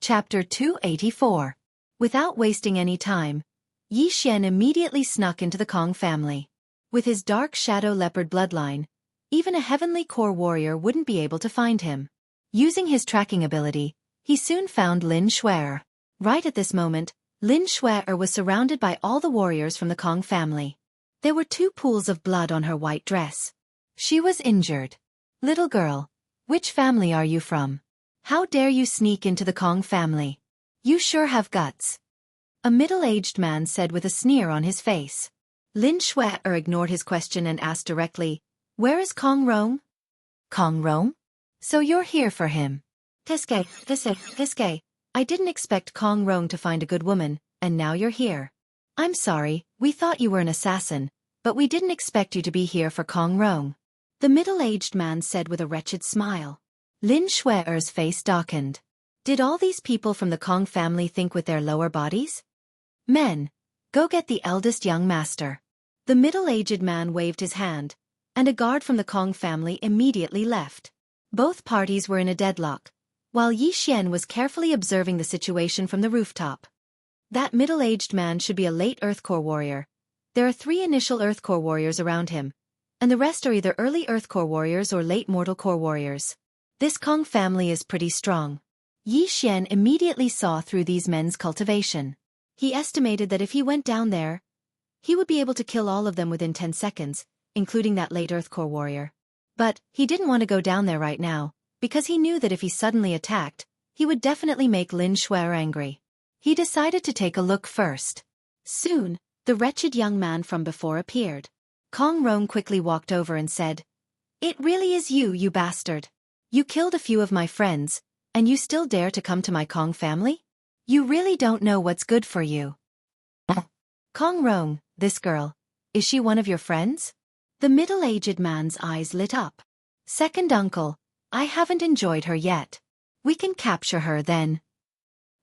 Chapter 284. Without wasting any time, Yi Xian immediately snuck into the Kong family. With his dark shadow leopard bloodline, even a heavenly core warrior wouldn't be able to find him. Using his tracking ability, he soon found Lin Shuer. Right at this moment, Lin Shuer was surrounded by all the warriors from the Kong family. There were 2 pools of blood on her white dress. She was injured. "Little girl, which family are you from? How dare you sneak into the Kong family? You sure have guts," a middle-aged man said with a sneer on his face. Lin Shuer ignored his question and asked directly, "Where is Kong Rong?" "Kong Rong? So you're here for him." Tiske. I didn't expect Kong Rong to find a good woman, and now you're here. I'm sorry, we thought you were an assassin, but we didn't expect you to be here for Kong Rong," the middle-aged man said with a wretched smile. Lin Shuer's face darkened. Did all these people from the Kong family think with their lower bodies? "Men, go get the eldest young master." The middle-aged man waved his hand, and a guard from the Kong family immediately left. Both parties were in a deadlock, while Yi Xian was carefully observing the situation from the rooftop. That middle-aged man should be a late Earth Core warrior. There are 3 initial Earth Core warriors around him, and the rest are either early Earth Core warriors or late Mortal Core warriors. This Kong family is pretty strong. Yi Xian immediately saw through these men's cultivation. He estimated that if he went down there, he would be able to kill all of them within 10 seconds, including that late Earth Core warrior. But he didn't want to go down there right now, because he knew that if he suddenly attacked, he would definitely make Lin Shuer angry. He decided to take a look first. Soon, the wretched young man from before appeared. Kong Rong quickly walked over and said, "It really is you, you bastard. You killed a few of my friends, and you still dare to come to my Kong family? You really don't know what's good for you." "Kong Rong, this girl, is she one of your friends?" The middle-aged man's eyes lit up. "Second uncle, I haven't enjoyed her yet. We can capture her then."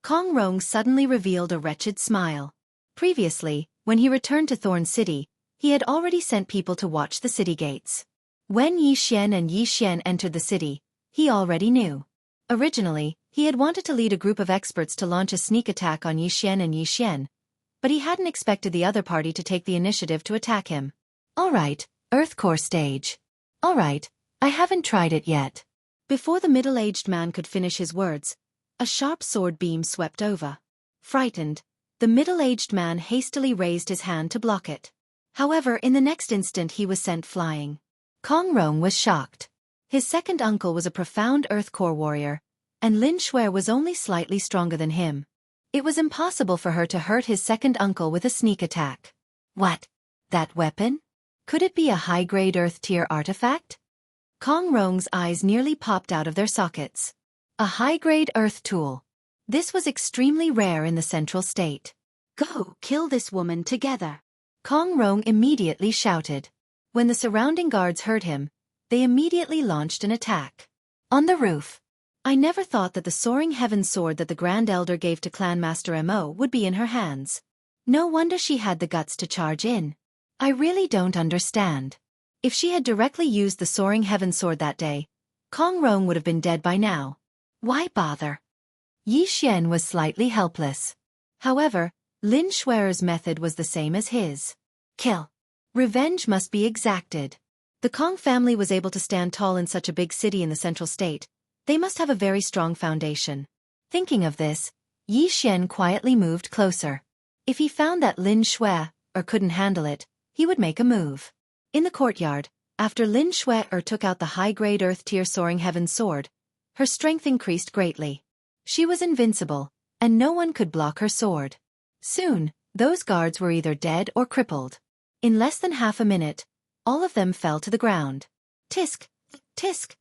Kong Rong suddenly revealed a wretched smile. Previously, when he returned to Thorn City, he had already sent people to watch the city gates. When Yi Xian entered the city, he already knew. Originally, he had wanted to lead a group of experts to launch a sneak attack on Yi Xian, but he hadn't expected the other party to take the initiative to attack him. "Alright, Earth Core stage. Alright, I haven't tried it yet." Before the middle-aged man could finish his words, a sharp sword beam swept over. Frightened, the middle-aged man hastily raised his hand to block it. However, in the next instant he was sent flying. Kong Rong was shocked. His second uncle was a profound Earth Core warrior, and Lin Shuer was only slightly stronger than him. It was impossible for her to hurt his second uncle with a sneak attack. What? That weapon? Could it be a high-grade Earth-tier artifact? Kong Rong's eyes nearly popped out of their sockets. A high-grade Earth tool. This was extremely rare in the Central State. "Go, kill this woman together," Kong Rong immediately shouted. When the surrounding guards heard him, they immediately launched an attack. On the roof. I never thought that the soaring heaven sword that the Grand Elder gave to Clan Master Mo would be in her hands. No wonder she had the guts to charge in. I really don't understand. If she had directly used the soaring heaven sword that day, Kong Rong would have been dead by now. Why bother? Yi Xian was slightly helpless. However, Lin Shuer's method was the same as his. Kill. Revenge must be exacted. The Kong family was able to stand tall in such a big city in the Central State. They must have a very strong foundation. Thinking of this, Yi Xian quietly moved closer. If he found that Lin Shuer couldn't handle it, he would make a move. In the courtyard, after Lin Shuer took out the high-grade Earth-tier soaring heaven sword, her strength increased greatly. She was invincible, and no one could block her sword. Soon, those guards were either dead or crippled. In less than half a minute, all of them fell to the ground. Tisk, tisk.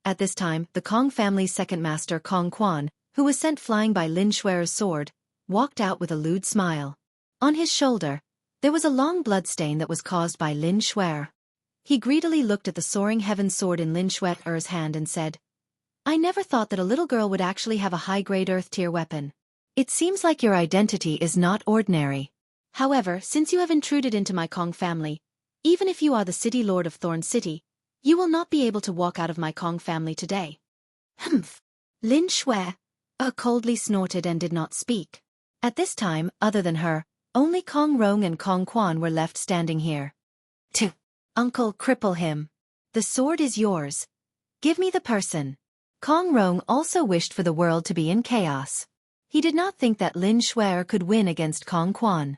At this time, the Kong family's second master Kong Quan, who was sent flying by Lin Shuer's sword, walked out with a lewd smile. On his shoulder, there was a long bloodstain that was caused by Lin Shuer. He greedily looked at the soaring heaven sword in Lin Shuer's hand and said, "I never thought that a little girl would actually have a high-grade Earth-tier weapon. It seems like your identity is not ordinary. However, since you have intruded into my Kong family, even if you are the city lord of Thorn City, you will not be able to walk out of my Kong family today." Humph. Lin Shuer, coldly snorted and did not speak. At this time, other than her, only Kong Rong and Kong Quan were left standing here. 2. Uncle, cripple him. The sword is yours. Give me the person. Kong Rong also wished for the world to be in chaos. He did not think that Lin Shuer could win against Kong Quan.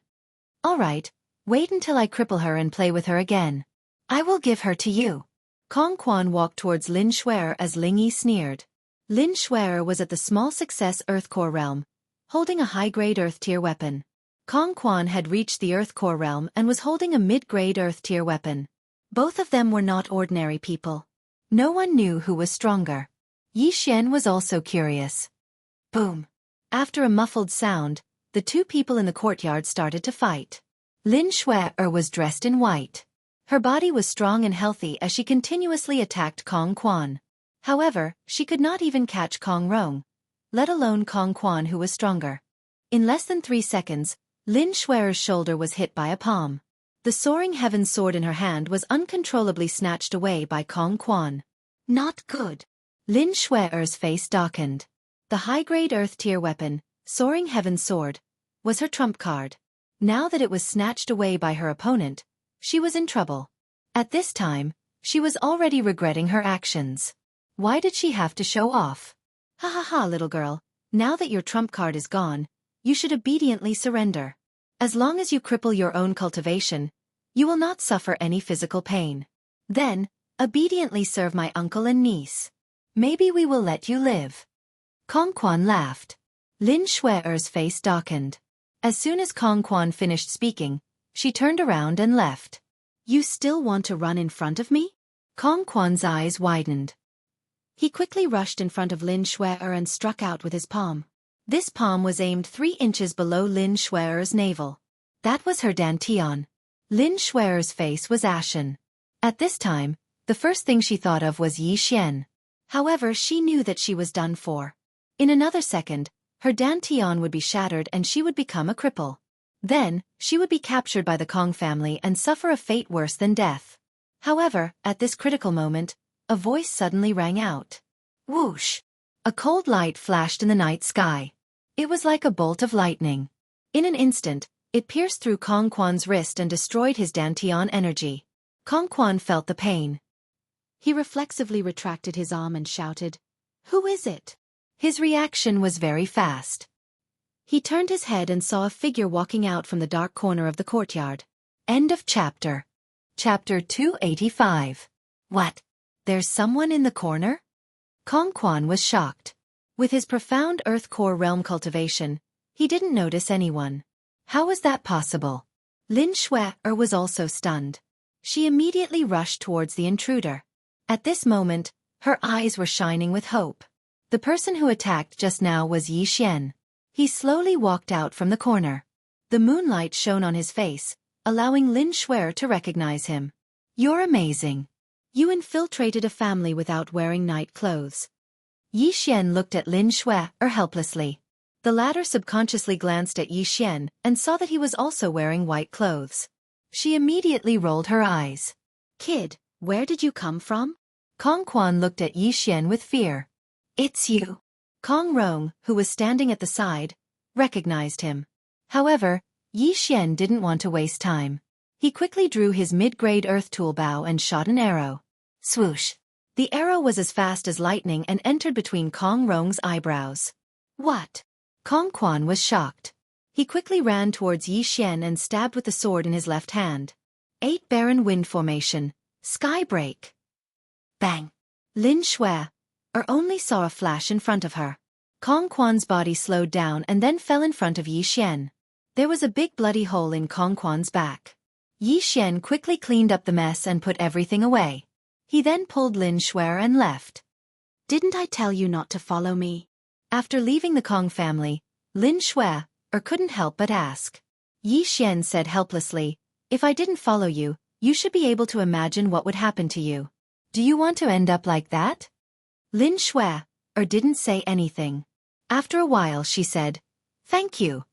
All right, wait until I cripple her and play with her again. I will give her to you. Kong Quan walked towards Lin Shuer as Ling Yi sneered. Lin Shuer was at the small success Earth Core realm, holding a high-grade Earth tier weapon. Kong Quan had reached the Earth Core realm and was holding a mid-grade Earth tier weapon. Both of them were not ordinary people. No one knew who was stronger. Yi Xian was also curious. Boom. After a muffled sound, the two people in the courtyard started to fight. Lin Shuer was dressed in white. Her body was strong and healthy as she continuously attacked Kong Quan. However, she could not even catch Kong Rong, let alone Kong Quan, who was stronger. In less than 3 seconds, Lin Shuer's shoulder was hit by a palm. The soaring heaven sword in her hand was uncontrollably snatched away by Kong Quan. Not good. Lin Shuer's face darkened. The high-grade Earth tier weapon, Soaring Heaven Sword, was her trump card. Now that it was snatched away by her opponent, she was in trouble. At this time, she was already regretting her actions. Why did she have to show off? Ha ha ha, little girl, now that your trump card is gone, you should obediently surrender. As long as you cripple your own cultivation, you will not suffer any physical pain. Then, obediently serve my uncle and niece. Maybe we will let you live. Kong Quan laughed. Lin Shuer's face darkened. As soon as Kong Quan finished speaking, she turned around and left. You still want to run in front of me? Kong Quan's eyes widened. He quickly rushed in front of Lin Shuer and struck out with his palm. This palm was aimed 3 inches below Lin Shuer's navel. That was her dantian. Lin Shuer's face was ashen. At this time, the first thing she thought of was Yi Xian. However, she knew that she was done for. In another second, her dantian would be shattered and she would become a cripple. Then, she would be captured by the Kong family and suffer a fate worse than death. However, at this critical moment, a voice suddenly rang out. Whoosh! A cold light flashed in the night sky. It was like a bolt of lightning. In an instant, it pierced through Kong Quan's wrist and destroyed his dantian energy. Kong Quan felt the pain. He reflexively retracted his arm and shouted, Who is it? His reaction was very fast. He turned his head and saw a figure walking out from the dark corner of the courtyard. End of chapter. Chapter 285. What? There's someone in the corner? Kong Quan was shocked. With his profound Earth Core realm cultivation, he didn't notice anyone. How was that possible? Lin Shuer was also stunned. She immediately rushed towards the intruder. At this moment, her eyes were shining with hope. The person who attacked just now was Yi Xian. He slowly walked out from the corner. The moonlight shone on his face, allowing Lin Shuer to recognize him. You're amazing. You infiltrated a family without wearing night clothes. Yi Xian looked at Lin Shuer helplessly. The latter subconsciously glanced at Yi Xian and saw that he was also wearing white clothes. She immediately rolled her eyes. Kid, where did you come from? Kong Quan looked at Yi Xian with fear. It's you. Kong Rong, who was standing at the side, recognized him. However, Yi Xian didn't want to waste time. He quickly drew his mid-grade earth tool bow and shot an arrow. Swoosh! The arrow was as fast as lightning and entered between Kong Rong's eyebrows. What? Kong Quan was shocked. He quickly ran towards Yi Xian and stabbed with the sword in his left hand. 8 Barren Wind Formation, Sky Break. Bang! Lin Shuer only saw a flash in front of her. Kong Quan's body slowed down and then fell in front of Yi Xian. There was a big bloody hole in Kong Quan's back. Yi Xian quickly cleaned up the mess and put everything away. He then pulled Lin Shuer and left. Didn't I tell you not to follow me? After leaving the Kong family, Lin Shuer couldn't help but ask. Yi Xian said helplessly, If I didn't follow you, you should be able to imagine what would happen to you. Do you want to end up like that? Lin Shuer didn't say anything. After a while she said, Thank you.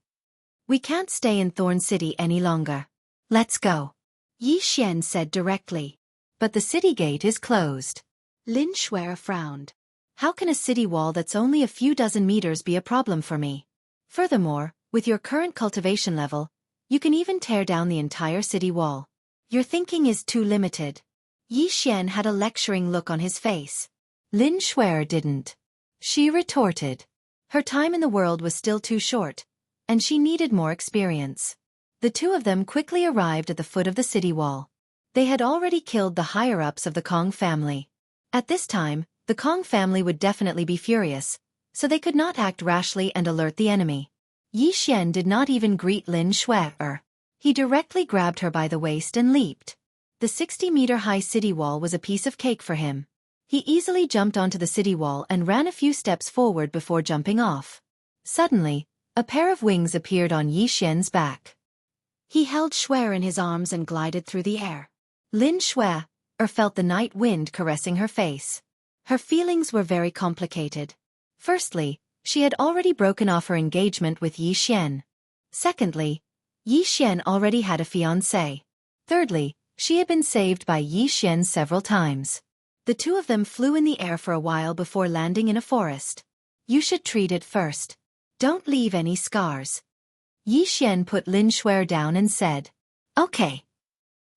We can't stay in Thorn City any longer. Let's go. Yi Xian said directly. But the city gate is closed. Lin Shuer frowned. How can a city wall that's only a few dozen meters be a problem for me? Furthermore, with your current cultivation level, you can even tear down the entire city wall. Your thinking is too limited. Yi Xian had a lecturing look on his face. Lin Shuer didn't. She retorted. Her time in the world was still too short, and she needed more experience. The two of them quickly arrived at the foot of the city wall. They had already killed the higher-ups of the Kong family. At this time, the Kong family would definitely be furious, so they could not act rashly and alert the enemy. Yi Xian did not even greet Lin Shuer. He directly grabbed her by the waist and leaped. The 60-meter-high city wall was a piece of cake for him. He easily jumped onto the city wall and ran a few steps forward before jumping off. Suddenly, a pair of wings appeared on Yi Xian's back. He held Shuer in his arms and glided through the air. Lin Shuer felt the night wind caressing her face. Her feelings were very complicated. Firstly, she had already broken off her engagement with Yi Xian. Secondly, Yi Xian already had a fiancé. Thirdly, she had been saved by Yi Xian several times. The two of them flew in the air for a while before landing in a forest. You should treat it first. Don't leave any scars. Yi Xian put Lin Shuer down and said, "Okay."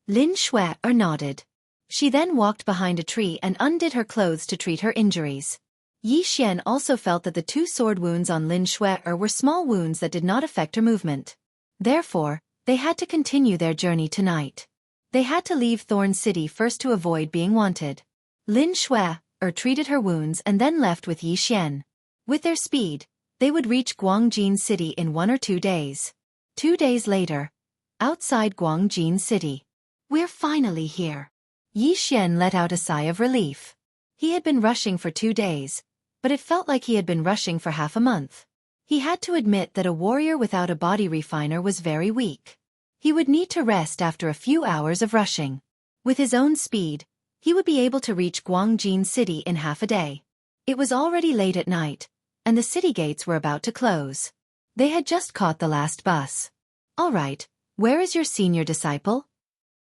Lin Shuer nodded. She then walked behind a tree and undid her clothes to treat her injuries. Yi Xian also felt that the two sword wounds on Lin Shuer were small wounds that did not affect her movement. Therefore, they had to continue their journey tonight. They had to leave Thorn City first to avoid being wanted. Lin Shuer treated her wounds and then left with Yi Xian. With their speed, they would reach Guangjin City in 1 or 2 days. 2 days later, outside Guangjin City. We're finally here. Yi Xian let out a sigh of relief. He had been rushing for 2 days, but it felt like he had been rushing for half a month. He had to admit that a warrior without a body refiner was very weak. He would need to rest after a few hours of rushing. With his own speed, he would be able to reach Guangjin City in half a day. It was already late at night, and the city gates were about to close. They had just caught the last bus. All right, where is your senior disciple?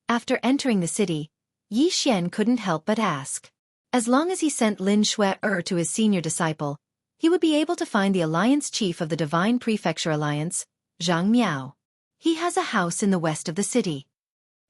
After entering the city, Yi Xian couldn't help but ask. As long as he sent Lin Shuer to his senior disciple, he would be able to find the alliance chief of the Divine Prefecture Alliance, Zhang Miao. He has a house in the west of the city.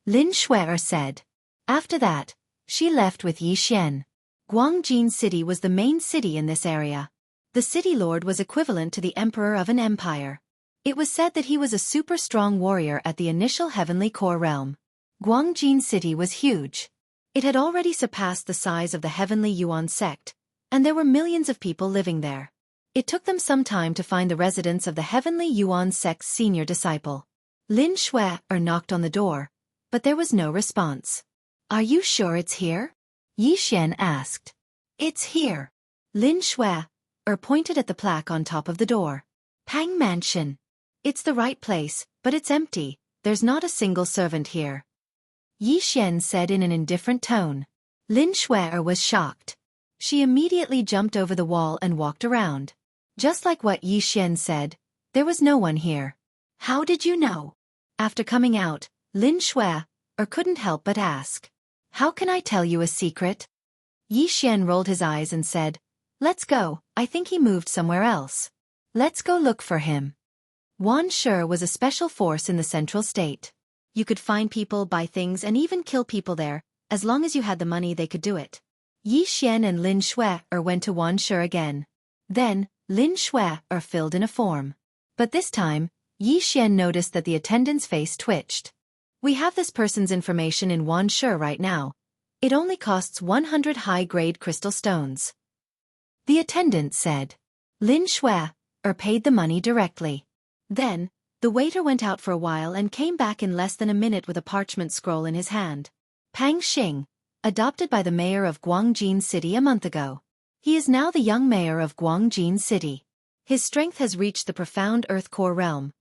Lin Shuer said. After that, she left with Yi Xian. Guangjin City was the main city in this area. The city lord was equivalent to the emperor of an empire. It was said that he was a super strong warrior at the initial heavenly core realm. Guangjin City was huge. It had already surpassed the size of the heavenly Yuan sect, and there were millions of people living there. It took them some time to find the residence of the heavenly Yuan sect's senior disciple. Lin Shuer knocked on the door, but there was no response. Are you sure it's here? Yi Xian asked. It's here. Lin Shuer pointed at the plaque on top of the door. Pang Mansion. It's the right place, but it's empty. There's not a single servant here. Yi Xian said in an indifferent tone. Lin Shuer was shocked. She immediately jumped over the wall and walked around. Just like what Yi Xian said, there was no one here. How did you know? After coming out, Lin Shuer couldn't help but ask. How can I tell you a secret? Yi Xian rolled his eyes and said, Let's go, I think he moved somewhere else. Let's go look for him. Wan Shi was a special force in the central state. You could find people, buy things and even kill people there, as long as you had the money they could do it. Yi Xian and Lin Shuer went to Wan Shi again. Then, Lin Shuer filled in a form. But this time, Yi Xian noticed that the attendant's face twitched. We have this person's information in Wan Shi right now. It only costs 100 high-grade crystal stones. The attendant said. Lin Shuer paid the money directly. Then, the waiter went out for a while and came back in less than a minute with a parchment scroll in his hand. Pang Xing, adopted by the mayor of Guangjin City a month ago. He is now the young mayor of Guangjin City. His strength has reached the profound earth core realm.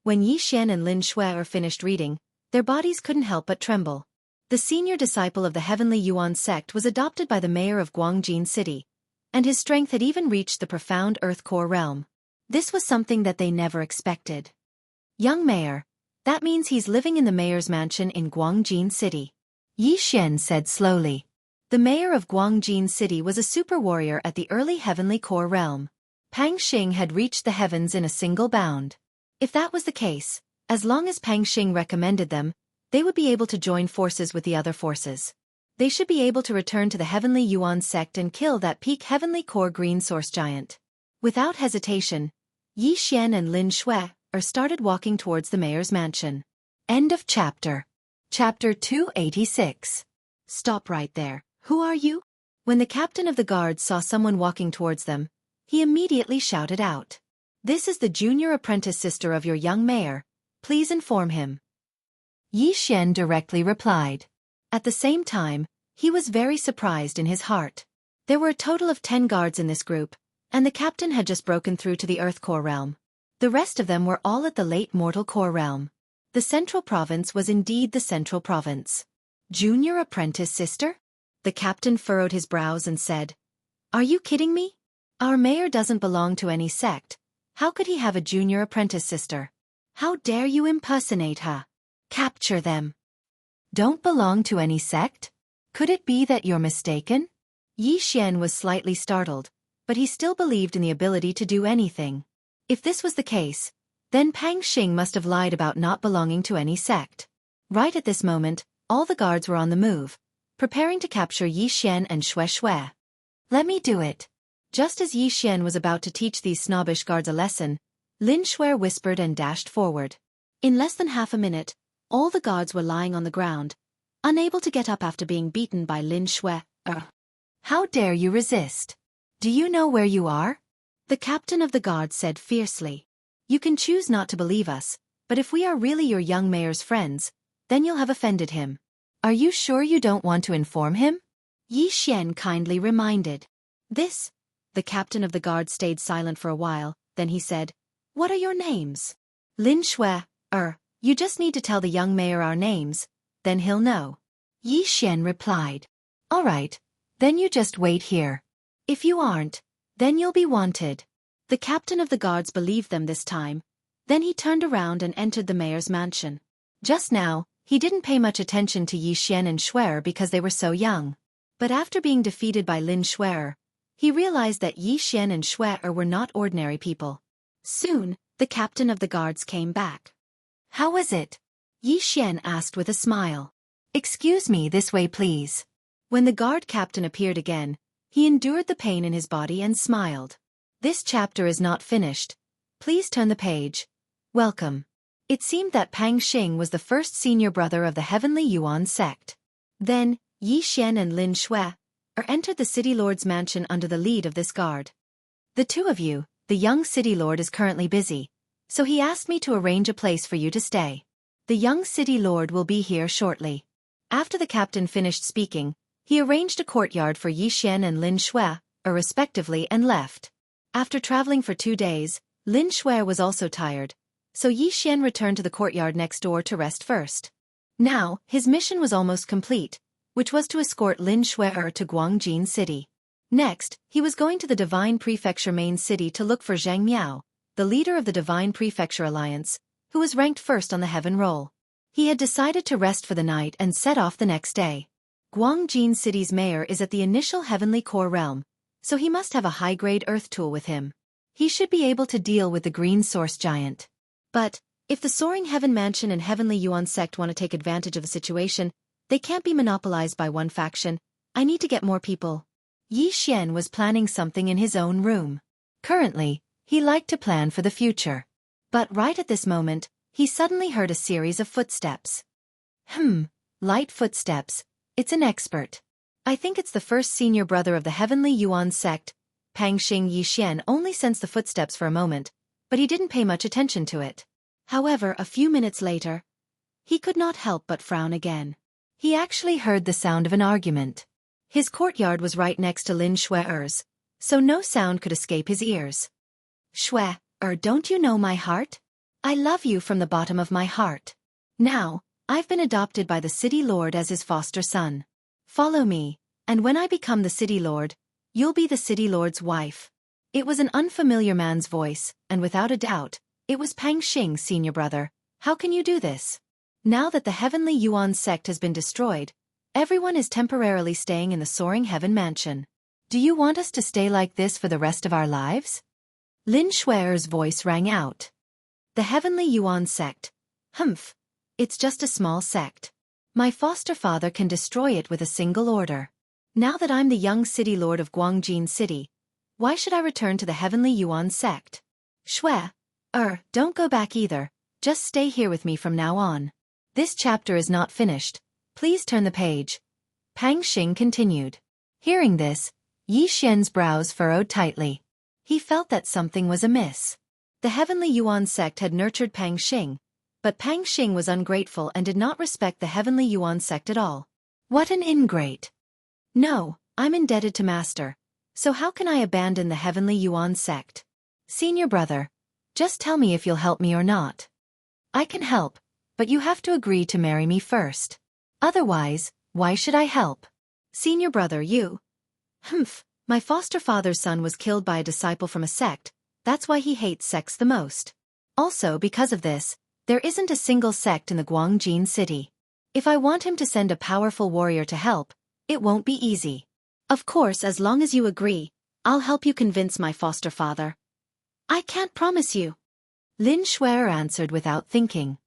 When Yi Xian and Lin Shuer finished reading, their bodies couldn't help but tremble. The senior disciple of the heavenly Yuan sect was adopted by the mayor of Guangjin City, and his strength had even reached the profound earth core realm. This was something that they never expected. Young mayor, that means he's living in the mayor's mansion in Guangjin City. Yi Xian said slowly. The mayor of Guangjin City was a super warrior at the early heavenly core realm. Pang Xing had reached the heavens in a single bound. If that was the case, as long as Pang Xing recommended them, they would be able to join forces with the other forces. They should be able to return to the Heavenly Yuan sect and kill that peak Heavenly Core Green Source Giant. Without hesitation, Yi Xian and Lin Shui started walking towards the mayor's mansion. End of chapter. Chapter 286. Stop right there. Who are you? When the captain of the guards saw someone walking towards them, he immediately shouted out. This is the junior apprentice sister of your young mayor. Please inform him. Yi Xian directly replied. At the same time, he was very surprised in his heart. There were a total of 10 guards in this group, and the captain had just broken through to the Earth Core realm. The rest of them were all at the late mortal core realm. The central province was indeed the central province. Junior apprentice sister? The captain furrowed his brows and said, Are you kidding me? Our mayor doesn't belong to any sect. How could he have a junior apprentice sister? How dare you impersonate her? Capture them. Don't belong to any sect? Could it be that you're mistaken? Yi Xian was slightly startled, but he still believed in the ability to do anything. If this was the case, then Pang Xing must have lied about not belonging to any sect. Right at this moment, all the guards were on the move, preparing to capture Yi Xian and Shui Shui. Let me do it. Just as Yi Xian was about to teach these snobbish guards a lesson, Lin Shui whispered and dashed forward. In less than half a minute, all the guards were lying on the ground, unable to get up after being beaten by Lin Shui. How dare you resist? Do you know where you are? The captain of the guard said fiercely. You can choose not to believe us, but if we are really your young mayor's friends, then you'll have offended him. Are you sure you don't want to inform him? Yi Xian kindly reminded. This. The captain of the guard stayed silent for a while, then he said, What are your names? Lin Shui. You just need to tell the young mayor our names, then he'll know. Yi Xian replied. All right, then you just wait here. If you aren't, then you'll be wanted. The captain of the guards believed them this time. Then he turned around and entered the mayor's mansion. Just now, he didn't pay much attention to Yi Xian and Shui because they were so young. But after being defeated by Lin Shui, he realized that Yi Xian and Shui were not ordinary people. Soon, the captain of the guards came back. How was it? Yi Xian asked with a smile. Excuse me, this way please. When the guard captain appeared again, he endured the pain in his body and smiled. This chapter is not finished. Please turn the page. Welcome. It seemed that Pang Xing was the first senior brother of the Heavenly Yuan sect. Then, Yi Xian and Lin Shui entered the city lord's mansion under the lead of this guard. The two of you, the young city lord is currently busy, so he asked me to arrange a place for you to stay. The young city lord will be here shortly. After the captain finished speaking, he arranged a courtyard for Yi Xian and Lin Shui, respectively, and left. After traveling for 2 days, Lin Shui was also tired, so Yi Xian returned to the courtyard next door to rest first. Now, his mission was almost complete, which was to escort Lin Shui to Guangjin City. Next, he was going to the Divine Prefecture main city to look for Zhang Miao, the leader of the Divine Prefecture Alliance, who was ranked first on the heaven roll. He had decided to rest for the night and set off the next day. Guangjin City's mayor is at the initial heavenly core realm, so he must have a high-grade earth tool with him. He should be able to deal with the green source giant. But, if the Soaring Heaven Mansion and Heavenly Yuan sect want to take advantage of the situation, they can't be monopolized by one faction. I need to get more people. Yi Xian was planning something in his own room. Currently, he liked to plan for the future. But right at this moment, he suddenly heard a series of footsteps. Light footsteps. It's an expert. I think it's the first senior brother of the Heavenly Yuan sect. Pang Xing. Yi Xian only sensed the footsteps for a moment, but he didn't pay much attention to it. However, a few minutes later, he could not help but frown again. He actually heard the sound of an argument. His courtyard was right next to Lin Shui's, so no sound could escape his ears. Shui, don't you know my heart? I love you from the bottom of my heart. Now, I've been adopted by the city lord as his foster son. Follow me, and when I become the city lord, you'll be the city lord's wife. It was an unfamiliar man's voice, and without a doubt, it was Pang Xing's senior brother. How can you do this? Now that the Heavenly Yuan sect has been destroyed, Everyone is temporarily staying in the Soaring Heaven Mansion. Do you want us to stay like this for the rest of our lives? Lin Shui's voice rang out. The Heavenly Yuan sect. Humph. It's just a small sect. My foster father can destroy it with a single order. Now that I'm the young city lord of Guangjin City, why should I return to the Heavenly Yuan sect? Shui, don't go back either, just stay here with me from now on. This chapter is not finished. Please turn the page. Pang Xing continued. Hearing this, Yi Xian's brows furrowed tightly. He felt that something was amiss. The Heavenly Yuan sect had nurtured Pang Xing, but Pang Xing was ungrateful and did not respect the Heavenly Yuan sect at all. What an ingrate! No, I'm indebted to Master, so how can I abandon the Heavenly Yuan sect? Senior brother, just tell me if you'll help me or not. I can help, but you have to agree to marry me first. Otherwise, why should I help? Senior brother, you. Humph, my foster father's son was killed by a disciple from a sect, that's why he hates sects the most. Also, because of this, there isn't a single sect in the Guangjin city. If I want him to send a powerful warrior to help, it won't be easy. Of course, as long as you agree, I'll help you convince my foster father. I can't promise you. Lin Shui answered without thinking.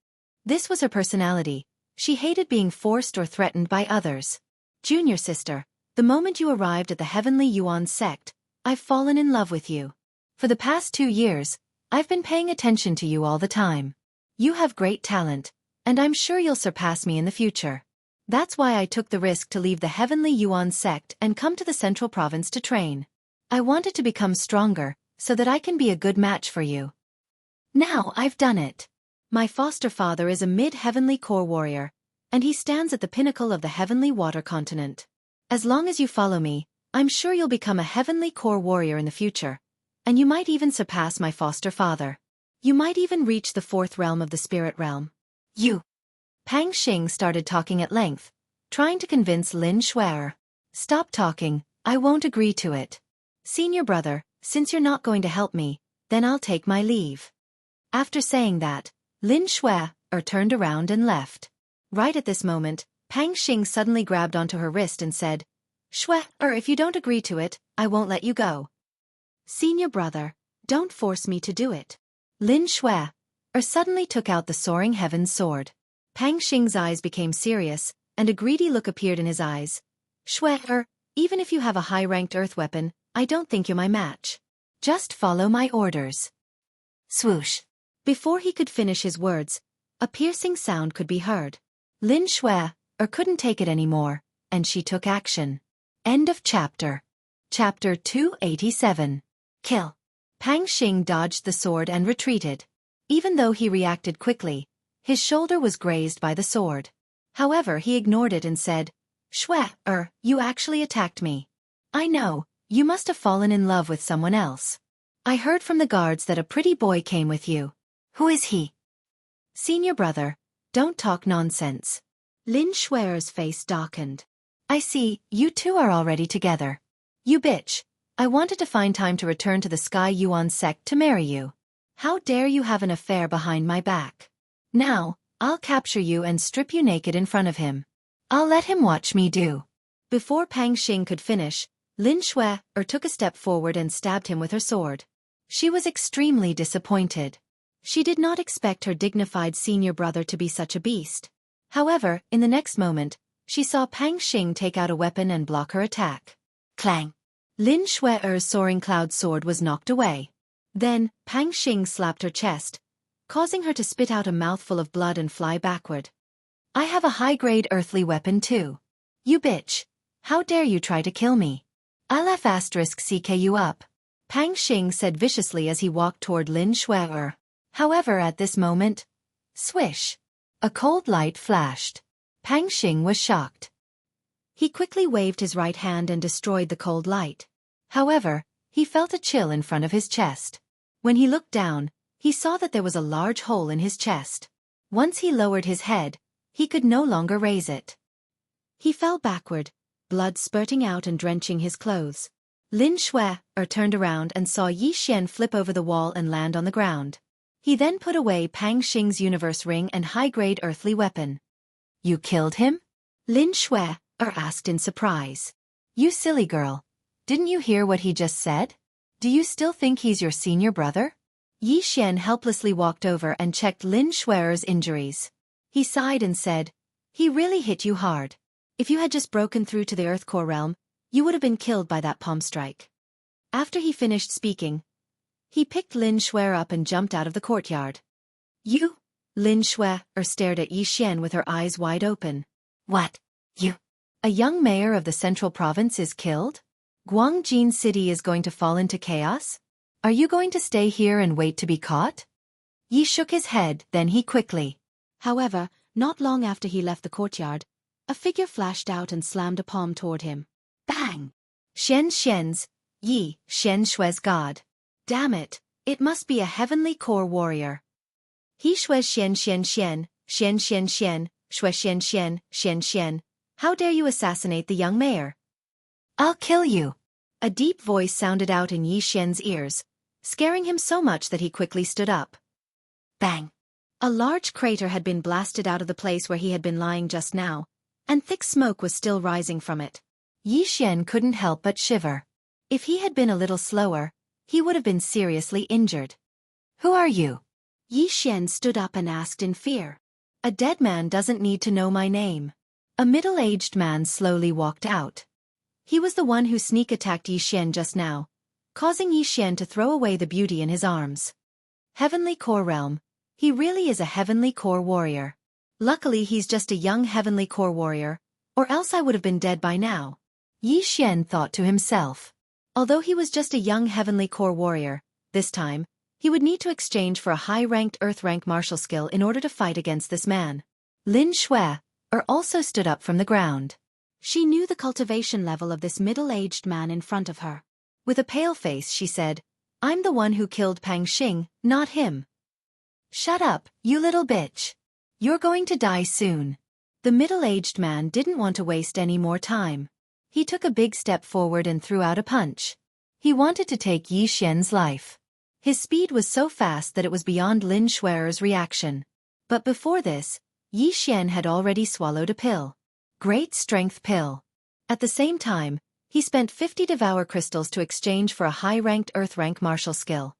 This was her personality. She hated being forced or threatened by others. Junior sister, the moment you arrived at the Heavenly Yuan sect, I've fallen in love with you. For the past 2 years, I've been paying attention to you all the time. You have great talent, and I'm sure you'll surpass me in the future. That's why I took the risk to leave the Heavenly Yuan sect and come to the Central Province to train. I wanted to become stronger, so that I can be a good match for you. Now I've done it. My foster father is a mid-heavenly core warrior, and he stands at the pinnacle of the Heavenly Water Continent. As long as you follow me, I'm sure you'll become a heavenly core warrior in the future, and you might even surpass my foster father. You might even reach the 4th realm of the spirit realm. You. Pang Xing started talking at length, trying to convince Lin Shui. Stop talking, I won't agree to it. Senior brother, since you're not going to help me, then I'll take my leave. After saying that, Lin Shui turned around and left. Right at this moment, Pang Xing suddenly grabbed onto her wrist and said, Shui, if you don't agree to it, I won't let you go. Senior brother, don't force me to do it. Lin Shui suddenly took out the Soaring Heaven sword. Pang Xing's eyes became serious, and a greedy look appeared in his eyes. Shui, even if you have a high-ranked earth weapon, I don't think you're my match. Just follow my orders. Swoosh. Before he could finish his words, a piercing sound could be heard. Lin Shui couldn't take it anymore, and she took action. End of chapter. Chapter 287. Kill. Pang Xing dodged the sword and retreated. Even though he reacted quickly, his shoulder was grazed by the sword. However, he ignored it and said, Shui, you actually attacked me. I know, you must have fallen in love with someone else. I heard from the guards that a pretty boy came with you. Who is he? Senior brother, don't talk nonsense. Lin Shui's face darkened. I see, you two are already together. You bitch. I wanted to find time to return to the Sky Yuan sect to marry you. How dare you have an affair behind my back? Now, I'll capture you and strip you naked in front of him. I'll let him watch me do. Before Pang Xing could finish, Lin Shui took a step forward and stabbed him with her sword. She was extremely disappointed. She did not expect her dignified senior brother to be such a beast. However, in the next moment, she saw Pang Xing take out a weapon and block her attack. Clang! Lin Shui's soaring cloud sword was knocked away. Then, Pang Xing slapped her chest, causing her to spit out a mouthful of blood and fly backward. I have a high-grade earthly weapon too. You bitch. How dare you try to kill me? I'll *CK you up. Pang Xing said viciously as he walked toward Lin Shui. However, at this moment, swish! A cold light flashed. Pang Xing was shocked. He quickly waved his right hand and destroyed the cold light. However, he felt a chill in front of his chest. When he looked down, he saw that there was a large hole in his chest. Once he lowered his head, he could no longer raise it. He fell backward, blood spurting out and drenching his clothes. Lin Shui turned around and saw Yi Xian flip over the wall and land on the ground. He then put away Pang Xing's universe ring and high-grade earthly weapon. You killed him? Lin Shui asked in surprise. You silly girl. Didn't you hear what he just said? Do you still think he's your senior brother? Yi Xian helplessly walked over and checked Lin Shuer's injuries. He sighed and said, he really hit you hard. If you had just broken through to the Earth Core realm, you would have been killed by that palm strike. After he finished speaking, he picked Lin Shuer up and jumped out of the courtyard. You? Lin Shuer stared at Yi Xian with her eyes wide open. What? You? A young mayor of the central province is killed? Guangjin City is going to fall into chaos? Are you going to stay here and wait to be caught? Yi shook his head, then he quickly. However, not long after he left the courtyard, a figure flashed out and slammed a palm toward him. Bang! Xianxia's, Yi Xianshui's god. Damn it, it must be a heavenly core warrior. He Shui Xian, Shui Xian. How dare you assassinate the young mayor? I'll kill you. A deep voice sounded out in Yi Xian's ears, scaring him so much that he quickly stood up. Bang! A large crater had been blasted out of the place where he had been lying just now, and thick smoke was still rising from it. Yi Xian couldn't help but shiver. If he had been a little slower, he would have been seriously injured. Who are you? Yi Xian stood up and asked in fear. A dead man doesn't need to know my name. A middle-aged man slowly walked out. He was the one who sneak-attacked Yi Xian just now, causing Yi Xian to throw away the beauty in his arms. Heavenly Core Realm. He really is a Heavenly Core warrior. Luckily he's just a young Heavenly Core warrior, or else I would have been dead by now. Yi Xian thought to himself. Although he was just a young Heavenly Core warrior, this time, he would need to exchange for a high-ranked Earth-rank martial skill in order to fight against this man. Lin Shui also stood up from the ground. She knew the cultivation level of this middle-aged man in front of her. With a pale face she said, I'm the one who killed Pang Xing, not him. Shut up, you little bitch. You're going to die soon. The middle-aged man didn't want to waste any more time. He took a big step forward and threw out a punch. He wanted to take Yi Xian's life. His speed was so fast that it was beyond Lin Shuer's reaction. But before this, Yi Xian had already swallowed a pill. Great strength pill. At the same time, he spent 50 devour crystals to exchange for a high-ranked Earth-rank martial skill.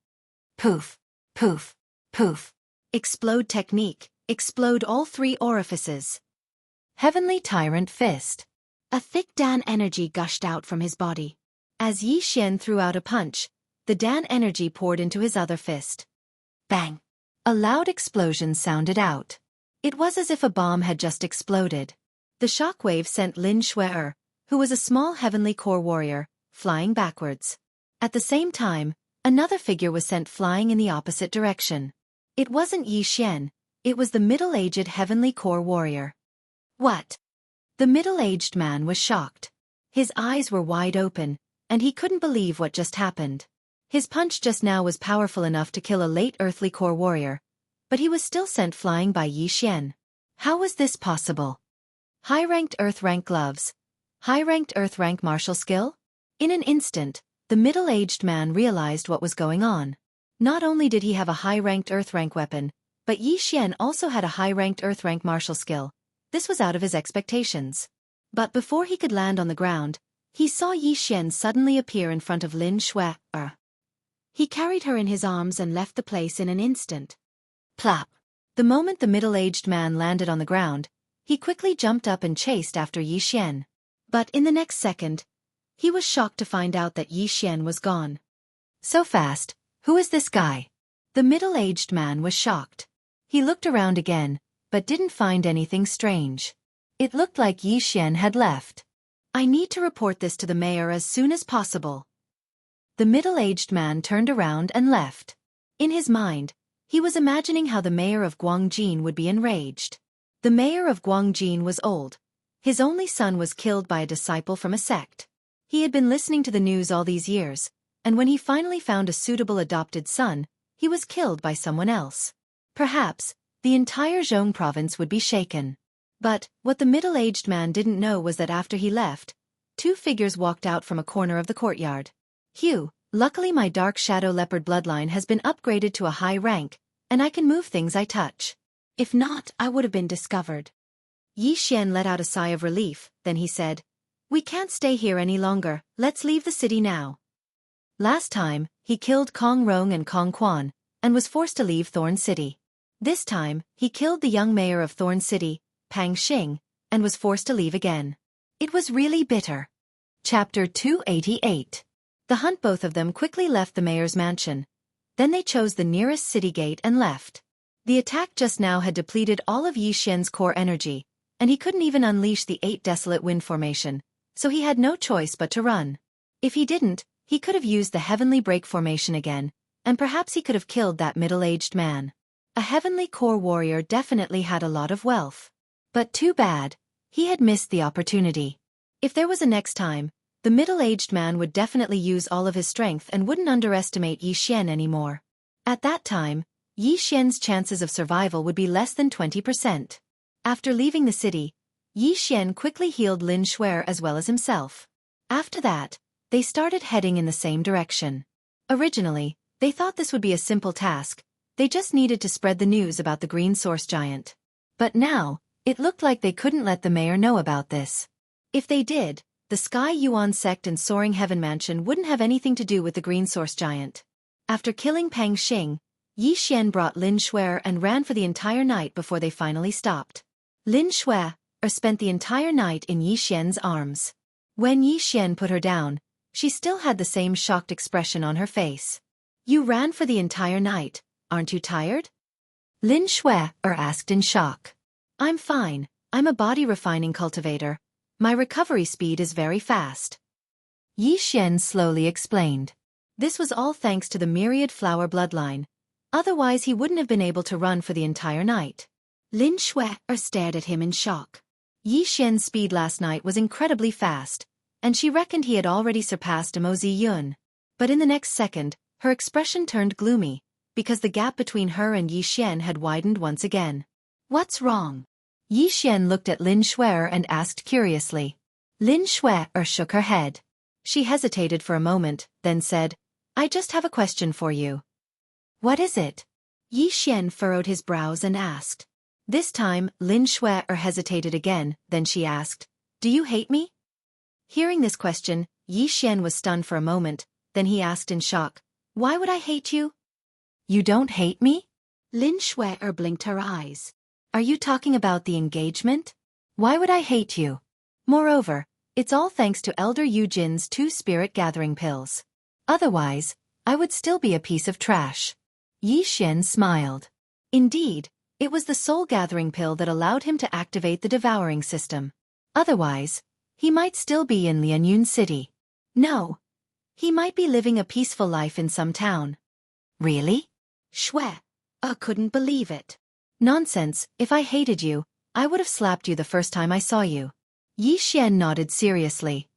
Poof, poof, poof. Explode technique, explode all 3 orifices. Heavenly Tyrant Fist. A thick Dan energy gushed out from his body. As Yi Xian threw out a punch, the Dan energy poured into his other fist. Bang! A loud explosion sounded out. It was as if a bomb had just exploded. The shockwave sent Lin Shui, who was a small Heavenly Core warrior, flying backwards. At the same time, another figure was sent flying in the opposite direction. It wasn't Yi Xian, it was the middle-aged Heavenly Core warrior. What? The middle-aged man was shocked. His eyes were wide open, and he couldn't believe what just happened. His punch just now was powerful enough to kill a late Earthly Core warrior, but he was still sent flying by Yi Xian. How was this possible? High-ranked Earth-rank gloves. High-ranked Earth-rank martial skill? In an instant, the middle-aged man realized what was going on. Not only did he have a high-ranked Earth-rank weapon, but Yi Xian also had a high-ranked Earth-rank martial skill. This was out of his expectations. But before he could land on the ground, he saw Yi Xian suddenly appear in front of Lin Shui. He carried her in his arms and left the place in an instant. Plop! The moment the middle-aged man landed on the ground, he quickly jumped up and chased after Yi Xian. But in the next second, he was shocked to find out that Yi Xian was gone. So fast, who is this guy? The middle-aged man was shocked. He looked around again, but didn't find anything strange. It looked like Yi Xian had left. I need to report this to the mayor as soon as possible. The middle-aged man turned around and left. In his mind, he was imagining how the mayor of Guangjin would be enraged. The mayor of Guangjin was old. His only son was killed by a disciple from a sect. He had been listening to the news all these years, and when he finally found a suitable adopted son, he was killed by someone else. Perhaps, the entire Zhong province would be shaken. But, what the middle-aged man didn't know was that after he left, 2 figures walked out from a corner of the courtyard. Hugh, luckily my dark shadow leopard bloodline has been upgraded to a high rank, and I can move things I touch. If not, I would have been discovered. Yi Xian let out a sigh of relief, then he said, "We can't stay here any longer, let's leave the city now." Last time, he killed Kong Rong and Kong Quan, and was forced to leave Thorn City. This time, he killed the young mayor of Thorn City, Pang Xing, and was forced to leave again. It was really bitter. Chapter 288. The hunt. Both of them quickly left the mayor's mansion. Then they chose the nearest city gate and left. The attack just now had depleted all of Yi Xian's core energy, and he couldn't even unleash the 8 desolate wind formation, so he had no choice but to run. If he didn't, he could have used the heavenly break formation again, and perhaps he could have killed that middle-aged man. A heavenly core warrior definitely had a lot of wealth. But too bad, he had missed the opportunity. If there was a next time, the middle-aged man would definitely use all of his strength and wouldn't underestimate Yi Xian anymore. At that time, Yi Xian's chances of survival would be less than 20%. After leaving the city, Yi Xian quickly healed Lin Shuer as well as himself. After that, they started heading in the same direction. Originally, they thought this would be a simple task, they just needed to spread the news about the green source giant. But now, it looked like they couldn't let the mayor know about this. If they did, the Sky Yuan sect and Soaring Heaven Mansion wouldn't have anything to do with the green source giant. After killing Pang Xing, Yi Xian brought Lin Shuer and ran for the entire night before they finally stopped. Lin Shuer spent the entire night in Yi Xian's arms. When Yi Xian put her down, she still had the same shocked expression on her face. "You ran for the entire night, aren't you tired?" Lin Shuer asked in shock. "I'm fine, I'm a body refining cultivator. My recovery speed is very fast." Yi Xian slowly explained. This was all thanks to the myriad flower bloodline. Otherwise he wouldn't have been able to run for the entire night. Lin Shuer stared at him in shock. Yi Xian's speed last night was incredibly fast, and she reckoned he had already surpassed Mo Ziyun. But in the next second, her expression turned gloomy, because the gap between her and Yi Xian had widened once again. "What's wrong?" Yi Xian looked at Lin Shuer and asked curiously. Lin Shuer shook her head. She hesitated for a moment, then said, "I just have a question for you." "What is it?" Yi Xian furrowed his brows and asked. This time, Lin Shuer hesitated again, then she asked, "Do you hate me?" Hearing this question, Yi Xian was stunned for a moment, then he asked in shock, "Why would I hate you?" "You don't hate me?" Lin Shuer blinked her eyes. "Are you talking about the engagement? Why would I hate you? Moreover, it's all thanks to Elder Yu Jin's 2 spirit gathering pills. Otherwise, I would still be a piece of trash." Yi Xian smiled. Indeed, it was the soul gathering pill that allowed him to activate the devouring system. Otherwise, he might still be in Lianyun City. No. He might be living a peaceful life in some town. "Really?" Shuer couldn't believe it. "Nonsense, if I hated you, I would have slapped you the first time I saw you." Yi Xian nodded seriously.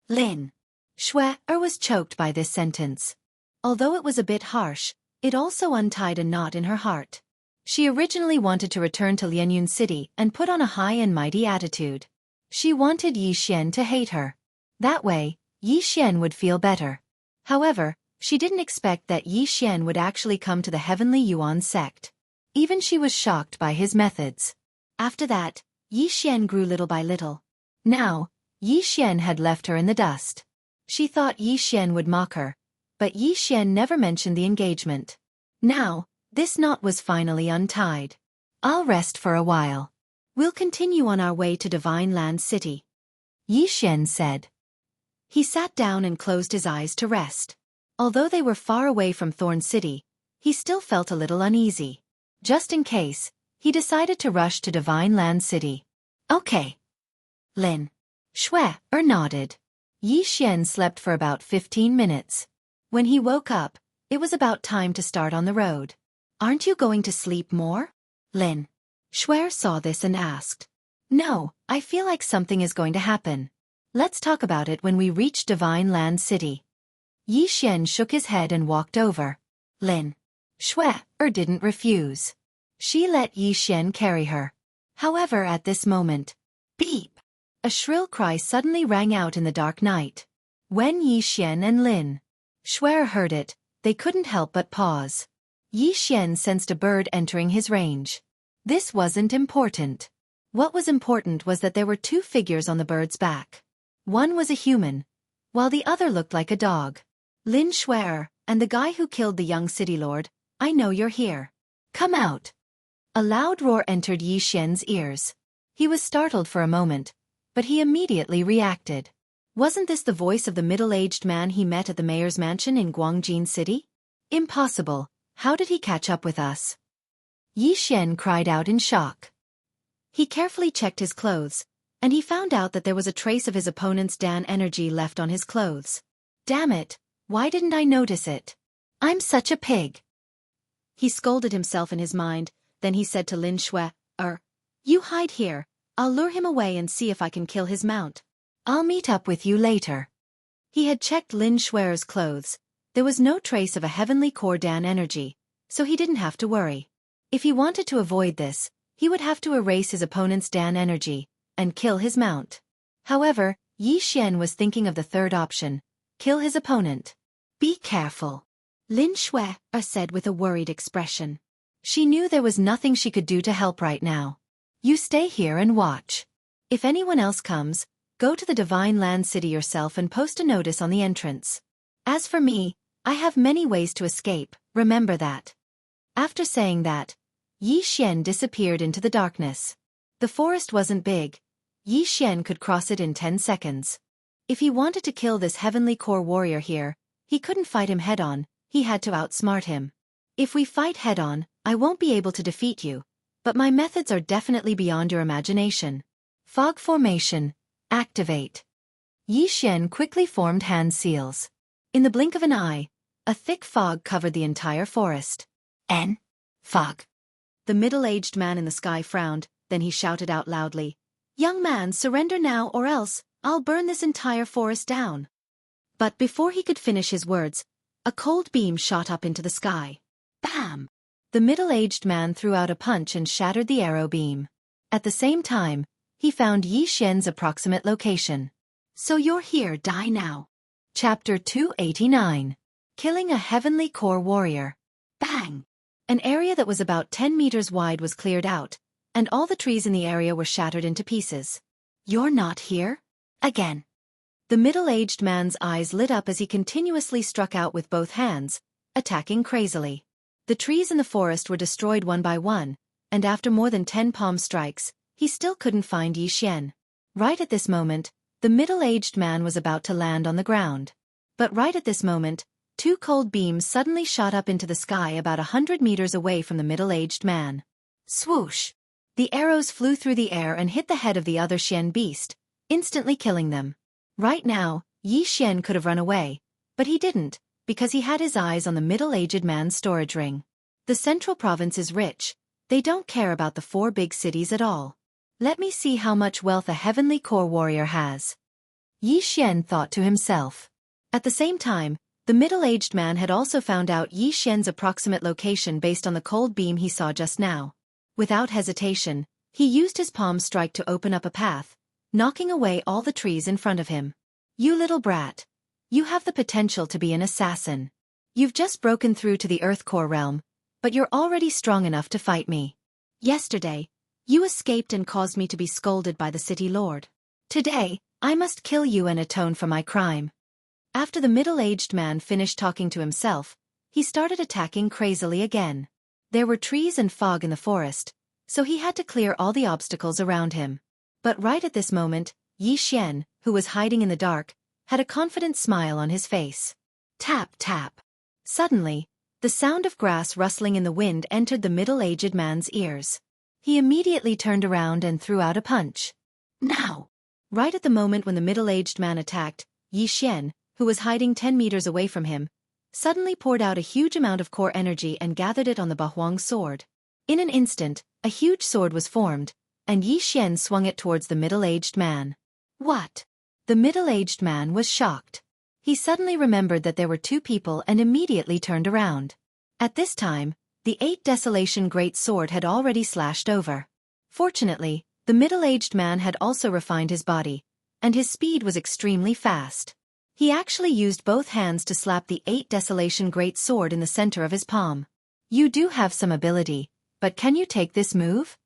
Lin Shuer was choked by this sentence. Although it was a bit harsh, it also untied a knot in her heart. She originally wanted to return to Lianyun City and put on a high and mighty attitude. She wanted Yi Xian to hate her. That way, Yi Xian would feel better. However, she didn't expect that Yi Xian would actually come to the Heavenly Yuan sect. Even she was shocked by his methods. After that, Yi Xian grew little by little. Now, Yi Xian had left her in the dust. She thought Yi Xian would mock her, but Yi Xian never mentioned the engagement. Now, this knot was finally untied. "I'll rest for a while. We'll continue on our way to Divine Land City," Yi Xian said. He sat down and closed his eyes to rest. Although they were far away from Thorn City, he still felt a little uneasy. Just in case, he decided to rush to Divine Land City. "Okay." Lin Shuer nodded. Yi Xian slept for about 15 minutes. When he woke up, it was about time to start on the road. "Aren't you going to sleep more?" Lin Shuer saw this and asked. "No, I feel like something is going to happen. Let's talk about it when we reach Divine Land City." Yi Xian shook his head and walked over. Lin Shuer didn't refuse. She let Yi Xian carry her. However, at this moment, beep! A shrill cry suddenly rang out in the dark night. When Yi Xian and Lin Shuer heard it, they couldn't help but pause. Yi Xian sensed a bird entering his range. This wasn't important. What was important was that there were two figures on the bird's back. One was a human, while the other looked like a dog. Lin Shuer, and the guy who killed the young city lord, I know you're here. Come out. A loud roar entered Yi Xian's ears. He was startled for a moment, but he immediately reacted. Wasn't this the voice of the middle-aged man he met at the mayor's mansion in Guangjin City? Impossible, how did he catch up with us? Yi Xian cried out in shock. He carefully checked his clothes, and he found out that there was a trace of his opponent's Dan energy left on his clothes. Damn it, why didn't I notice it? I'm such a pig. He scolded himself in his mind, then he said to Lin Shuer, You hide here, I'll lure him away and see if I can kill his mount. I'll meet up with you later. He had checked Lin Shuer's clothes. There was no trace of a heavenly core Dan energy, so he didn't have to worry. If he wanted to avoid this, he would have to erase his opponent's Dan energy and kill his mount. However, Yi Xian was thinking of the third option, kill his opponent. Be careful, Lin Shuer said with a worried expression. She knew there was nothing she could do to help right now. You stay here and watch. If anyone else comes, go to the Divine Land City yourself and post a notice on the entrance. As for me, I have many ways to escape, remember that. After saying that, Yi Xian disappeared into the darkness. The forest wasn't big. Yi Xian could cross it in 10 seconds. If he wanted to kill this heavenly core warrior here, he couldn't fight him head-on, he had to outsmart him. If we fight head-on, I won't be able to defeat you, but my methods are definitely beyond your imagination. Fog formation, activate. Yi Xian quickly formed hand seals. In the blink of an eye, a thick fog covered the entire forest. Fog. The middle-aged man in the sky frowned, then he shouted out loudly, Young man, surrender now or else, I'll burn this entire forest down. But before he could finish his words, a cold beam shot up into the sky. Bam! The middle-aged man threw out a punch and shattered the arrow beam. At the same time, he found Yi Xian's approximate location. So you're here, die now. Chapter 289. Killing a Heavenly Core Warrior. Bang! An area that was about 10 meters wide was cleared out, and all the trees in the area were shattered into pieces. You're not here? Again. The middle-aged man's eyes lit up as he continuously struck out with both hands, attacking crazily. The trees in the forest were destroyed one by one, and after more than 10 palm strikes, he still couldn't find Yi Xian. Right at this moment, the middle-aged man was about to land on the ground. But right at this moment, 2 cold beams suddenly shot up into the sky about 100 meters away from the middle-aged man. Swoosh! The arrows flew through the air and hit the head of the other Xian beast, instantly killing them. Right now, Yi Xian could have run away, but he didn't, because he had his eyes on the middle-aged man's storage ring. The central province is rich. They don't care about the 4 big cities at all. Let me see how much wealth a heavenly core warrior has. Yi Xian thought to himself. At the same time, the middle-aged man had also found out Yi Xian's approximate location based on the cold beam he saw just now. Without hesitation, he used his palm strike to open up a path, knocking away all the trees in front of him. You little brat. You have the potential to be an assassin. You've just broken through to the Earth Core realm, but you're already strong enough to fight me. Yesterday, you escaped and caused me to be scolded by the city lord. Today, I must kill you and atone for my crime. After the middle-aged man finished talking to himself, he started attacking crazily again. There were trees and fog in the forest, so he had to clear all the obstacles around him. But right at this moment, Yi Xian, who was hiding in the dark, had a confident smile on his face. Tap, tap. Suddenly, the sound of grass rustling in the wind entered the middle-aged man's ears. He immediately turned around and threw out a punch. Now! Right at the moment when the middle-aged man attacked, Yi Xian, who was hiding 10 meters away from him, suddenly poured out a huge amount of core energy and gathered it on the Bahuang sword. In an instant, a huge sword was formed, and Yi Xian swung it towards the middle-aged man. What? The middle-aged man was shocked. He suddenly remembered that there were 2 people and immediately turned around. At this time, the 8 Desolation Great Sword had already slashed over. Fortunately, the middle-aged man had also refined his body, and his speed was extremely fast. He actually used both hands to slap the 8 Desolation Great Sword in the center of his palm. You do have some ability, but can you take this move?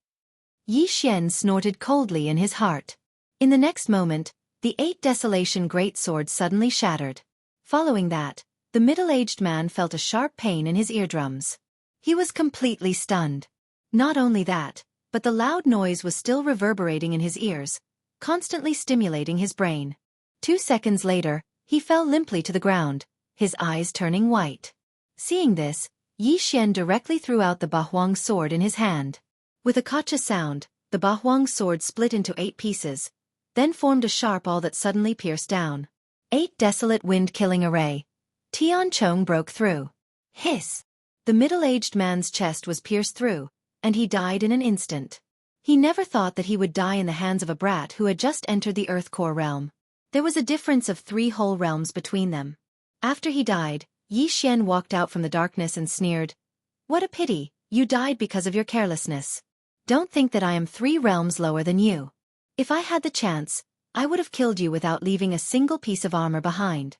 Yi Xian snorted coldly in his heart. In the next moment, the 8 Desolation greatsword suddenly shattered. Following that, the middle-aged man felt a sharp pain in his eardrums. He was completely stunned. Not only that, but the loud noise was still reverberating in his ears, constantly stimulating his brain. 2 seconds later, he fell limply to the ground, his eyes turning white. Seeing this, Yi Xian directly threw out the Bahuang sword in his hand. With a gotcha sound, the Bahuang sword split into 8 pieces, then formed a sharp awl that suddenly pierced down. 8 desolate wind-killing array. Tian Chong broke through. Hiss! The middle-aged man's chest was pierced through, and he died in an instant. He never thought that he would die in the hands of a brat who had just entered the Earth Core realm. There was a difference of 3 whole realms between them. After he died, Yi Xian walked out from the darkness and sneered, "What a pity, you died because of your carelessness. Don't think that I am 3 realms lower than you. If I had the chance, I would have killed you without leaving a single piece of armor behind."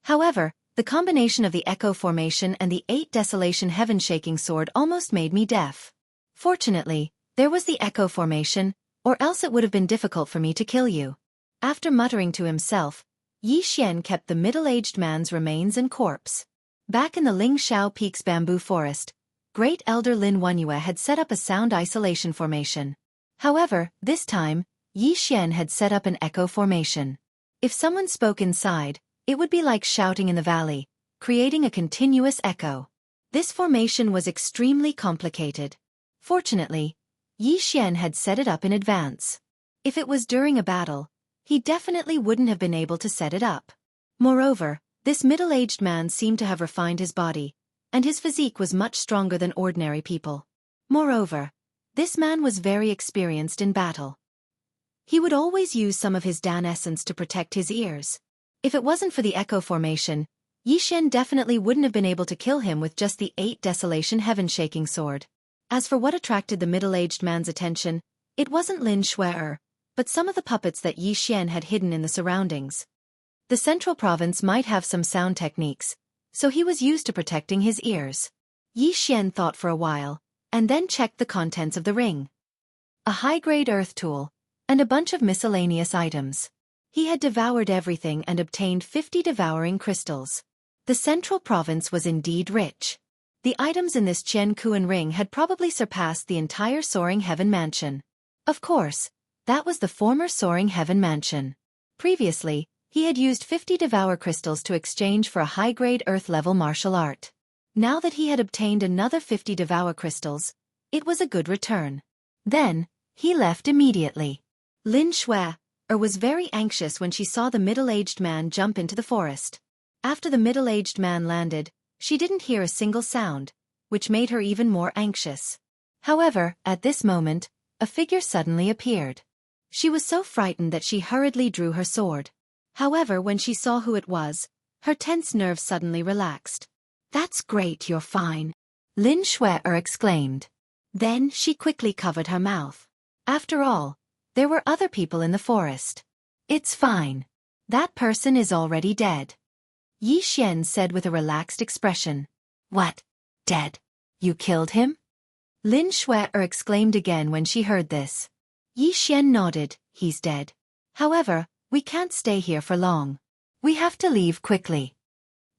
However, the combination of the Echo Formation and the 8 Desolation Heaven-shaking sword almost made me deaf. Fortunately, there was the Echo Formation, or else it would have been difficult for me to kill you. After muttering to himself, Yi Xian kept the middle-aged man's remains and corpse. Back in the Lingshao Peak's bamboo forest, Great Elder Lin Wenyue had set up a sound isolation formation. However, this time, Yi Xian had set up an echo formation. If someone spoke inside, it would be like shouting in the valley, creating a continuous echo. This formation was extremely complicated. Fortunately, Yi Xian had set it up in advance. If it was during a battle, he definitely wouldn't have been able to set it up. Moreover, this middle-aged man seemed to have refined his body, and his physique was much stronger than ordinary people. Moreover, this man was very experienced in battle. He would always use some of his Dan essence to protect his ears. If it wasn't for the echo formation, Yi Xian definitely wouldn't have been able to kill him with just the 8 Desolation Heaven-shaking sword. As for what attracted the middle-aged man's attention, it wasn't Lin Shuer, but some of the puppets that Yi Xian had hidden in the surroundings. The central province might have some sound techniques, so he was used to protecting his ears. Yi Xian thought for a while, and then checked the contents of the ring. A high-grade earth tool, and a bunch of miscellaneous items. He had devoured everything and obtained 50 devouring crystals. The central province was indeed rich. The items in this Qiankuan ring had probably surpassed the entire Soaring Heaven Mansion. Of course, that was the former Soaring Heaven Mansion. Previously, he had used 50 devour crystals to exchange for a high-grade earth-level martial art. Now that he had obtained another 50 devour crystals, it was a good return. Then, he left immediately. Lin Shuer was very anxious when she saw the middle-aged man jump into the forest. After the middle-aged man landed, she didn't hear a single sound, which made her even more anxious. However, at this moment, a figure suddenly appeared. She was so frightened that she hurriedly drew her sword. However, when she saw who it was, her tense nerves suddenly relaxed. "That's great, you're fine," Lin Shuer exclaimed. Then she quickly covered her mouth. After all, there were other people in the forest. "It's fine. That person is already dead," Yi Xian said with a relaxed expression. "What? Dead? You killed him?" Lin Shuer exclaimed again when she heard this. Yi Xian nodded. "He's dead. However, we can't stay here for long. We have to leave quickly."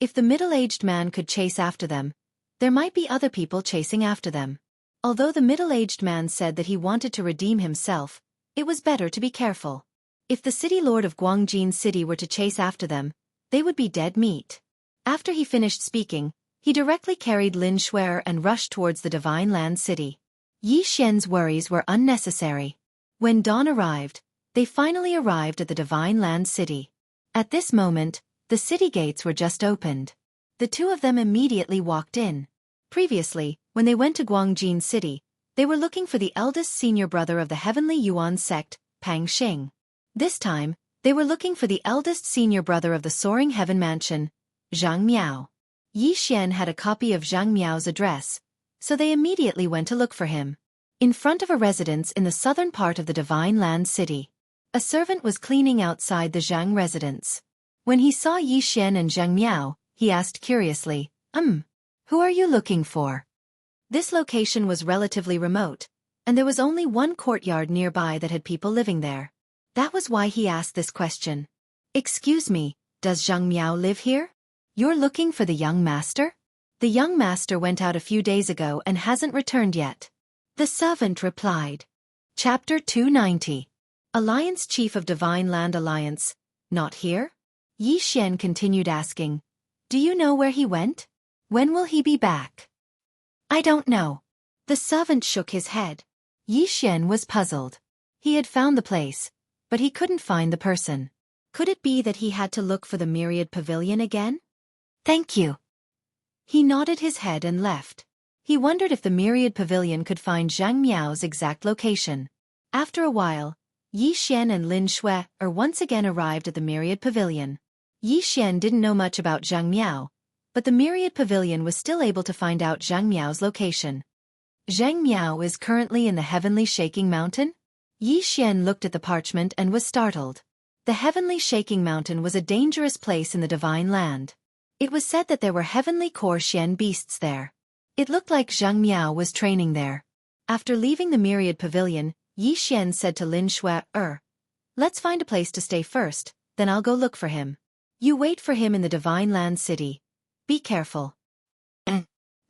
If the middle-aged man could chase after them, there might be other people chasing after them. Although the middle-aged man said that he wanted to redeem himself, it was better to be careful. If the city lord of Guangjin City were to chase after them, they would be dead meat. After he finished speaking, he directly carried Lin Shuer and rushed towards the Divine Land City. Yi Xian's worries were unnecessary. When dawn arrived, they finally arrived at the Divine Land City. At this moment, the city gates were just opened. The two of them immediately walked in. Previously, when they went to Guangjin City, they were looking for the eldest senior brother of the Heavenly Yuan sect, Pang Xing. This time, they were looking for the eldest senior brother of the Soaring Heaven Mansion, Zhang Miao. Yi Xian had a copy of Zhang Miao's address, so they immediately went to look for him. In front of a residence in the southern part of the Divine Land City, a servant was cleaning outside the Zhang residence. When he saw Yi Xian and Zhang Miao, he asked curiously, "Who are you looking for?" This location was relatively remote, and there was only one courtyard nearby that had people living there. That was why he asked this question. "Excuse me, does Zhang Miao live here? You're looking for the young master?" "The young master went out a few days ago and hasn't returned yet," the servant replied. Chapter 290. Alliance Chief of Divine Land Alliance, not here? Yi Xian continued asking. "Do you know where he went? When will he be back?" "I don't know." The servant shook his head. Yi Xian was puzzled. He had found the place, but he couldn't find the person. Could it be that he had to look for the Myriad Pavilion again? "Thank you." He nodded his head and left. He wondered if the Myriad Pavilion could find Zhang Miao's exact location. After a while, Yi Xian and Lin Shui once again arrived at the Myriad Pavilion. Yi Xian didn't know much about Zhang Miao, but the Myriad Pavilion was still able to find out Zhang Miao's location. Zhang Miao is currently in the Heavenly Shaking Mountain? Yi Xian looked at the parchment and was startled. The Heavenly Shaking Mountain was a dangerous place in the Divine Land. It was said that there were heavenly core Xian beasts there. It looked like Zhang Miao was training there. After leaving the Myriad Pavilion, Yi Xian said to Lin Shui, "Let's find a place to stay first, then I'll go look for him. You wait for him in the Divine Land City. Be careful."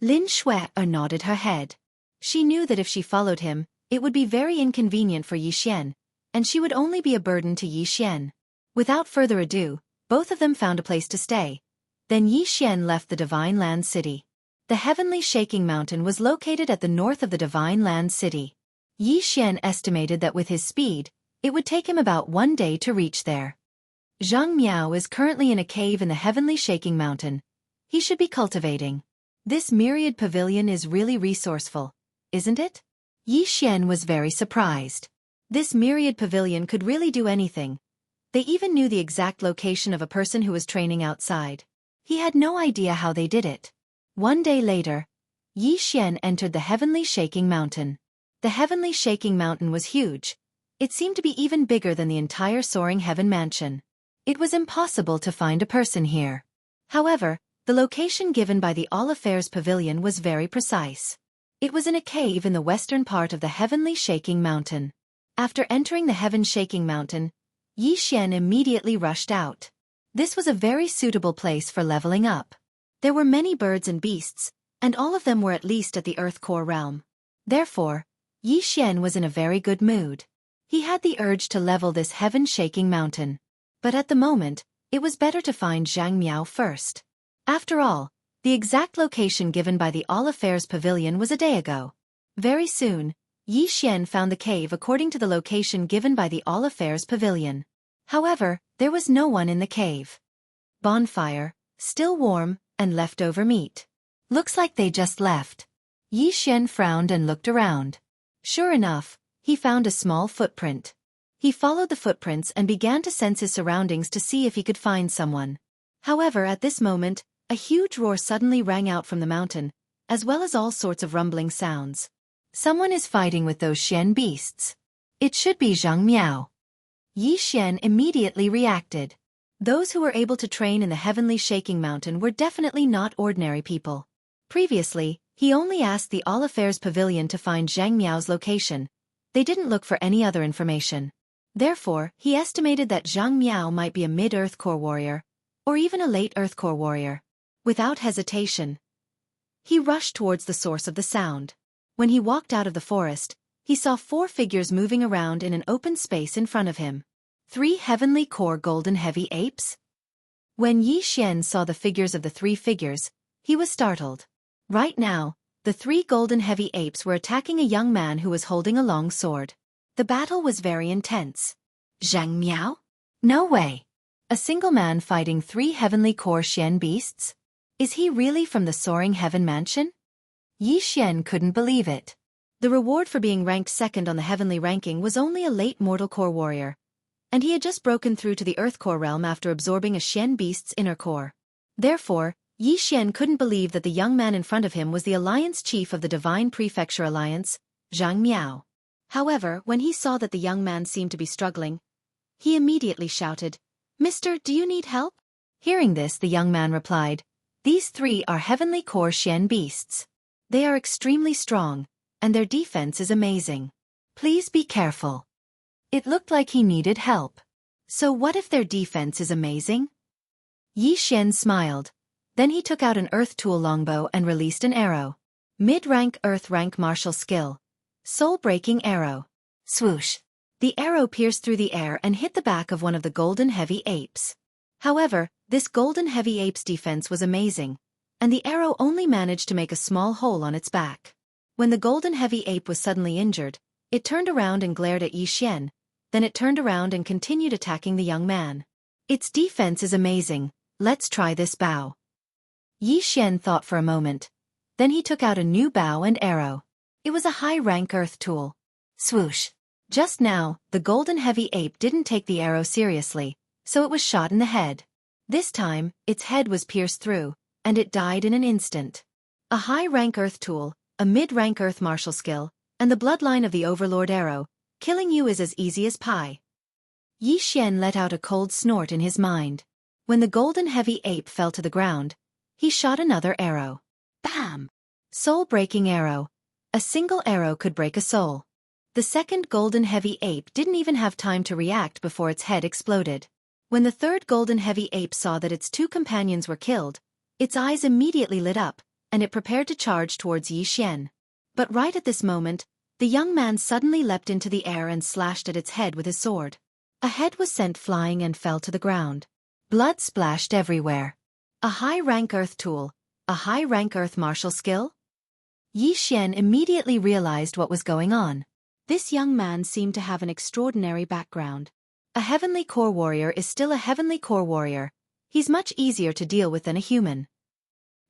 Lin Shui nodded her head. She knew that if she followed him, it would be very inconvenient for Yi Xian, and she would only be a burden to Yi Xian. Without further ado, both of them found a place to stay. Then Yi Xian left the Divine Land City. The Heavenly Shaking Mountain was located at the north of the Divine Land City. Yi Xian estimated that with his speed, it would take him about 1 day to reach there. Zhang Miao is currently in a cave in the Heavenly Shaking Mountain. He should be cultivating. This Myriad Pavilion is really resourceful, isn't it? Yi Xian was very surprised. This Myriad Pavilion could really do anything. They even knew the exact location of a person who was training outside. He had no idea how they did it. 1 day later, Yi Xian entered the Heavenly Shaking Mountain. The Heavenly Shaking Mountain was huge. It seemed to be even bigger than the entire Soaring Heaven Mansion. It was impossible to find a person here. However, the location given by the All Affairs Pavilion was very precise. It was in a cave in the western part of the Heavenly Shaking Mountain. After entering the Heaven Shaking Mountain, Yi Xian immediately rushed out. This was a very suitable place for leveling up. There were many birds and beasts, and all of them were at least at the Earth Core realm. Therefore, Yi Xian was in a very good mood. He had the urge to level this Heaven-Shaking Mountain. But at the moment, it was better to find Zhang Miao first. After all, the exact location given by the All Affairs Pavilion was a day ago. Very soon, Yi Xian found the cave according to the location given by the All Affairs Pavilion. However, there was no one in the cave. Bonfire, still warm, and leftover meat. Looks like they just left. Yi Xian frowned and looked around. Sure enough, he found a small footprint. He followed the footprints and began to sense his surroundings to see if he could find someone. However, at this moment, a huge roar suddenly rang out from the mountain, as well as all sorts of rumbling sounds. Someone is fighting with those Xian beasts. It should be Zhang Miao. Yi Xian immediately reacted. Those who were able to train in the Heavenly Shaking Mountain were definitely not ordinary people. Previously, he only asked the All Affairs Pavilion to find Zhang Miao's location. They didn't look for any other information. Therefore, he estimated that Zhang Miao might be a mid-Earth Core warrior, or even a late Earth Core warrior. Without hesitation, he rushed towards the source of the sound. When he walked out of the forest, he saw 4 figures moving around in an open space in front of him. 3 Heavenly Core Golden Heavy Apes? When Yi Xian saw the figures of the 3 figures, he was startled. Right now, the 3 Golden Heavy Apes were attacking a young man who was holding a long sword. The battle was very intense. Zhang Miao? No way. A single man fighting 3 Heavenly Core Xian beasts? Is he really from the Soaring Heaven Mansion? Yi Xian couldn't believe it. The reward for being ranked second on the heavenly ranking was only a late mortal core warrior, and he had just broken through to the Earth Core realm after absorbing a Xian beast's inner core. Therefore, Yi Xian couldn't believe that the young man in front of him was the Alliance Chief of the Divine Prefecture Alliance, Zhang Miao. However, when he saw that the young man seemed to be struggling, he immediately shouted, "Mister, do you need help?" Hearing this, the young man replied, "These 3 are Heavenly Core Xian beasts. They are extremely strong, and their defense is amazing. Please be careful. It looked like he needed help. So what if their defense is amazing? Yi Xian smiled. Then he took out an earth tool longbow and released an arrow. Mid-rank earth rank martial skill. Soul-breaking arrow. Swoosh. The arrow pierced through the air and hit the back of one of the golden heavy apes. However, this golden heavy ape's defense was amazing, and the arrow only managed to make a small hole on its back. When the golden heavy ape was suddenly injured, it turned around and glared at Yi Xian, then it turned around and continued attacking the young man. Its defense is amazing, let's try this bow. Yi Xian thought for a moment. Then he took out a new bow and arrow. It was a high-rank earth tool. Swoosh. Just now, the golden heavy ape didn't take the arrow seriously, so it was shot in the head. This time, its head was pierced through, and it died in an instant. A high-rank earth tool, a mid-rank earth martial skill, and the bloodline of the overlord arrow, killing you is as easy as pie. Yi Xian let out a cold snort in his mind. When the golden heavy ape fell to the ground, he shot another arrow. Bam! Soul-breaking arrow. A single arrow could break a soul. The second golden heavy ape didn't even have time to react before its head exploded. When the third golden heavy ape saw that its two companions were killed, its eyes immediately lit up, and it prepared to charge towards Yi Xian. But right at this moment, the young man suddenly leapt into the air and slashed at its head with his sword. A head was sent flying and fell to the ground. Blood splashed everywhere. A high-rank earth tool, a high-rank earth martial skill? Yi Xian immediately realized what was going on. This young man seemed to have an extraordinary background. A heavenly core warrior is still a heavenly core warrior. He's much easier to deal with than a human.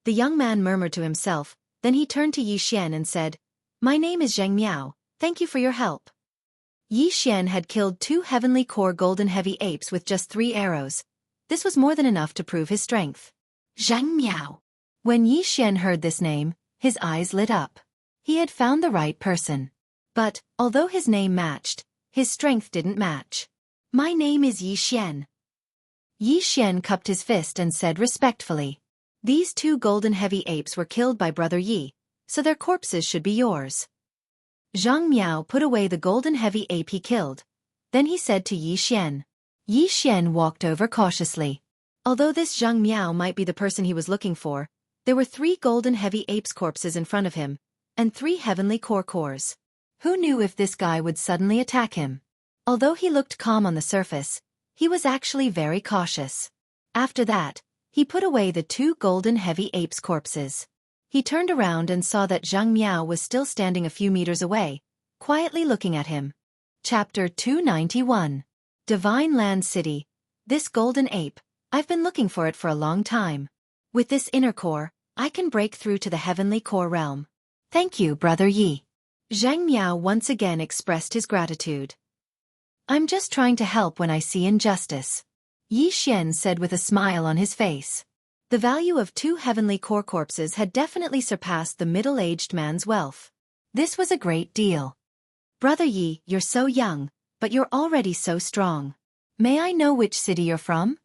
The young man murmured to himself, then he turned to Yi Xian and said, "My name is Zhang Miao, thank you for your help." Yi Xian had killed 2 heavenly core golden heavy apes with just 3 arrows. This was more than enough to prove his strength. Zhang Miao. When Yi Xian heard this name, his eyes lit up. He had found the right person. But, although his name matched, his strength didn't match. "My name is Yi Xian." Yi Xian cupped his fist and said respectfully, "These 2 golden heavy apes were killed by Brother Yi, so their corpses should be yours." Zhang Miao put away the golden heavy ape he killed. Then he said to Yi Xian. Yi Xian walked over cautiously. Although this Zhang Miao might be the person he was looking for, there were 3 golden heavy apes' corpses in front of him, and 3 heavenly core cores. Who knew if this guy would suddenly attack him? Although he looked calm on the surface, he was actually very cautious. After that, he put away the 2 golden heavy apes' corpses. He turned around and saw that Zhang Miao was still standing a few meters away, quietly looking at him. Chapter 291. Divine Land City. This golden ape, I've been looking for it for a long time. With this inner core, I can break through to the heavenly core realm. Thank you, Brother Yi. Zhang Miao once again expressed his gratitude. I'm just trying to help when I see injustice. Yi Xian said with a smile on his face. The value of 2 heavenly core corpses had definitely surpassed the middle-aged man's wealth. This was a great deal. Brother Yi, you're so young, but you're already so strong. May I know which city you're from?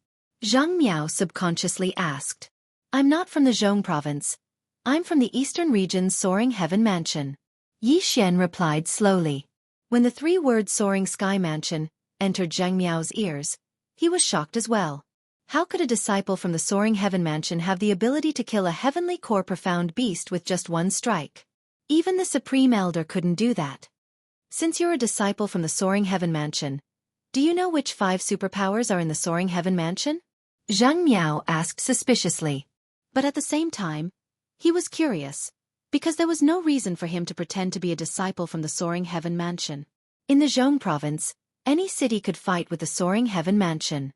Zhang Miao subconsciously asked. I'm not from the Zhong province. I'm from the eastern region's Soaring Heaven Mansion. Yi Xian replied slowly. When the 3-word Soaring Sky Mansion entered Zhang Miao's ears, he was shocked as well. How could a disciple from the Soaring Heaven Mansion have the ability to kill a heavenly core profound beast with just 1 strike? Even the Supreme Elder couldn't do that. Since you're a disciple from the Soaring Heaven Mansion, do you know which 5 superpowers are in the Soaring Heaven Mansion? Zhang Miao asked suspiciously. But at the same time, he was curious, because there was no reason for him to pretend to be a disciple from the Soaring Heaven Mansion. In the Zhong province, any city could fight with the Soaring Heaven Mansion.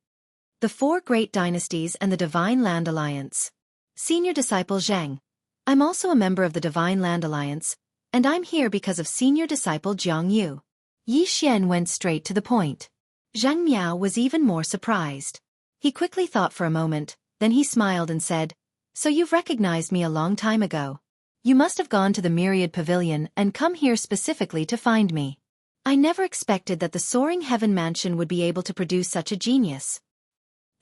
The 4 great dynasties and the Divine Land Alliance. Senior Disciple Zhang. I'm also a member of the Divine Land Alliance, and I'm here because of Senior Disciple Jianghu. Yi Xian went straight to the point. Zhang Miao was even more surprised. He quickly thought for a moment, then he smiled and said, So you've recognized me a long time ago. You must have gone to the Myriad Pavilion and come here specifically to find me. I never expected that the Soaring Heaven Mansion would be able to produce such a genius.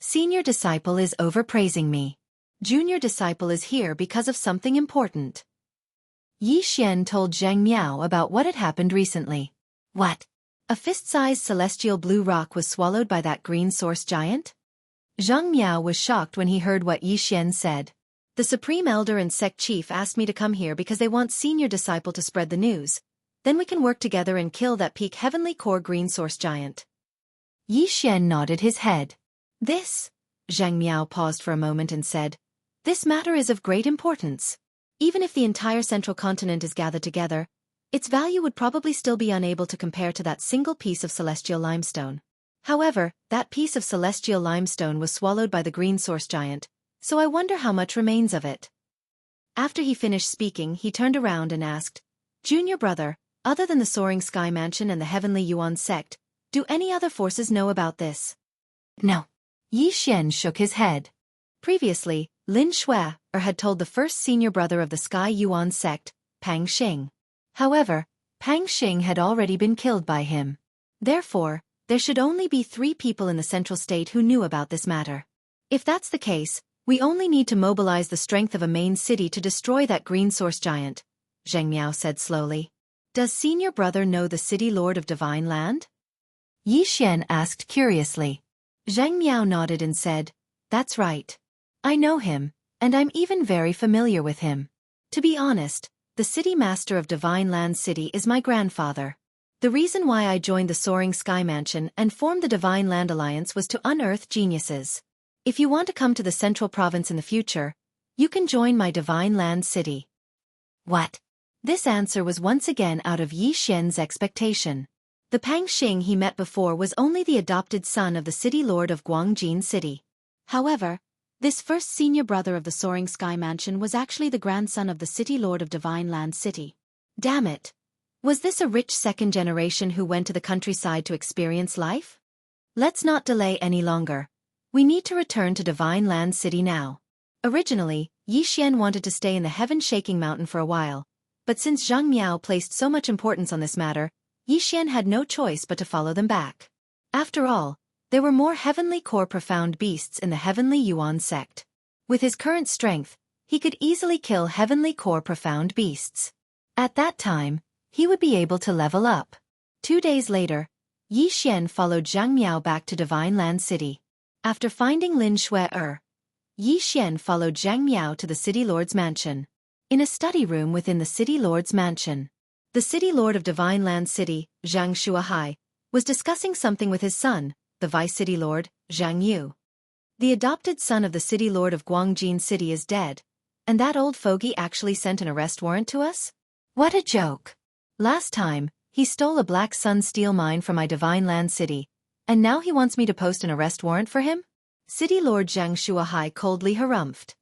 Senior Disciple is overpraising me. Junior Disciple is here because of something important. Yi Xian told Zhang Miao about what had happened recently. What? A fist-sized celestial blue rock was swallowed by that green source giant? Zhang Miao was shocked when he heard what Yi Xian said. The Supreme Elder and Sect Chief asked me to come here because they want Senior Disciple to spread the news. Then we can work together and kill that peak Heavenly Core green source giant. Yi Xian nodded his head. This? Zhang Miao paused for a moment and said, this matter is of great importance. Even if the entire central continent is gathered together, its value would probably still be unable to compare to that single piece of celestial limestone. However, that piece of celestial limestone was swallowed by the green source giant, so I wonder how much remains of it. After he finished speaking, he turned around and asked, Junior brother, other than the Soaring Sky Mansion and the Heavenly Yuan sect, do any other forces know about this? No. Yi Xian shook his head. Previously, Lin Shui had told the first senior brother of the Sky Yuan sect, Pang Xing. However, Pang Xing had already been killed by him. Therefore, there should only be 3 people in the central state who knew about this matter. If that's the case, we only need to mobilize the strength of a main city to destroy that green source giant, Zhang Miao said slowly. Does senior brother know the city lord of Divine Land? Yi Xian asked curiously. Zhang Miao nodded and said, that's right. I know him, and I'm even very familiar with him. To be honest, the city master of Divine Land City is my grandfather. The reason why I joined the Soaring Sky Mansion and formed the Divine Land Alliance was to unearth geniuses. If you want to come to the Central Province in the future, you can join my Divine Land City. What? This answer was once again out of Yi Xian's expectation. The Pang Xing he met before was only the adopted son of the city lord of Guangjin City. However, this first senior brother of the Soaring Sky Mansion was actually the grandson of the city lord of Divine Land City. Damn it! Was this a rich second generation who went to the countryside to experience life? Let's not delay any longer. We need to return to Divine Land City now. Originally, Yi Xian wanted to stay in the heaven-shaking mountain for a while, but since Zhang Miao placed so much importance on this matter, Yi Xian had no choice but to follow them back. After all, there were more Heavenly Core profound beasts in the Heavenly Yuan sect. With his current strength, he could easily kill Heavenly Core profound beasts. At that time, he would be able to level up. 2 days later, Yi Xian followed Zhang Miao back to Divine Land City. After finding Lin Shui, Yi Xian followed Zhang Miao to the City Lord's mansion. In a study room within the City Lord's mansion, the City Lord of Divine Land City, Xianxia, was discussing something with his son, the Vice City Lord, Jianghu. The adopted son of the City Lord of Guangjin City is dead, and that old fogey actually sent an arrest warrant to us? What a joke! Last time, he stole a black sun steel mine from my Divine Land City, and now he wants me to post an arrest warrant for him? City Lord Xianxia coldly harumphed.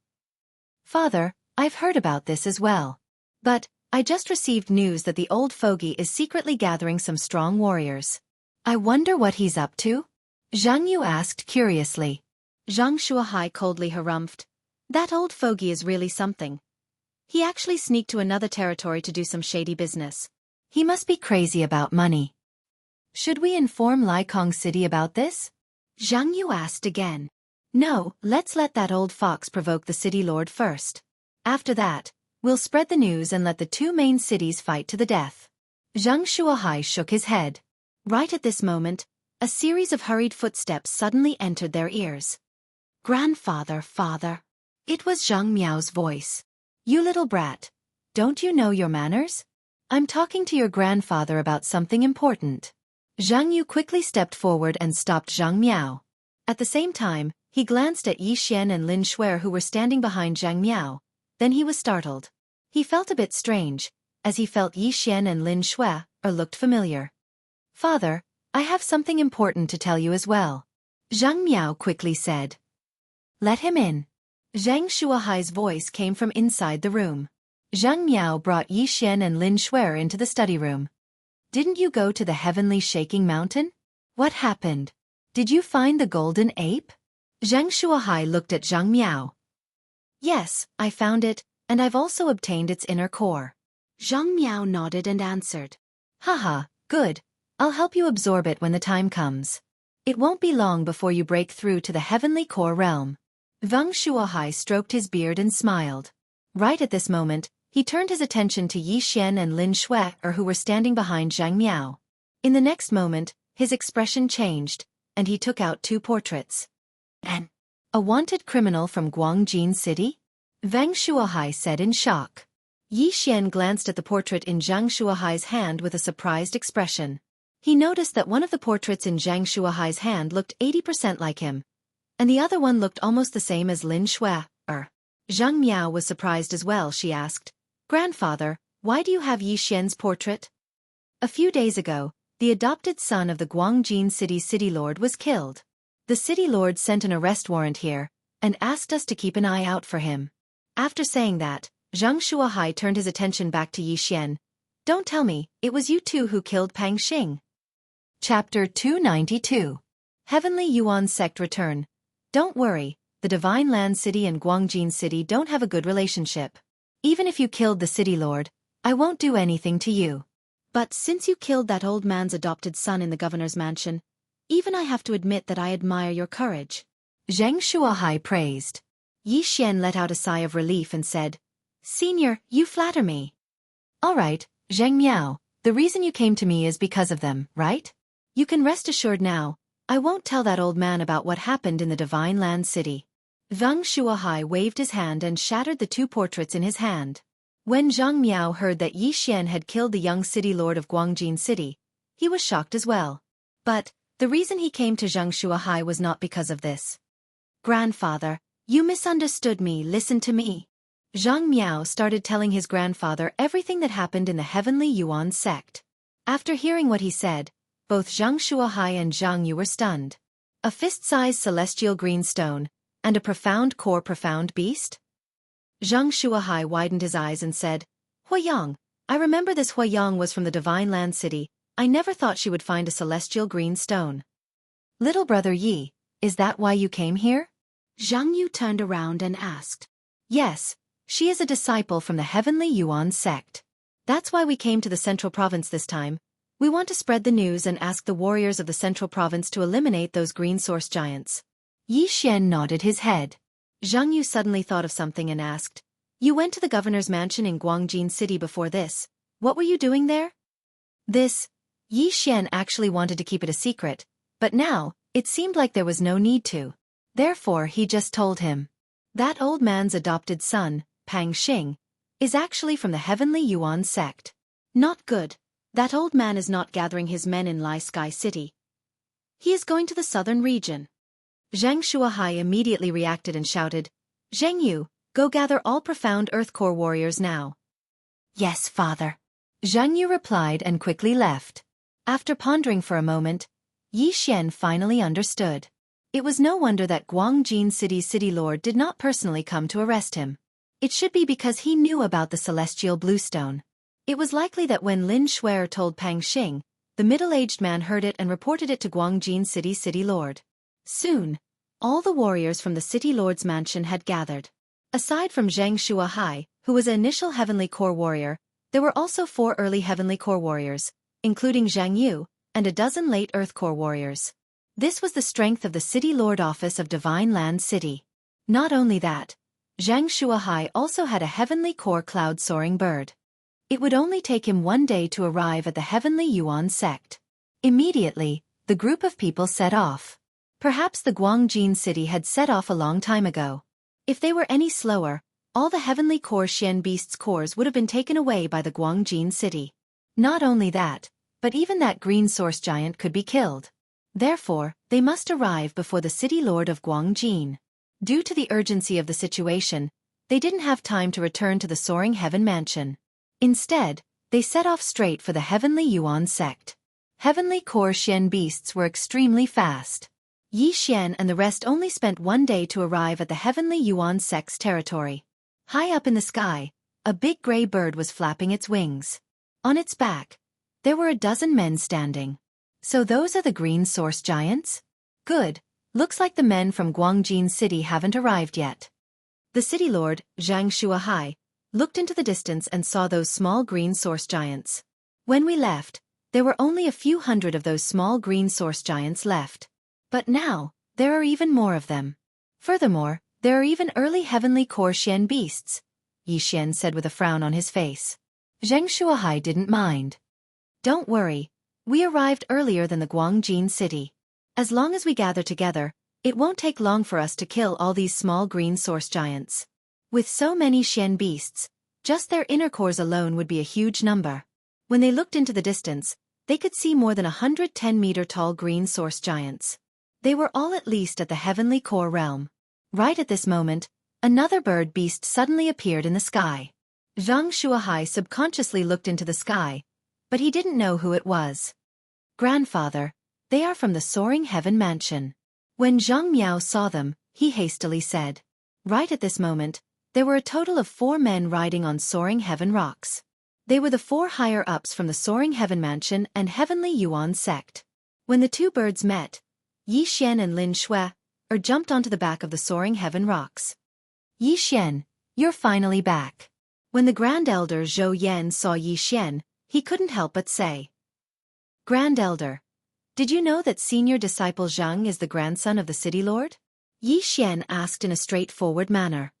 Father, I've heard about this as well. But, I just received news that the old fogey is secretly gathering some strong warriors. I wonder what he's up to? Zhang Yu asked curiously. Zhang Shuahai coldly harumphed. That old fogey is really something. He actually sneaked to another territory to do some shady business. He must be crazy about money. Should we inform Laikong City about this? Zhang Yu asked again. No, let's let that old fox provoke the city lord first. After that, we'll spread the news and let the 2 main cities fight to the death. Zhang Shuahai shook his head. Right at this moment, a series of hurried footsteps suddenly entered their ears. Grandfather, father. It was Zhang Miao's voice. You little brat. Don't you know your manners? I'm talking to your grandfather about something important. Zhang Yu quickly stepped forward and stopped Zhang Miao. At the same time, he glanced at Yi Xian and Lin Shui who were standing behind Zhang Miao. Then he was startled. He felt a bit strange, as he felt Yi Xian and Lin Shui looked familiar. Father, I have something important to tell you as well. Zhang Miao quickly said. Let him in. Zhang Shuahai's voice came from inside the room. Zhang Miao brought Yi Xian and Lin Shui into the study room. Didn't you go to the heavenly shaking mountain? What happened? Did you find the golden ape? Zhang Shuahai looked at Zhang Miao. Yes, I found it, and I've also obtained its inner core. Zhang Miao nodded and answered. Haha, good. I'll help you absorb it when the time comes. It won't be long before you break through to the heavenly core realm. Zhang Shuahai stroked his beard and smiled. Right at this moment, he He turned his attention to Yi Xian and Lin Shui, who were standing behind Zhang Miao. In the next moment, his expression changed, and he took out two portraits. A wanted criminal from Guangjin City? Wang Shuahai said in shock. Yi Xian glanced at the portrait in Zhang Shuahai's hand with a surprised expression. He noticed that one of the portraits in Zhang Shuahai's hand looked 80% like him, and the other one looked almost the same as Lin Shui. Zhang Miao was surprised as well. She asked, "Grandfather, why do you have Yi Xian's portrait?" A few days ago, the adopted son of the Guangjin city lord was killed. The city lord sent an arrest warrant here, and asked us to keep an eye out for him. After saying that, Zhang Shuahai turned his attention back to Yi Xian. "Don't tell me, it was you two who killed Pang Xing." Chapter 292. Heavenly Yuan Sect Return. Don't worry, the Divine Land City and Guangjin City don't have a good relationship. Even if you killed the city lord, I won't do anything to you. But since you killed that old man's adopted son in the governor's mansion, even I have to admit that I admire your courage. Zhang Shuahai praised. Yi Xian let out a sigh of relief and said, "Senior, you flatter me." "All right, Zhang Miao, the reason you came to me is because of them, right? You can rest assured now, I won't tell that old man about what happened in the Divine Land City." Zhang Shuahai waved his hand and shattered the two portraits in his hand. When Zhang Miao heard that Yi Xian had killed the young city lord of Guangjin City, he was shocked as well. But the reason he came to Zhang Shuahai was not because of this. "Grandfather, you misunderstood me. Listen to me." Zhang Miao started telling his grandfather everything that happened in the Heavenly Yuan sect. After hearing what he said, both Zhang Shuahai and Jianghu were stunned. A fist-sized celestial green stone, and a profound beast? Zhang Shuahai widened his eyes and said, "Huayang, I remember this Huayang was from the Divine Land City. I never thought she would find a celestial green stone." "Little brother Yi, is that why you came here?" Jianghu turned around and asked. "Yes, she is a disciple from the Heavenly Yuan sect. That's why we came to the Central Province this time. We want to spread the news and ask the warriors of the Central Province to eliminate those green source giants." Yi Xian nodded his head. Jianghu suddenly thought of something and asked, "You went to the governor's mansion in Guangjin City before this. What were you doing there?" Yi Xian actually wanted to keep it a secret, but now, it seemed like there was no need to. Therefore he just told him. That old man's adopted son, Pang Xing, is actually from the Heavenly Yuan sect. Not good. That old man is not gathering his men in Lai Sky City. He is going to the southern region. Zhang Shuahai immediately reacted and shouted, "Zhengyu, go gather all profound Earth Core warriors now." "Yes, father." Zhengyu replied and quickly left. After pondering for a moment, Yi Xian finally understood. It was no wonder that Guangjin City's city lord did not personally come to arrest him. It should be because he knew about the celestial bluestone. It was likely that when Lin Shui told Pang Xing, the middle-aged man heard it and reported it to Guangjin City's city lord. Soon, all the warriors from the city lord's mansion had gathered. Aside from Zhang Shuahai, who was an initial Heavenly Core warrior, there were also 4 early Heavenly Core warriors, including Jianghu, and a dozen late Earth Core warriors. This was the strength of the City Lord Office of Divine Land City. Not only that, Zhang Shuahai also had a Heavenly Core cloud-soaring bird. It would only take him 1 day to arrive at the Heavenly Yuan sect. Immediately, the group of people set off. Perhaps the Guangjin City had set off a long time ago. If they were any slower, all the Heavenly Core Xian Beast's cores would have been taken away by the Guangjin City. Not only that, but even that green source giant could be killed. Therefore, they must arrive before the City Lord of Guangjin. Due to the urgency of the situation, they didn't have time to return to the Soaring Heaven Mansion. Instead, they set off straight for the Heavenly Yuan sect. Heavenly Core Xian Beasts were extremely fast. Yi Xian and the rest only spent 1 day to arrive at the Heavenly Yuan sect's territory. High up in the sky, a big gray bird was flapping its wings. On its back, there were a dozen men standing. So those are the green source giants? Good, looks like the men from Guangjin City haven't arrived yet. The city lord, Zhang Shuahai, looked into the distance and saw those small green source giants. When we left, there were only a few hundred of those small green source giants left. But now, there are even more of them. Furthermore, there are even early Heavenly Core Xian Beasts. Yi Xian said with a frown on his face. Xianxia didn't mind. Don't worry, we arrived earlier than the Guangjin city. As long as we gather together, it won't take long for us to kill all these small green source giants. With so many Xian beasts, just their inner cores alone would be a huge number. When they looked into the distance, they could see more than 110-meter-tall green source giants. They were all at least at the heavenly core realm. Right at this moment, another bird beast suddenly appeared in the sky. Zhang Shuahai subconsciously looked into the sky, but he didn't know who it was. Grandfather, they are from the Soaring Heaven Mansion. When Zhang Miao saw them, he hastily said. Right at this moment, there were a total of 4 men riding on Soaring Heaven rocks. They were the 4 higher-ups from the Soaring Heaven Mansion and Heavenly Yuan sect. When the 2 birds met, Yi Xian and Lin Shui jumped onto the back of the Soaring Heaven rocks. Yi Xian, you're finally back. When the Grand Elder Zhou Yan saw Yi Xian, he couldn't help but say. Grand Elder, did you know that senior disciple Zhang is the grandson of the city lord? Yi Xian asked in a straightforward manner.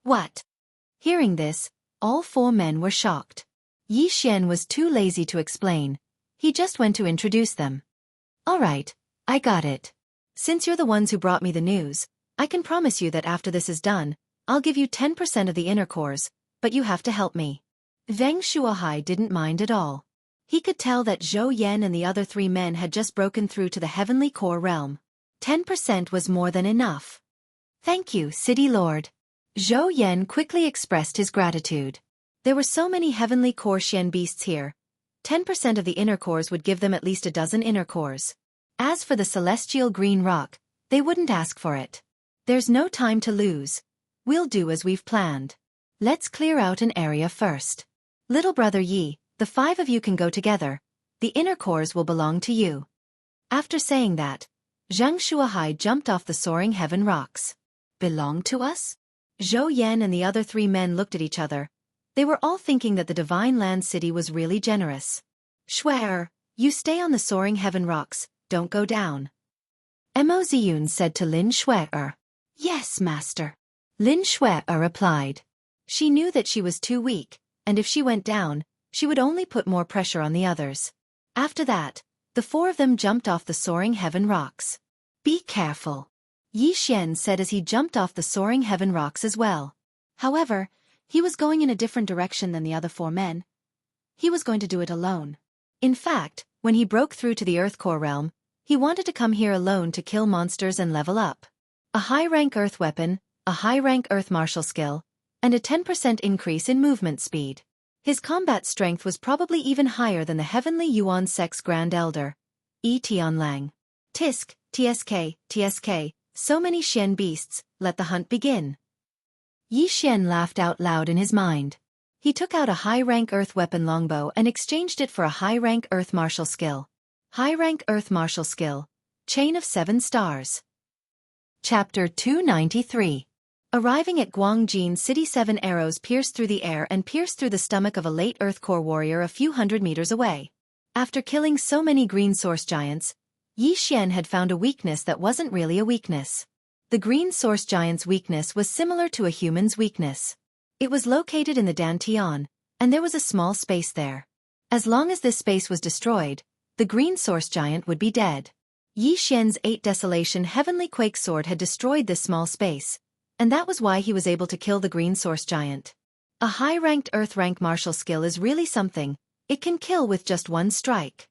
What? Hearing this, all 4 men were shocked. Yi Xian was too lazy to explain. He just went to introduce them. All right, I got it. Since you're the ones who brought me the news, I can promise you that after this is done, I'll give you 10% of the inner cores, but you have to help me. Zhang Shuahai didn't mind at all. He could tell that Zhou Yan and the other 3 men had just broken through to the heavenly core realm. 10% was more than enough. Thank you, City Lord. Zhou Yan quickly expressed his gratitude. There were so many heavenly core Xian beasts here. 10% of the inner cores would give them at least a dozen inner cores. As for the celestial green rock, they wouldn't ask for it. There's no time to lose. We'll do as we've planned. Let's clear out an area first. Little brother Yi, the 5 of you can go together. The inner cores will belong to you. After saying that, Zhang Shuahai jumped off the Soaring Heaven rocks. Belong to us? Zhou Yan and the other 3 men looked at each other. They were all thinking that the Divine Land City was really generous. Shui, you stay on the Soaring Heaven rocks, don't go down. Mo Ziyun said to Lin Shui. Yes, master. Lin Shui replied. She knew that she was too weak, and if she went down, she would only put more pressure on the others. After that, the 4 of them jumped off the Soaring Heaven rocks. Be careful, Yi Xian said as he jumped off the Soaring Heaven rocks as well. However, he was going in a different direction than the other 4 men. He was going to do it alone. In fact, when he broke through to the Earth Core realm, he wanted to come here alone to kill monsters and level up. A high-rank Earth weapon, a high-rank Earth martial skill, and a 10% increase in movement speed. His combat strength was probably even higher than the Heavenly Yuan Sect's Grand Elder, Tianlang. Tisk, TSK, so many Xian beasts, let the hunt begin. Yi Xian laughed out loud in his mind. He took out a high-rank Earth weapon longbow and exchanged it for a high-rank Earth martial skill. High-rank Earth martial skill, Chain of 7 stars. Chapter 293. Arriving at Guangjin City, 7 arrows pierced through the air and pierced through the stomach of a late Earth Core warrior a few hundred meters away. After killing so many green source giants, Yi Xian had found a weakness that wasn't really a weakness. The green source giant's weakness was similar to a human's weakness. It was located in the Dantian, and there was a small space there. As long as this space was destroyed, the green source giant would be dead. Yi Xian's 8 Desolation Heavenly Quake Sword had destroyed this small space, and that was why he was able to kill the green source giant. A high-ranked Earth rank martial skill is really something. It can kill with just 1 strike.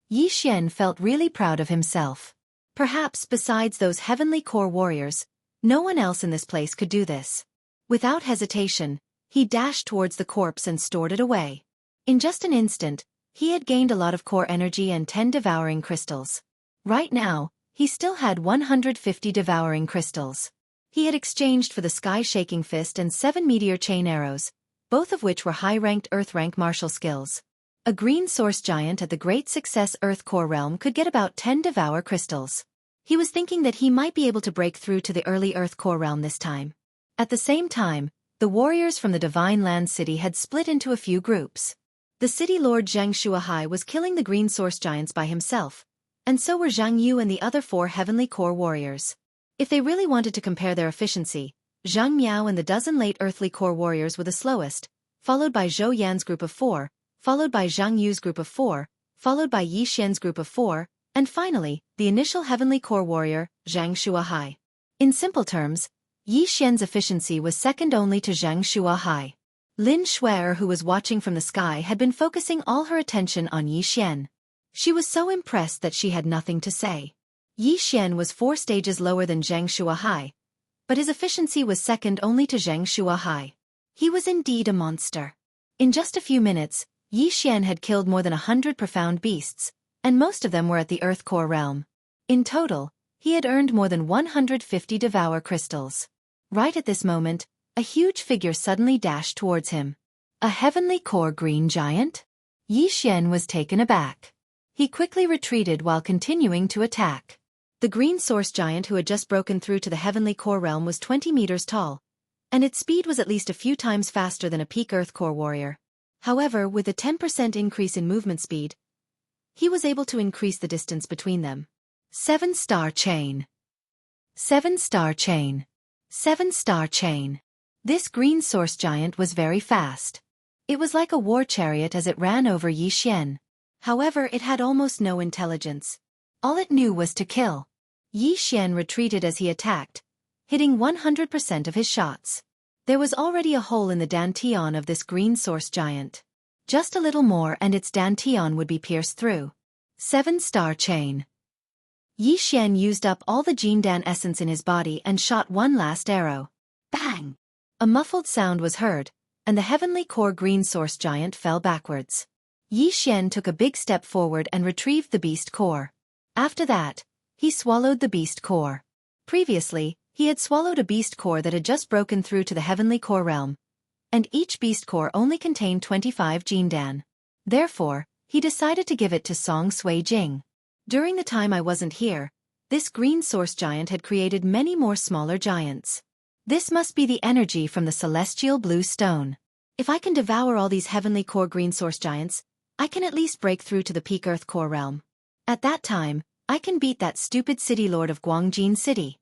Yi Xian felt really proud of himself. Perhaps besides those heavenly core warriors, no one else in this place could do this. Without hesitation, he dashed towards the corpse and stored it away. In just an instant, he had gained a lot of core energy and 10 devouring crystals. Right now, he still had 150 devouring crystals. He had exchanged for the sky-shaking fist and 7 meteor chain arrows, both of which were high-ranked Earth rank martial skills. A green source giant at the Great Success Earth Core realm could get about 10 devour crystals. He was thinking that he might be able to break through to the early Earth Core realm this time. At the same time, the warriors from the Divine Land City had split into a few groups. The city lord Zhang Shuahai was killing the green source giants by himself, and so were Jianghu and the other 4 heavenly core warriors. If they really wanted to compare their efficiency, Zhang Miao and the dozen late earthly core warriors were the slowest, followed by Zhou Yan's group of 4, followed by Zhang Yu's group of 4, followed by Yi Xian's group of 4, and finally, the initial heavenly core warrior, Zhang Shuahai. In simple terms, Yi Xian's efficiency was second only to Zhang Shuahai. Lin Shuer, who was watching from the sky, had been focusing all her attention on Yi Xian. She was so impressed that she had nothing to say. Yi Xian was 4 stages lower than Zhang Shuahai, but his efficiency was second only to Zhang Shuahai. He was indeed a monster. In just a few minutes, Yi Xian had killed more than 100 profound beasts, and most of them were at the Earth Core realm. In total, he had earned more than 150 Devour crystals. Right at this moment, a huge figure suddenly dashed towards him. A heavenly core green giant? Yi Xian was taken aback. He quickly retreated while continuing to attack. The green source giant who had just broken through to the heavenly core realm was 20 meters tall, and its speed was at least a few times faster than a peak Earth Core warrior. However, with a 10% increase in movement speed, he was able to increase the distance between them. 7-star chain. 7-star chain. 7-star chain. This green source giant was very fast. It was like a war chariot as it ran over Yi Xian. However, it had almost no intelligence. All it knew was to kill. Yi Xian retreated as he attacked, hitting 100% of his shots. There was already a hole in the dantian of this green source giant. Just a little more and its dantian would be pierced through. 7-star chain. Yi Xian used up all the Jindan essence in his body and shot one last arrow. Bang! A muffled sound was heard, and the heavenly core green source giant fell backwards. Yi Xian took a big step forward and retrieved the beast core. After that, he swallowed the beast core. Previously, he had swallowed a beast core that had just broken through to the heavenly core realm, and each beast core only contained 25 Jindan. Therefore, he decided to give it to Song Sui Jing. During the time I wasn't here, this green source giant had created many more smaller giants. This must be the energy from the celestial blue stone. If I can devour all these heavenly core green source giants, I can at least break through to the peak Earth Core realm. At that time, I can beat that stupid city lord of Guangjin City.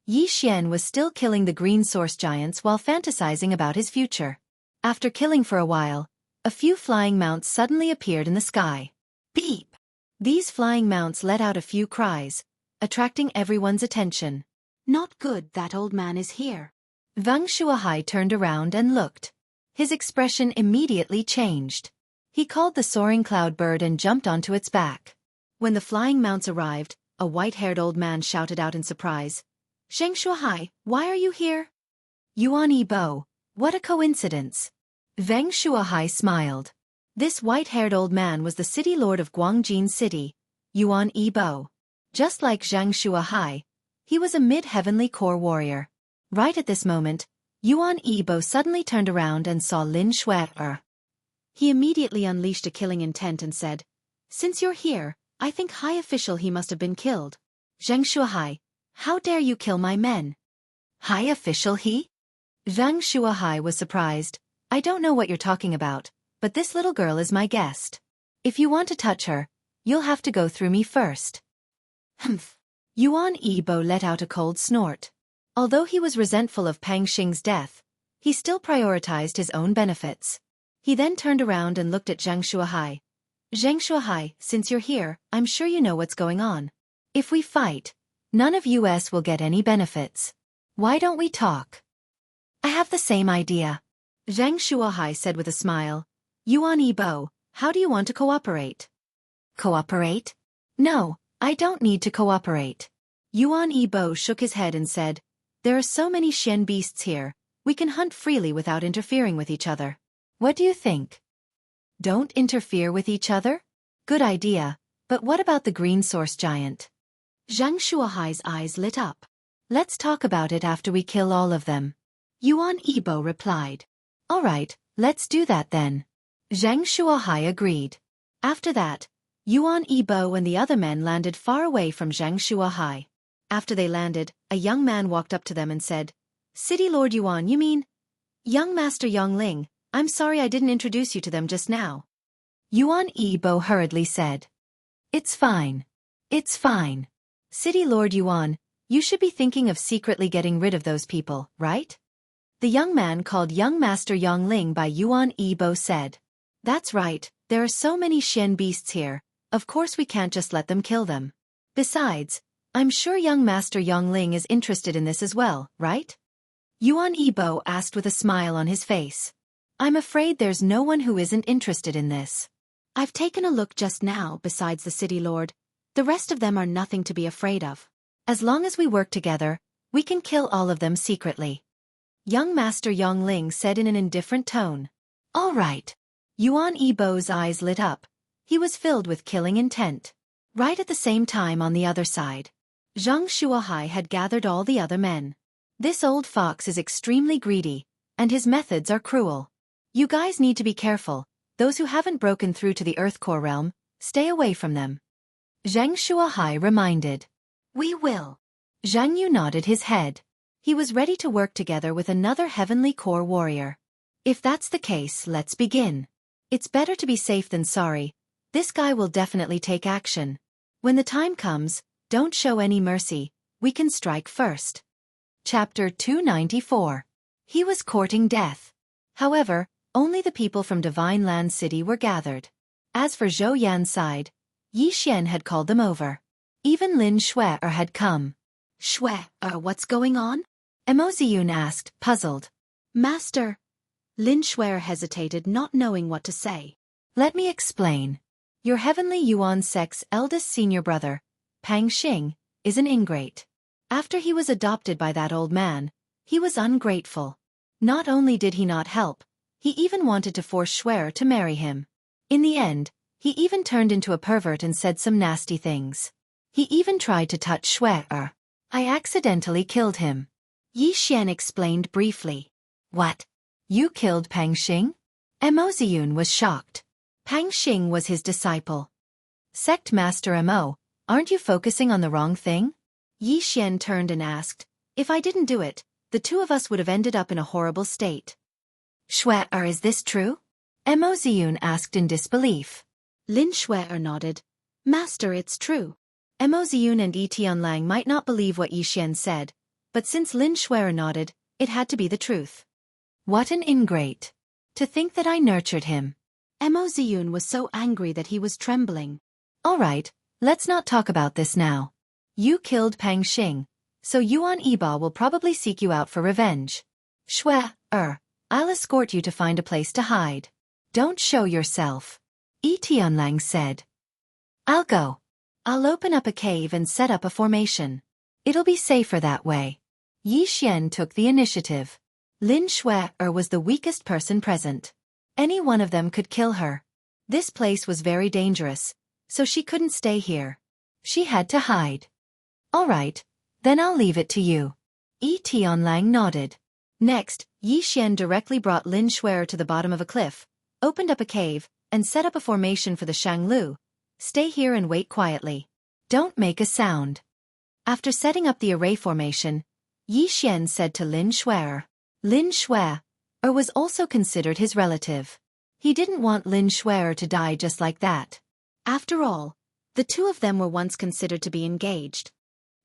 Yi Xian was still killing the green source giants while fantasizing about his future. After killing for a while, a few flying mounts suddenly appeared in the sky. Beep! These flying mounts let out a few cries, attracting everyone's attention. Not good, that old man is here. Wang Shuahai turned around and looked. His expression immediately changed. He called the soaring cloud bird and jumped onto its back. When the flying mounts arrived, a white-haired old man shouted out in surprise, "Zhang Shuahai, why are you here?" "Yuan Yibo, what a coincidence." Wang Shuahai smiled. This white-haired old man was the city lord of Guangjin City, Yuan Yibo. Just like Zhang Shuahai, he was a mid-heavenly core warrior. Right at this moment, Yuan Yibo suddenly turned around and saw Lin Shuer. He immediately unleashed a killing intent and said, "Since you're here, I think high official he must have been killed. Zhang Shuahai, how dare you kill my men?" "High official he?" Zhang Shuahai was surprised. "I don't know what you're talking about, but this little girl is my guest. If you want to touch her, you'll have to go through me first." Humph. Yuan Yibo let out a cold snort. Although he was resentful of Pang Xing's death, he still prioritized his own benefits. He then turned around and looked at Zhang Shuahai. "Zhang Shuahai, since you're here, I'm sure you know what's going on. If we fight, none of us will get any benefits. Why don't we talk?" "I have the same idea," Zhang Shuahai said with a smile. "Yuan Yibo, how do you want to cooperate?" "Cooperate? No, I don't need to cooperate." Yuan Yibo shook his head and said, "There are so many Xian beasts here, we can hunt freely without interfering with each other. What do you think?" "Don't interfere with each other? Good idea, but what about the green source giant?" Zhang Shuahai's eyes lit up. "Let's talk about it after we kill all of them." Yuan Yibo replied. "All right, let's do that then." Zhang Shuahai agreed. After that, Yuan Yibo and the other men landed far away from Zhang Shuahai. After they landed, a young man walked up to them and said, "City Lord Yuan, you mean? Young Master Yongling, I'm sorry I didn't introduce you to them just now." Yuan Yibo hurriedly said, "It's fine. It's fine. City Lord Yuan, You should be thinking of secretly getting rid of those people, right? The young man called young Master Yongling by Yuan Yibo said. That's right, there are so many Xian beasts here, of course we can't just let them kill them. Besides, I'm sure young Master Yongling is interested in this as well, right? Yuan Yibo asked with a smile on his face. I'm afraid there's no one who isn't interested in this. I've taken a look just now besides the city lord. The rest of them are nothing to be afraid of. As long as we work together, we can kill all of them secretly. Young Master Yongling said in an indifferent tone. All right. Yuan Yibo's eyes lit up. He was filled with killing intent. Right at the same time on the other side, Zhang Shuahai had gathered all the other men. This old fox is extremely greedy, and his methods are cruel. You guys need to be careful. Those who haven't broken through to the Earth Core realm, stay away from them. Zhang Shuahai reminded. We will. Zhang Yu nodded his head. He was ready to work together with another Heavenly Core warrior. If that's the case, let's begin. It's better to be safe than sorry. This guy will definitely take action. When the time comes, don't show any mercy. We can strike first. Chapter 294. He was courting death. However, only the people from Divine Land City were gathered. As for Zhou Yan's side, Yi Xian had called them over. Even Lin Shuer had come. Shuer, what's going on? Emoziyun asked, puzzled. Master. Lin Shuer hesitated, not knowing what to say. Let me explain. Your Heavenly Yuan Sect's eldest senior brother, Pang Xing, is an ingrate. After he was adopted by that old man, he was ungrateful. Not only did he not help, he even wanted to force Shuer to marry him. In the end, he even turned into a pervert and said some nasty things. He even tried to touch Shuer. I accidentally killed him. Yi Xian explained briefly. What? You killed Pang Xing? Emoziyun was shocked. Pang Xing was his disciple. Sect Master Mo, aren't you focusing on the wrong thing? Yi Xian turned and asked, if I didn't do it, the two of us would have ended up in a horrible state. Shuer, is this true? Emoziyun asked in disbelief. Lin Shuer nodded. Master, it's true. Emoziyun and Tianlang might not believe what Yi Xian said, but since Lin Shuer nodded, it had to be the truth. What an ingrate. To think that I nurtured him. Emoziyun was so angry that he was trembling. All right, let's not talk about this now. You killed Pang Xing, so Yuan Yibo will probably seek you out for revenge. Shuer, I'll escort you to find a place to hide. Don't show yourself. Tianlang said. I'll go. I'll open up a cave and set up a formation. It'll be safer that way. Yi Xian took the initiative. Lin Shuer was the weakest person present. Any one of them could kill her. This place was very dangerous, so she couldn't stay here. She had to hide. All right, then I'll leave it to you. Tianlang nodded. Next, Yi Xian directly brought Lin Shuer to the bottom of a cliff, opened up a cave, and set up a formation for the Shanglu. Stay here and wait quietly. Don't make a sound. After setting up the array formation, Yi Xian said to Lin Shuer. Lin Shuer was also considered his relative. He didn't want Lin Shuer to die just like that. After all, the two of them were once considered to be engaged.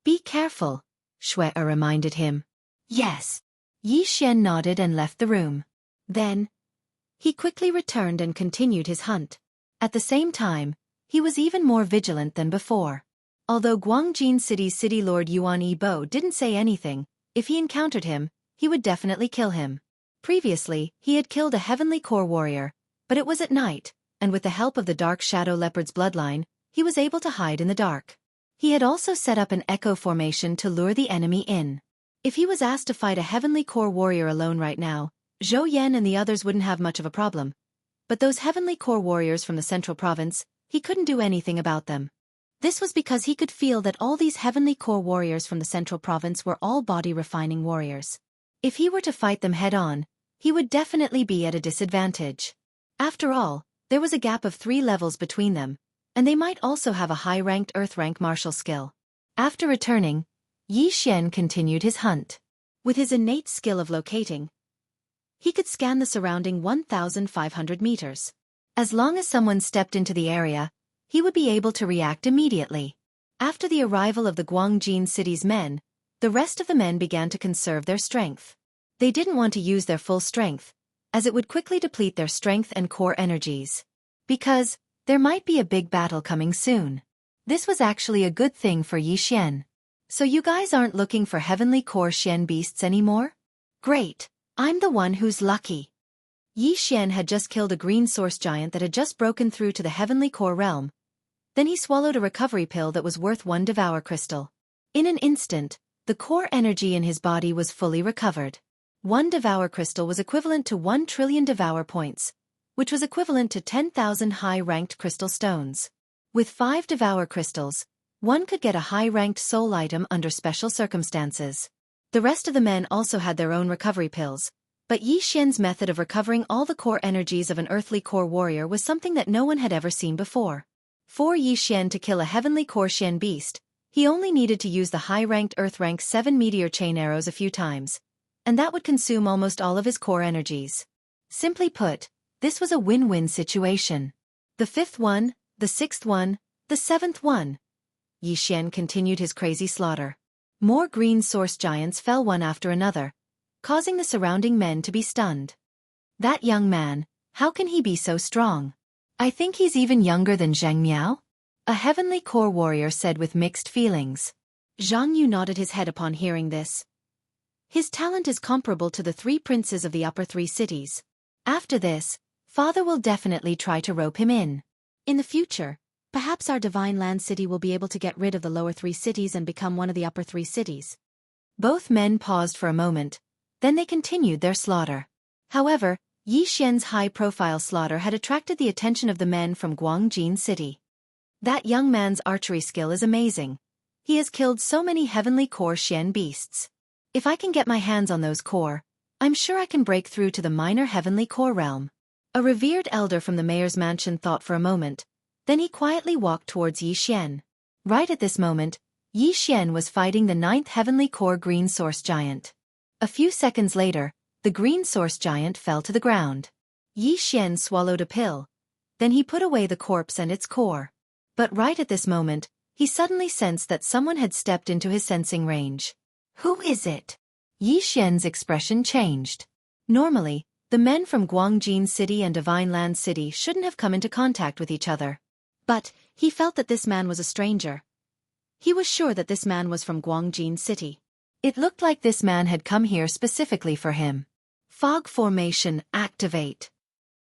Be careful, Shuer reminded him. Yes. Yi Xian nodded and left the room. Then, he quickly returned and continued his hunt. At the same time, he was even more vigilant than before. Although Guangjin City's city lord Yuan Yibo didn't say anything, if he encountered him, he would definitely kill him. Previously, he had killed a Heavenly Core warrior, but it was at night, and with the help of the Dark Shadow Leopard's bloodline, he was able to hide in the dark. He had also set up an echo formation to lure the enemy in. If he was asked to fight a Heavenly Core warrior alone right now, Zhou Yan and the others wouldn't have much of a problem. But those Heavenly Core warriors from the Central Province, he couldn't do anything about them. This was because he could feel that all these Heavenly Core warriors from the Central Province were all body-refining warriors. If he were to fight them head-on, he would definitely be at a disadvantage. After all, there was a gap of 3 levels between them, and they might also have a high-ranked Earth-rank martial skill. After returning, Yi Xian continued his hunt. With his innate skill of locating, he could scan the surrounding 1,500 meters. As long as someone stepped into the area, he would be able to react immediately. After the arrival of the Guangjin City's men, the rest of the men began to conserve their strength. They didn't want to use their full strength, as it would quickly deplete their strength and core energies. Because there might be a big battle coming soon. This was actually a good thing for Yi Xian. So you guys aren't looking for heavenly core Xian beasts anymore? Great, I'm the one who's lucky. Yi Xian had just killed a green source giant that had just broken through to the heavenly core realm. Then he swallowed a recovery pill that was worth 1 devour crystal. In an instant, the core energy in his body was fully recovered. 1 devour crystal was equivalent to 1 trillion devour points, which was equivalent to 10,000 high-ranked crystal stones. With 5 devour crystals, one could get a high-ranked soul item under special circumstances. The rest of the men also had their own recovery pills, but Yi Xian's method of recovering all the core energies of an earthly core warrior was something that no one had ever seen before. For Yi Xian to kill a heavenly core Xian beast, he only needed to use the high-ranked Earth rank 7 meteor chain arrows a few times, and that would consume almost all of his core energies. Simply put, this was a win-win situation. The 5th one, the 6th one, the 7th one. Yi Xian continued his crazy slaughter. More green source giants fell one after another, causing the surrounding men to be stunned. That young man, how can he be so strong? I think he's even younger than Zhang Miao? A heavenly core warrior said with mixed feelings. Jianghu nodded his head upon hearing this. His talent is comparable to the 3 princes of the upper 3 cities. After this, Father will definitely try to rope him in. In the future, perhaps our divine land city will be able to get rid of the lower 3 cities and become one of the upper 3 cities. Both men paused for a moment, then they continued their slaughter. However, Yi Xian's high-profile slaughter had attracted the attention of the men from Guangjin City. That young man's archery skill is amazing. He has killed so many heavenly core Xian beasts. If I can get my hands on those core, I'm sure I can break through to the minor heavenly core realm. A revered elder from the mayor's mansion thought for a moment, then he quietly walked towards Yi Xian. Right at this moment, Yi Xian was fighting the 9th heavenly core green source giant. A few seconds later, the green source giant fell to the ground. Yi Xian swallowed a pill. Then he put away the corpse and its core. But right at this moment, he suddenly sensed that someone had stepped into his sensing range. Who is it? Yi Xian's expression changed. Normally, the men from Guangjin City and Divine Land City shouldn't have come into contact with each other. But he felt that this man was a stranger. He was sure that this man was from Guangjin City. It looked like this man had come here specifically for him. Fog formation, activate.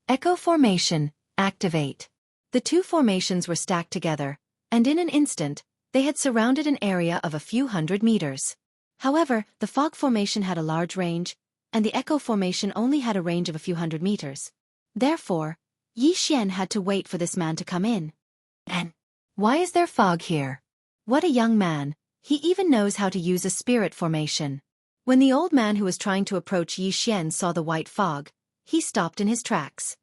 Echo formation, activate. The 2 formations were stacked together, and in an instant, they had surrounded an area of a few hundred meters. However, the fog formation had a large range, and the echo formation only had a range of a few hundred meters. Therefore, Yi Xian had to wait for this man to come in. And why is there fog here? What a young man, he even knows how to use a spirit formation. When the old man who was trying to approach Yi Xian saw the white fog, he stopped in his tracks.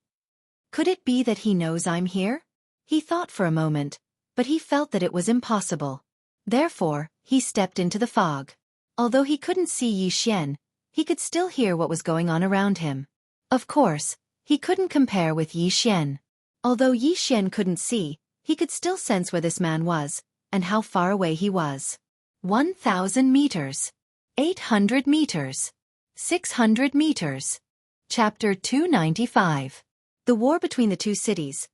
Could it be that he knows I'm here? He thought for a moment, but he felt that it was impossible. Therefore, he stepped into the fog. Although he couldn't see Yi Xian, he could still hear what was going on around him. Of course, he couldn't compare with Yi Xian. Although Yi Xian couldn't see, he could still sense where this man was, and how far away he was. 1,000 meters. 800 meters. 600 meters. Chapter 295. The war between the 2 cities.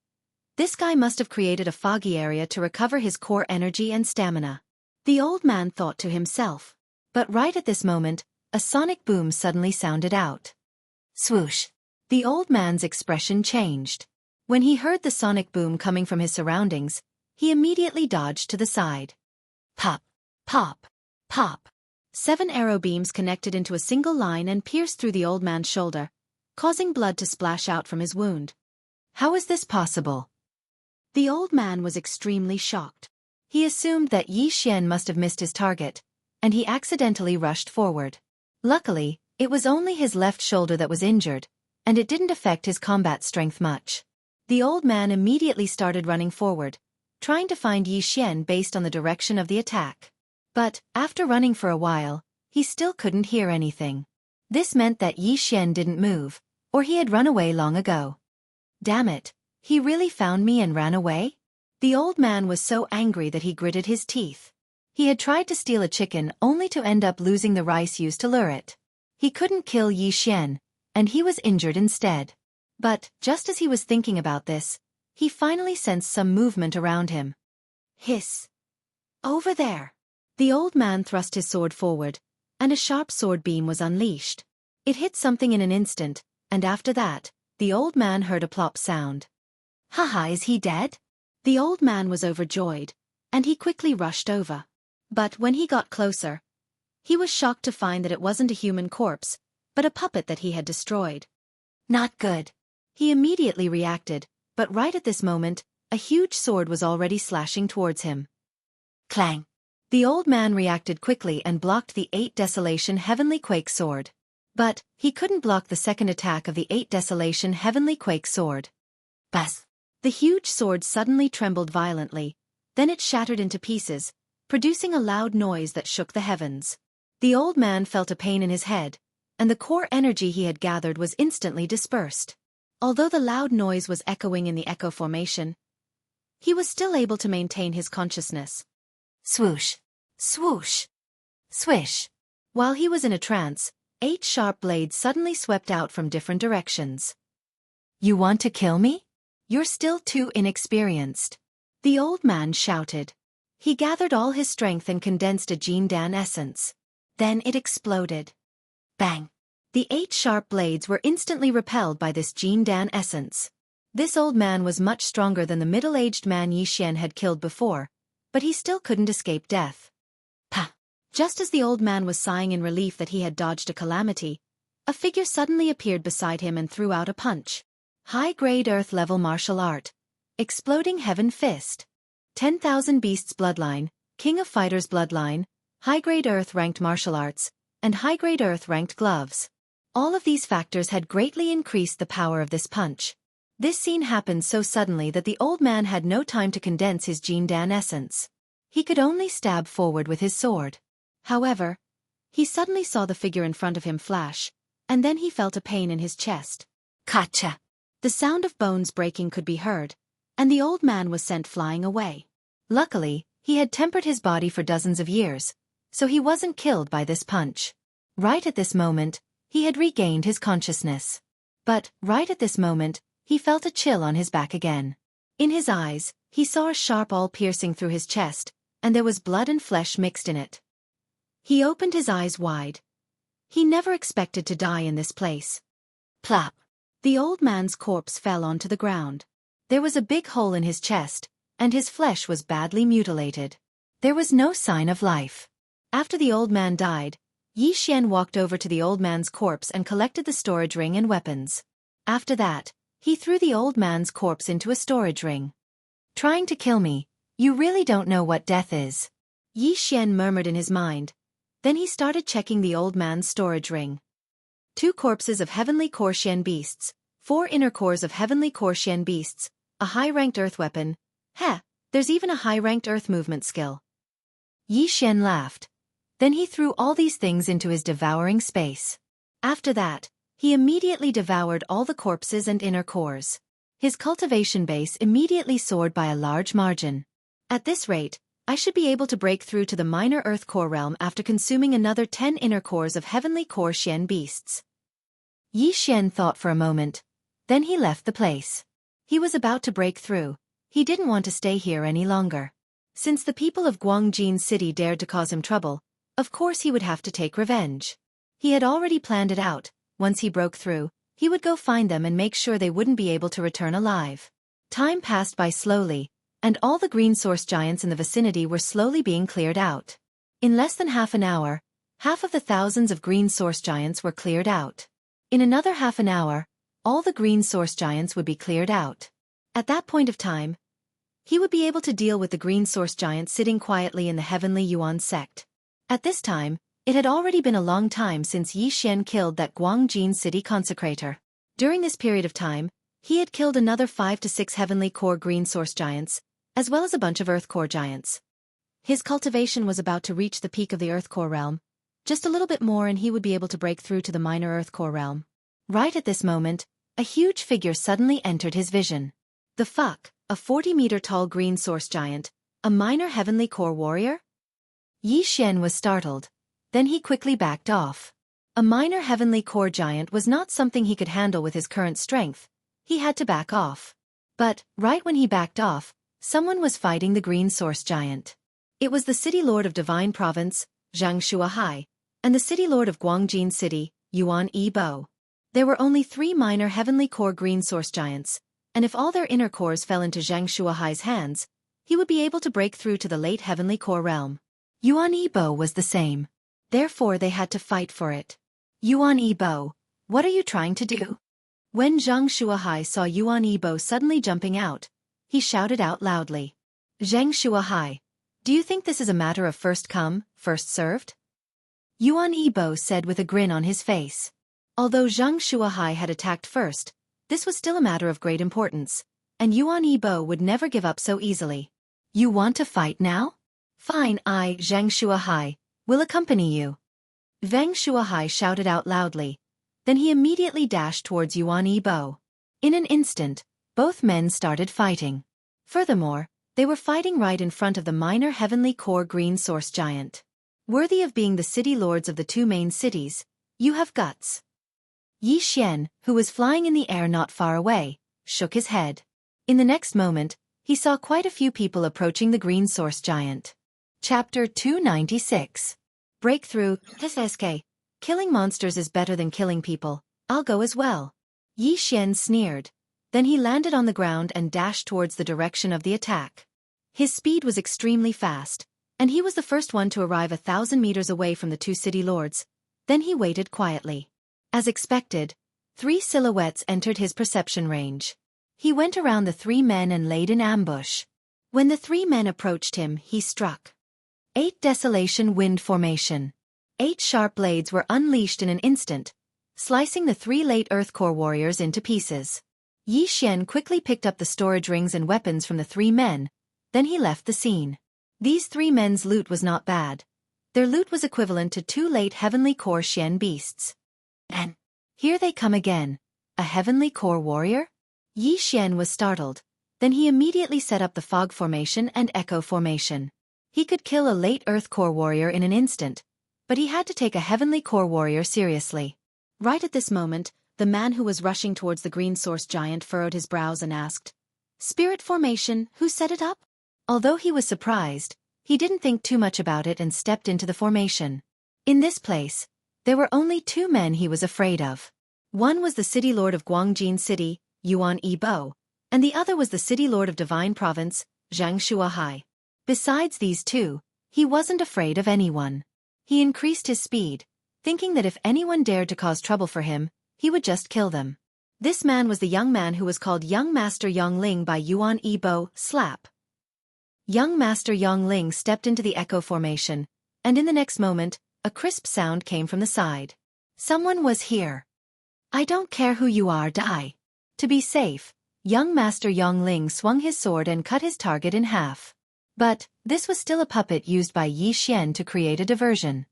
This guy must have created a foggy area to recover his core energy and stamina. The old man thought to himself. But right at this moment, a sonic boom suddenly sounded out. Swoosh. The old man's expression changed. When he heard the sonic boom coming from his surroundings, he immediately dodged to the side. Pop, pop, pop. 7 arrow beams connected into a single line and pierced through the old man's shoulder, causing blood to splash out from his wound. How is this possible? The old man was extremely shocked. He assumed that Yi Xian must have missed his target, and he accidentally rushed forward. Luckily, it was only his left shoulder that was injured, and it didn't affect his combat strength much. The old man immediately started running forward, trying to find Yi Xian based on the direction of the attack. But, after running for a while, he still couldn't hear anything. This meant that Yi Xian didn't move, or he had run away long ago. Damn it, he really found me and ran away? The old man was so angry that he gritted his teeth. He had tried to steal a chicken only to end up losing the rice used to lure it. He couldn't kill Yi Xian, and he was injured instead. But, just as he was thinking about this, he finally sensed some movement around him. Hiss! Over there! The old man thrust his sword forward, and a sharp sword beam was unleashed. It hit something in an instant, and after that, the old man heard a plop sound. Haha, is he dead? The old man was overjoyed, and he quickly rushed over. But when he got closer, he was shocked to find that it wasn't a human corpse, but a puppet that he had destroyed. Not good. He immediately reacted, but right at this moment, a huge sword was already slashing towards him. Clang! The old man reacted quickly and blocked the 8 Desolation Heavenly Quake sword. But, he couldn't block the second attack of the 8 Desolation Heavenly Quake sword. Buzz! The huge sword suddenly trembled violently, then it shattered into pieces, producing a loud noise that shook the heavens. The old man felt a pain in his head, and the core energy he had gathered was instantly dispersed. Although the loud noise was echoing in the echo formation, he was still able to maintain his consciousness. Swoosh! Swoosh! Swish! While he was in a trance, 8 sharp blades suddenly swept out from different directions. You want to kill me? You're still too inexperienced. The old man shouted. He gathered all his strength and condensed a Jindan essence. Then it exploded. Bang! The 8 sharp blades were instantly repelled by this Jindan essence. This old man was much stronger than the middle-aged man Yi Xian had killed before, but he still couldn't escape death. Pah! Just as the old man was sighing in relief that he had dodged a calamity, a figure suddenly appeared beside him and threw out a punch. High-grade Earth-level martial art. Exploding Heaven Fist. 10,000 Beasts Bloodline, King of Fighters Bloodline, High-grade Earth-ranked martial arts, and High-grade Earth-ranked gloves. All of these factors had greatly increased the power of this punch. This scene happened so suddenly that the old man had no time to condense his Jindan essence. He could only stab forward with his sword. However, he suddenly saw the figure in front of him flash, and then he felt a pain in his chest. Kacha! The sound of bones breaking could be heard, and the old man was sent flying away. Luckily, he had tempered his body for dozens of years, so he wasn't killed by this punch. Right at this moment, he had regained his consciousness. But, right at this moment, he felt a chill on his back again. In his eyes, he saw a sharp awl piercing through his chest, and there was blood and flesh mixed in it. He opened his eyes wide. He never expected to die in this place. Plop! The old man's corpse fell onto the ground. There was a big hole in his chest, and his flesh was badly mutilated. There was no sign of life. After the old man died, Yi Xian walked over to the old man's corpse and collected the storage ring and weapons. After that, he threw the old man's corpse into a storage ring. Trying to kill me, you really don't know what death is. Yi Xian murmured in his mind. Then he started checking the old man's storage ring. 2 corpses of heavenly Korshian beasts, 4 inner cores of heavenly Korshian beasts, a high-ranked earth weapon. There's even a high-ranked earth movement skill. Yi Xian laughed. Then he threw all these things into his devouring space. After that, he immediately devoured all the corpses and inner cores. His cultivation base immediately soared by a large margin. At this rate, I should be able to break through to the minor earth core realm after consuming another 10 inner cores of heavenly Korshian beasts. Yi Xian thought for a moment. Then he left the place. He was about to break through. He didn't want to stay here any longer. Since the people of Guangjin City dared to cause him trouble, of course he would have to take revenge. He had already planned it out. Once he broke through, he would go find them and make sure they wouldn't be able to return alive. Time passed by slowly, and all the green source giants in the vicinity were slowly being cleared out. In less than half an hour, half of the thousands of green source giants were cleared out. In another half an hour, all the green source giants would be cleared out. At that point of time, he would be able to deal with the green source giants sitting quietly in the heavenly Yuan sect. At this time, it had already been a long time since Yi Xian killed that Guangjin City consecrator. During this period of time, he had killed another 5 to 6 heavenly core green source giants, as well as a bunch of earth core giants. His cultivation was about to reach the peak of the earth core realm. Just a little bit more and he would be able to break through to the minor earth core realm. Right at this moment, a huge figure suddenly entered his vision. The fuck, a 40-meter tall green source giant, a minor heavenly core warrior? Yi Xian was startled. Then he quickly backed off. A minor heavenly core giant was not something he could handle with his current strength. He had to back off. But, right when he backed off, someone was fighting the green source giant. It was the city lord of Divine Province, Xianxia, and the city lord of Guangjin City, Yuan Yi Bo. There were only 3 minor heavenly core green source giants, and if all their inner cores fell into Xianxua's hands, he would be able to break through to the late heavenly core realm. Yuan Yi Bo was the same. Therefore they had to fight for it. Yuan Yi Bo, what are you trying to do? When Zhang Shuahai saw Yuan Yi Bo suddenly jumping out, he shouted out loudly. Zhang Shuahai, do you think this is a matter of first come, first served? Yuan Yi Bo said with a grin on his face. Although Zhang Shuahai had attacked first, this was still a matter of great importance, and Yuan Yi Bo would never give up so easily. You want to fight now? Fine, I, Zhang Shuahai, will accompany you. Zhang Shuahai shouted out loudly. Then he immediately dashed towards Yuan Yi Bo. In an instant, both men started fighting. Furthermore, they were fighting right in front of the minor heavenly core green source giant. Worthy of being the city lords of the 2 main cities, you have guts. Yi Xian, who was flying in the air not far away, shook his head. In the next moment, he saw quite a few people approaching the green source giant. Chapter 296. Breakthrough, SSK. Killing monsters is better than killing people, I'll go as well. Yi Xian sneered. Then he landed on the ground and dashed towards the direction of the attack. His speed was extremely fast, and he was the first one to arrive 1,000 meters away from the 2 city lords. Then he waited quietly. As expected, 3 silhouettes entered his perception range. He went around the 3 men and laid in ambush. When the 3 men approached him, he struck. 8 Desolation Wind Formation. 8 sharp blades were unleashed in an instant, slicing the 3 late Earth Core warriors into pieces. Yi Xian quickly picked up the storage rings and weapons from the 3 men, then he left the scene. These 3 men's loot was not bad. Their loot was equivalent to 2 late heavenly core Xian beasts. And here they come again. A heavenly core warrior? Yi Xian was startled. Then he immediately set up the fog formation and echo formation. He could kill a late Earth Core warrior in an instant, but he had to take a heavenly core warrior seriously. Right at this moment, the man who was rushing towards the green source giant furrowed his brows and asked, Spirit formation, who set it up? Although he was surprised, he didn't think too much about it and stepped into the formation. In this place, there were only 2 men he was afraid of. One was the city lord of Guangjin City, Yuan Yi Bo, and the other was the city lord of Divine Province, Xianxia. Besides these 2, he wasn't afraid of anyone. He increased his speed, thinking that if anyone dared to cause trouble for him, he would just kill them. This man was the young man who was called Young Master Yongling by Yuan Yi Bo, slap. Young Master Yongling stepped into the echo formation, and in the next moment, a crisp sound came from the side. Someone was here. I don't care who you are, die. To be safe, young Master Yongling swung his sword and cut his target in half. But, this was still a puppet used by Yi Xian to create a diversion.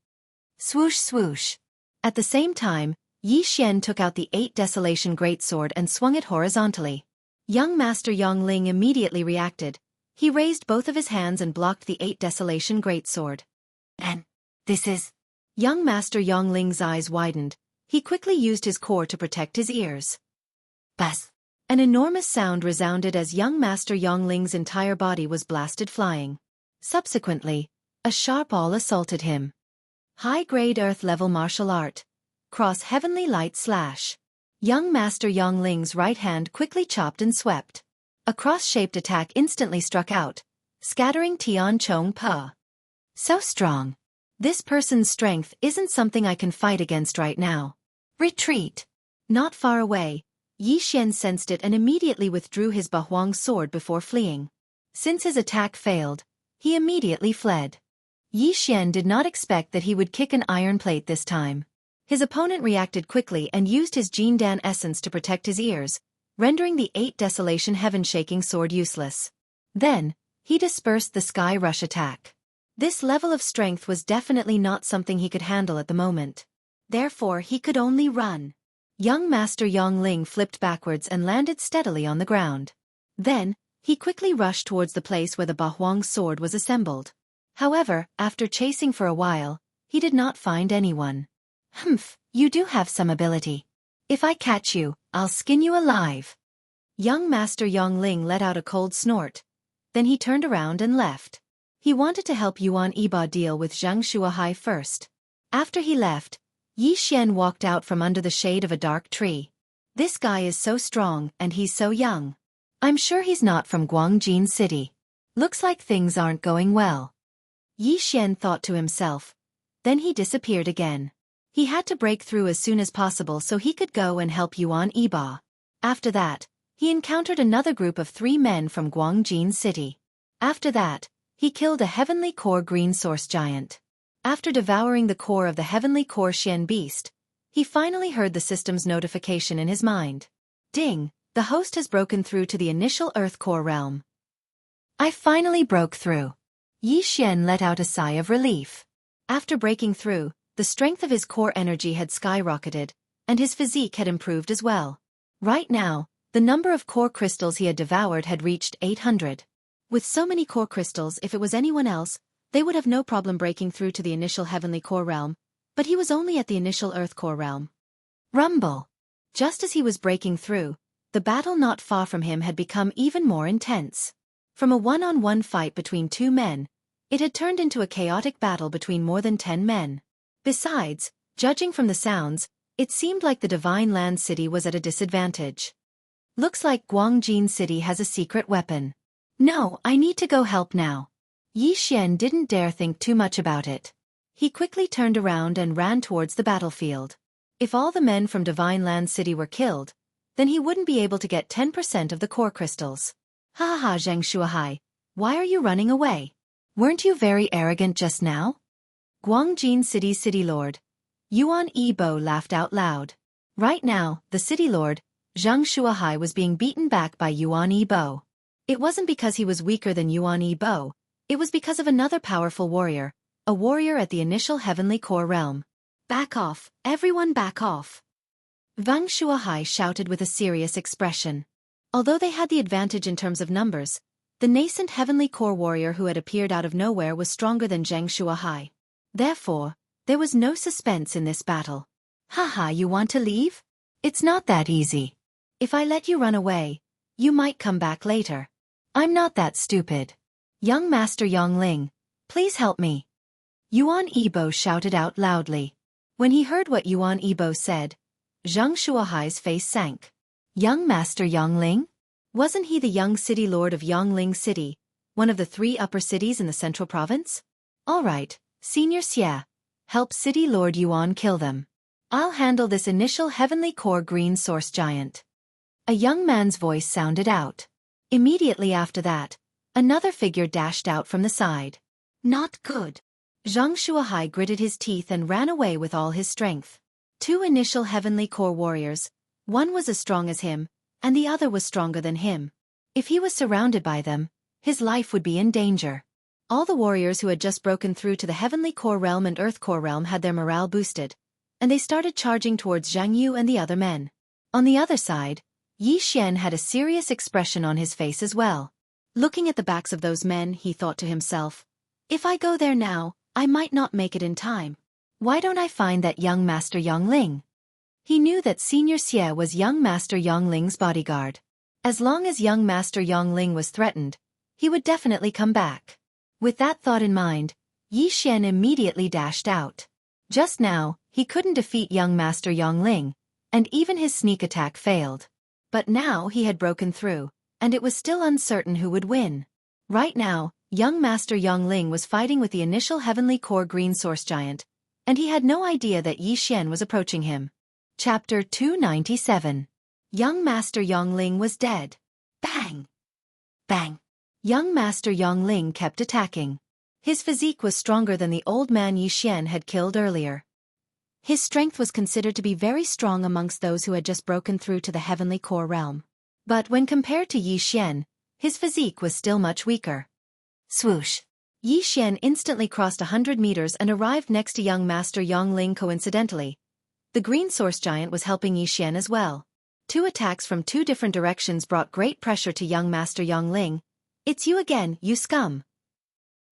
Swoosh swoosh. At the same time, Yi Xian took out the 8 Desolation Greatsword and swung it horizontally. Young Master Yongling immediately reacted. He raised both of his hands and blocked the 8 Desolation Greatsword. And, this is... Young Master Yongling's eyes widened. He quickly used his core to protect his ears. Buzz! An enormous sound resounded as young Master Yongling's entire body was blasted flying. Subsequently, a sharp awl assaulted him. High-grade Earth-level martial art. Cross Heavenly Light Slash. Young Master Yongling's right hand quickly chopped and swept. A cross-shaped attack instantly struck out, scattering Tian Chong Pa. So strong. This person's strength isn't something I can fight against right now. Retreat. Not far away, Yi Xian sensed it and immediately withdrew his Bahuang sword before fleeing. Since his attack failed, he immediately fled. Yi Xian did not expect that he would kick an iron plate this time. His opponent reacted quickly and used his Jindan essence to protect his ears, rendering the 8 Desolation Heaven-shaking sword useless. Then, he dispersed the Sky Rush attack. This level of strength was definitely not something he could handle at the moment. Therefore he could only run. Young Master Yongling flipped backwards and landed steadily on the ground. Then, he quickly rushed towards the place where the Bahuang sword was assembled. However, after chasing for a while, he did not find anyone. Humph, you do have some ability. If I catch you, I'll skin you alive. Young Master Yongling let out a cold snort. Then he turned around and left. He wanted to help Yuan Yiba deal with Xianxia first. After he left, Yi Xian walked out from under the shade of a dark tree. This guy is so strong and he's so young. I'm sure he's not from Guangjin City. Looks like things aren't going well. Yi Xian thought to himself. Then he disappeared again. He had to break through as soon as possible so he could go and help Yuan Yiba. After that, he encountered another group of 3 men from Guangjin City. After that, he killed a heavenly core green source giant. After devouring the core of the heavenly core Xian beast, he finally heard the system's notification in his mind. Ding, the host has broken through to the initial Earth core realm. I finally broke through. Yi Xian let out a sigh of relief. After breaking through, the strength of his core energy had skyrocketed, and his physique had improved as well. Right now, the number of core crystals he had devoured had reached 800. With so many core crystals, if it was anyone else, they would have no problem breaking through to the initial heavenly core realm, but he was only at the initial Earth core realm. Rumble! Just as he was breaking through, the battle not far from him had become even more intense. From a one-on-one fight between 2 men, it had turned into a chaotic battle between more than 10 men. Besides, judging from the sounds, it seemed like the Divine Land City was at a disadvantage. Looks like Guangjin City has a secret weapon. No, I need to go help now. Yi Xian didn't dare think too much about it. He quickly turned around and ran towards the battlefield. If all the men from Divine Land City were killed, then he wouldn't be able to get 10% of the core crystals. Ha ha, Xianxia, why are you running away? Weren't you very arrogant just now? Guangjin City's city lord, Yuan Yibo, laughed out loud. Right now, the city lord, Xianxia, was being beaten back by Yuan Yibo. It wasn't because he was weaker than Yuan Yibo, it was because of another powerful warrior, a warrior at the initial heavenly core realm. Back off, everyone back off. Wang Shuahai shouted with a serious expression. Although they had the advantage in terms of numbers, the nascent heavenly core warrior who had appeared out of nowhere was stronger than Zhang Shuahai. Therefore, there was no suspense in this battle. Haha, you want to leave? It's not that easy. If I let you run away, you might come back later. I'm not that stupid. Young Master Yongling, please help me. Yuan Yibo shouted out loudly. When he heard what Yuan Yibo said, Zhang Shuahai's face sank. Young Master Yongling? Wasn't he the young city lord of Yongling City, one of the 3 upper cities in the central province? All right, Senior Xia, help City Lord Yuan kill them. I'll handle this initial heavenly core green source giant. A young man's voice sounded out. Immediately after that, another figure dashed out from the side. Not good. Zhang Shuahai gritted his teeth and ran away with all his strength. 2 initial heavenly core warriors, one was as strong as him, and the other was stronger than him. If he was surrounded by them, his life would be in danger. All the warriors who had just broken through to the heavenly core realm and earth core realm had their morale boosted, and they started charging towards Jianghu and the other men. On the other side, Yi Xian had a serious expression on his face as well. Looking at the backs of those men, he thought to himself, if I go there now, I might not make it in time. Why don't I find that young Master Yongling? He knew that Senior Xie was young Master Yongling's bodyguard. As long as young Master Yongling was threatened, he would definitely come back. With that thought in mind, Yi Xian immediately dashed out. Just now, he couldn't defeat young Master Yongling, and even his sneak attack failed. But now he had broken through, and it was still uncertain who would win. Right now, young Master Yongling was fighting with the initial heavenly core green source giant, and he had no idea that Yi Xian was approaching him. Chapter 297. Young Master Yongling was dead. Bang! Bang! Young Master Yongling kept attacking. His physique was stronger than the old man Yi Xian had killed earlier. His strength was considered to be very strong amongst those who had just broken through to the heavenly core realm. But when compared to Yi Xian, his physique was still much weaker. Swoosh! Yi Xian instantly crossed 100 meters and arrived next to young Master Yongling coincidentally. The green source giant was helping Yi Xian as well. 2 attacks from 2 different directions brought great pressure to young Master Yongling. It's you again, you scum.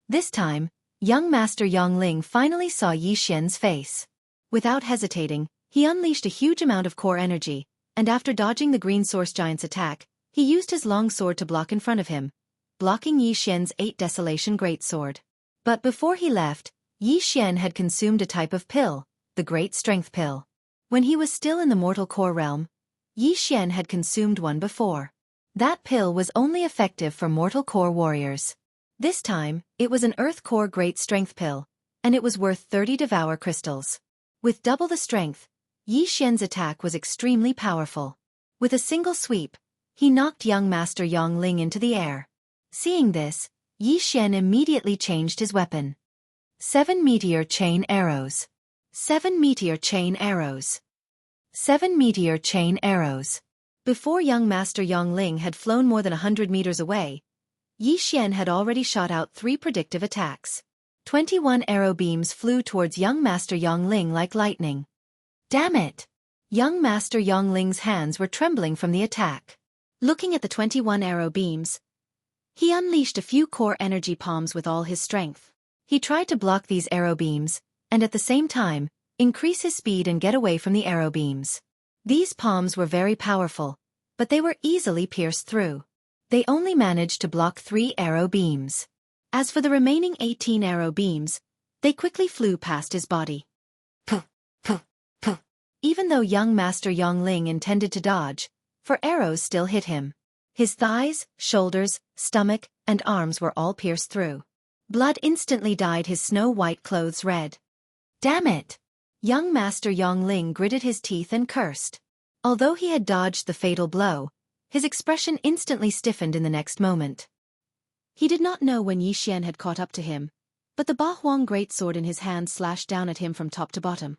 This time, Young Master Yongling finally saw Yi Xian's face. Without hesitating, he unleashed a huge amount of core energy, and after dodging the green source giant's attack, he used his long sword to block in front of him, blocking Yi Xian's 8 Desolation Greatsword. But before he left, Yi Xian had consumed a type of pill, the Great Strength Pill. When he was still in the mortal core realm, Yi Xian had consumed one before. That pill was only effective for mortal core warriors. This time, it was an Earth Core Great Strength Pill, and it was worth 30 Devour Crystals. With double the strength, Yi Xian's attack was extremely powerful. With a single sweep, he knocked young Master Yongling into the air. Seeing this, Yi Xian immediately changed his weapon. 7 Meteor Chain Arrows. 7 Meteor Chain Arrows. 7 Meteor Chain Arrows. Before young Master Yongling had flown more than 100 meters away, Yi Xian had already shot out 3 predictive attacks. 21 arrow beams flew towards young Master Yongling like lightning. Damn it! Young Master Yongling's hands were trembling from the attack. Looking at the 21 arrow beams, he unleashed a few core energy palms with all his strength. He tried to block these arrow beams, and at the same time, increase his speed and get away from the arrow beams. These palms were very powerful, but they were easily pierced through. They only managed to block 3 arrow beams. As for the remaining 18 arrow beams, they quickly flew past his body. Puh, puh, puh. Even though young Master Yongling intended to dodge, for arrows still hit him. His thighs, shoulders, stomach, and arms were all pierced through. Blood instantly dyed his snow-white clothes red. Damn it! Young Master Yongling gritted his teeth and cursed. Although he had dodged the fatal blow, his expression instantly stiffened in the next moment. He did not know when Yi Xian had caught up to him, but the Ba Huang greatsword in his hand slashed down at him from top to bottom.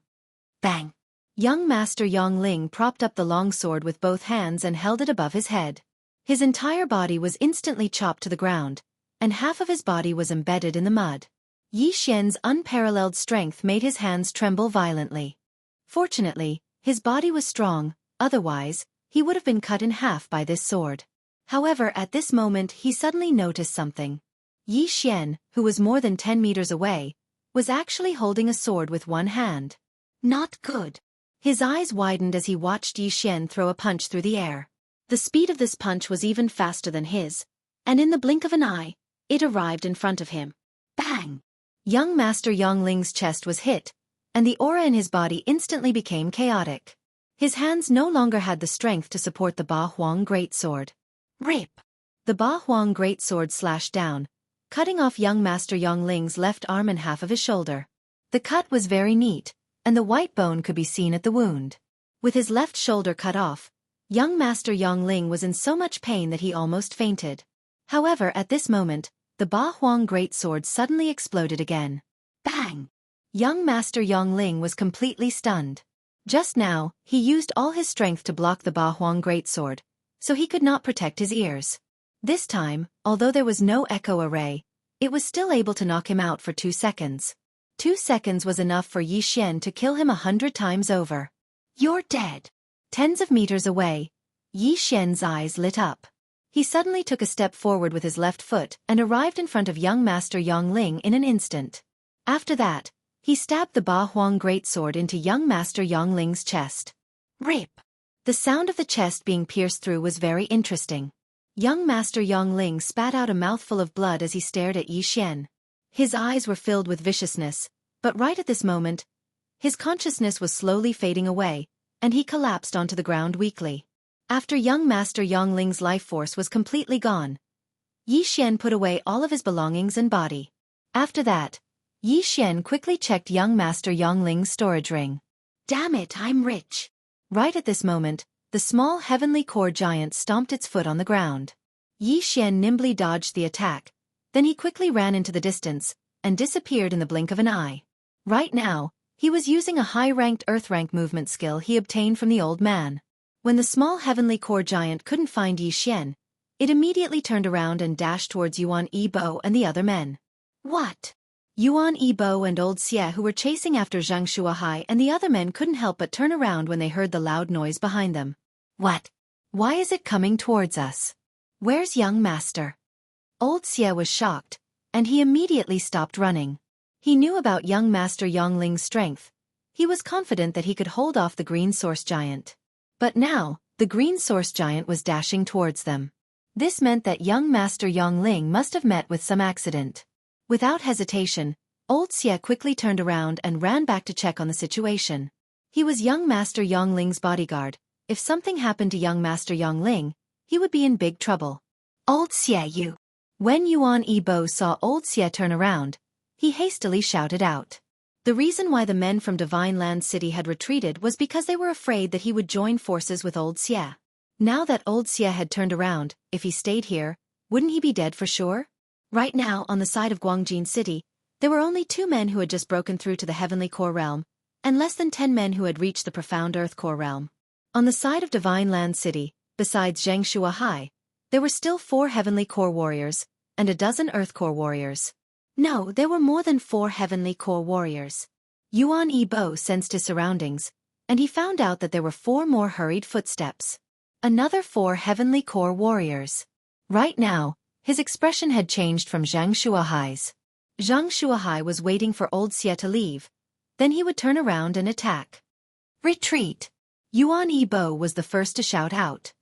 Bang! Young Master Yongling propped up the long sword with both hands and held it above his head. His entire body was instantly chopped to the ground, and half of his body was embedded in the mud. Yi Xian's unparalleled strength made his hands tremble violently. Fortunately, his body was strong, otherwise, he would have been cut in half by this sword. However, at this moment he suddenly noticed something. Yi Xian, who was more than 10 meters away, was actually holding a sword with one hand. Not good. His eyes widened as he watched Yi Xian throw a punch through the air. The speed of this punch was even faster than his, and in the blink of an eye, it arrived in front of him. Bang! Young Master Yongling's chest was hit, and the aura in his body instantly became chaotic. His hands no longer had the strength to support the Ba Huang greatsword. Rip! The Ba Huang greatsword slashed down, cutting off young Master Yongling's left arm and half of his shoulder. The cut was very neat, and the white bone could be seen at the wound. With his left shoulder cut off, young Master Yongling was in so much pain that he almost fainted. However, at this moment, the Ba Huang greatsword suddenly exploded again. Bang! Young Master Yongling was completely stunned. Just now, he used all his strength to block the Ba Huang greatsword, so he could not protect his ears. This time, although there was no echo array, it was still able to knock him out for 2 seconds. 2 seconds was enough for Yi Xian to kill him 100 times over. You're dead. Tens of meters away, Yi Xian's eyes lit up. He suddenly took a step forward with his left foot and arrived in front of young Master Yongling in an instant. After that, he stabbed the Ba Huang greatsword into young Master Yongling's chest. Rip! The sound of the chest being pierced through was very interesting. Young Master Yongling spat out a mouthful of blood as he stared at Yi Xian. His eyes were filled with viciousness, but right at this moment, his consciousness was slowly fading away, and he collapsed onto the ground weakly. After young Master Yongling's life force was completely gone, Yi Xian put away all of his belongings and body. After that, Yi Xian quickly checked young Master Yongling's storage ring. Damn it, I'm rich! Right at this moment, the small heavenly core giant stomped its foot on the ground. Yi Xian nimbly dodged the attack, then he quickly ran into the distance, and disappeared in the blink of an eye. Right now, he was using a high-ranked Earth-rank movement skill he obtained from the old man. When the small heavenly core giant couldn't find Yi Xian, it immediately turned around and dashed towards Yuan Yibo and the other men. What? Yuan Yibo and old Xie, who were chasing after Xianxia, and the other men couldn't help but turn around when they heard the loud noise behind them. What? Why is it coming towards us? Where's young master? Old Xie was shocked, and he immediately stopped running. He knew about young Master Yongling's strength. He was confident that he could hold off the green source giant. But now, the green source giant was dashing towards them. This meant that young Master Yongling must have met with some accident. Without hesitation, old Xie quickly turned around and ran back to check on the situation. He was young Master Yongling's bodyguard. If something happened to young Master Yongling, he would be in big trouble. Old Xie, you! When Yuan Yibo saw old Xie turn around, he hastily shouted out. The reason why the men from Divine Land City had retreated was because they were afraid that he would join forces with old Xie. Now that old Xie had turned around, if he stayed here, wouldn't he be dead for sure? Right now, on the side of Guangjin City, there were only 2 men who had just broken through to the Heavenly Core Realm, and less than 10 men who had reached the Profound Earth Core Realm. On the side of Divine Land City, besides Xianxia, there were still 4 Heavenly Core Warriors, and a dozen Earth Core Warriors. No, there were more than 4 Heavenly Core Warriors. Yuan Yibo sensed his surroundings, and he found out that there were 4 more hurried footsteps. Another 4 Heavenly Core Warriors. Right now, his expression had changed from Zhang Shuahai's. Zhang Shuahai was waiting for old Xie to leave. Then he would turn around and attack. Retreat! Yuan Yibo was the first to shout out.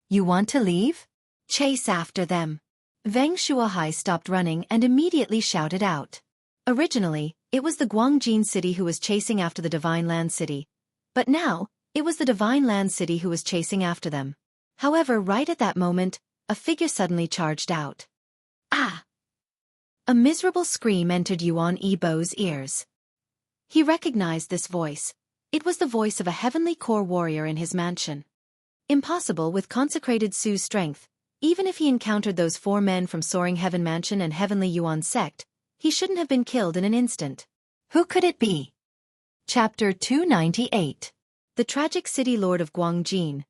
You want to leave? Chase after them. Zhang Shuahai stopped running and immediately shouted out. Originally, it was the Guangjin City who was chasing after the Divine Land City. But now, it was the Divine Land City who was chasing after them. However, right at that moment, a figure suddenly charged out. Ah! A miserable scream entered Yuan Yibo's ears. He recognized this voice. It was the voice of a Heavenly Core Warrior in his mansion. Impossible with consecrated Su's strength, even if he encountered those 4 men from Soaring Heaven Mansion and Heavenly Yuan Sect, he shouldn't have been killed in an instant. Who could it be? Chapter 298. The Tragic City Lord of Guangjin.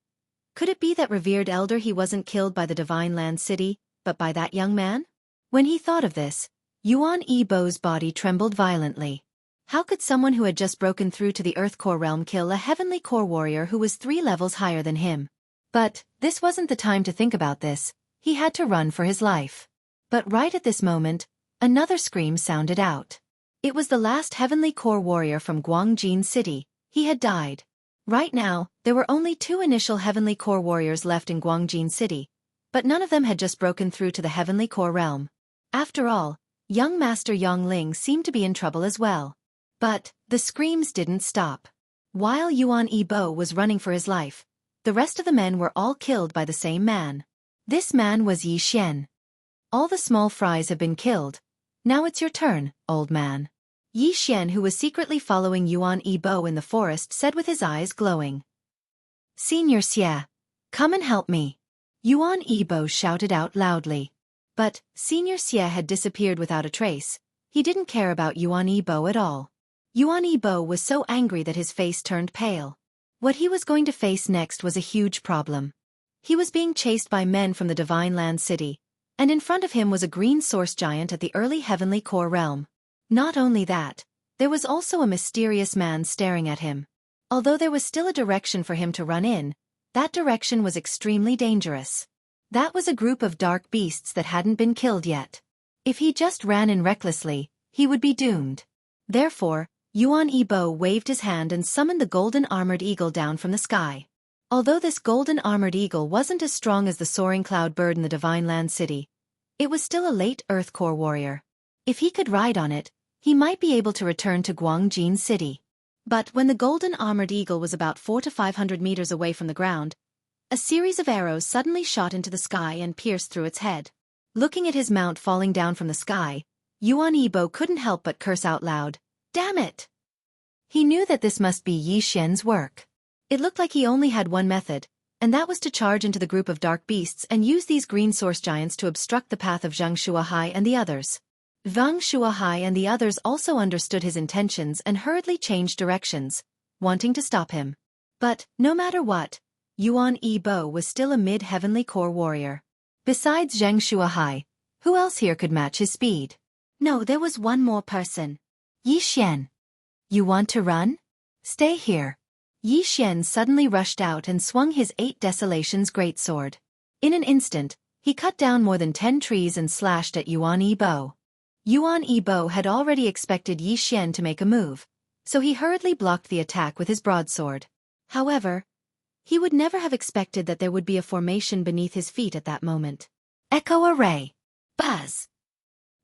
Could it be that revered elder he wasn't killed by the Divine Land City, but by that young man? When he thought of this, Yuan Yibo's body trembled violently. How could someone who had just broken through to the Earth Core Realm kill a Heavenly Core Warrior who was 3 levels higher than him? But this wasn't the time to think about this. He had to run for his life. But right at this moment, another scream sounded out. It was the last Heavenly Core Warrior from Guangjin City. He had died. Right now, there were only 2 initial Heavenly Core Warriors left in Guangjin City, but none of them had just broken through to the Heavenly Core Realm. After all, young Master Yongling seemed to be in trouble as well. But the screams didn't stop. While Yuan Yibo was running for his life, the rest of the men were all killed by the same man. This man was Yi Xian. All the small fries have been killed. Now it's your turn, old man. Yi Xian, who was secretly following Yuan Yibo in the forest, said with his eyes glowing. Senior Xie, come and help me. Yuan Yibo shouted out loudly. But Senior Xie had disappeared without a trace. He didn't care about Yuan Yibo at all. Yuan Yibo was so angry that his face turned pale. What he was going to face next was a huge problem. He was being chased by men from the Divine Land City, and in front of him was a green source giant at the early Heavenly Core Realm. Not only that, there was also a mysterious man staring at him. Although there was still a direction for him to run in, that direction was extremely dangerous. That was a group of dark beasts that hadn't been killed yet. If he just ran in recklessly, he would be doomed. Therefore, Yuan Yibo waved his hand and summoned the golden armored eagle down from the sky. Although this golden armored eagle wasn't as strong as the soaring cloud bird in the Divine Land City, it was still a late Earth Core Warrior. If he could ride on it, he might be able to return to Guangjin City. But when the golden armored eagle was about 400 to 500 meters away from the ground, a series of arrows suddenly shot into the sky and pierced through its head. Looking at his mount falling down from the sky, Yuan Yibo couldn't help but curse out loud. Damn it! He knew that this must be Yi Xian's work. It looked like he only had one method, and that was to charge into the group of dark beasts and use these green source giants to obstruct the path of Zhang Shuahai and the others. Zhang Shuahai and the others also understood his intentions and hurriedly changed directions, wanting to stop him. But, no matter what, Yuan Yibo was still a mid-Heavenly Core Warrior. Besides Zhang Shuahai, who else here could match his speed? No, there was one more person. Yi Xian. You want to run? Stay here. Yi Xian suddenly rushed out and swung his 8 Desolations greatsword. In an instant, he cut down more than 10 trees and slashed at Yuan Yibo. Yuan Yibo had already expected Yi Xian to make a move, so he hurriedly blocked the attack with his broadsword. However, he would never have expected that there would be a formation beneath his feet at that moment. Echo array. Buzz!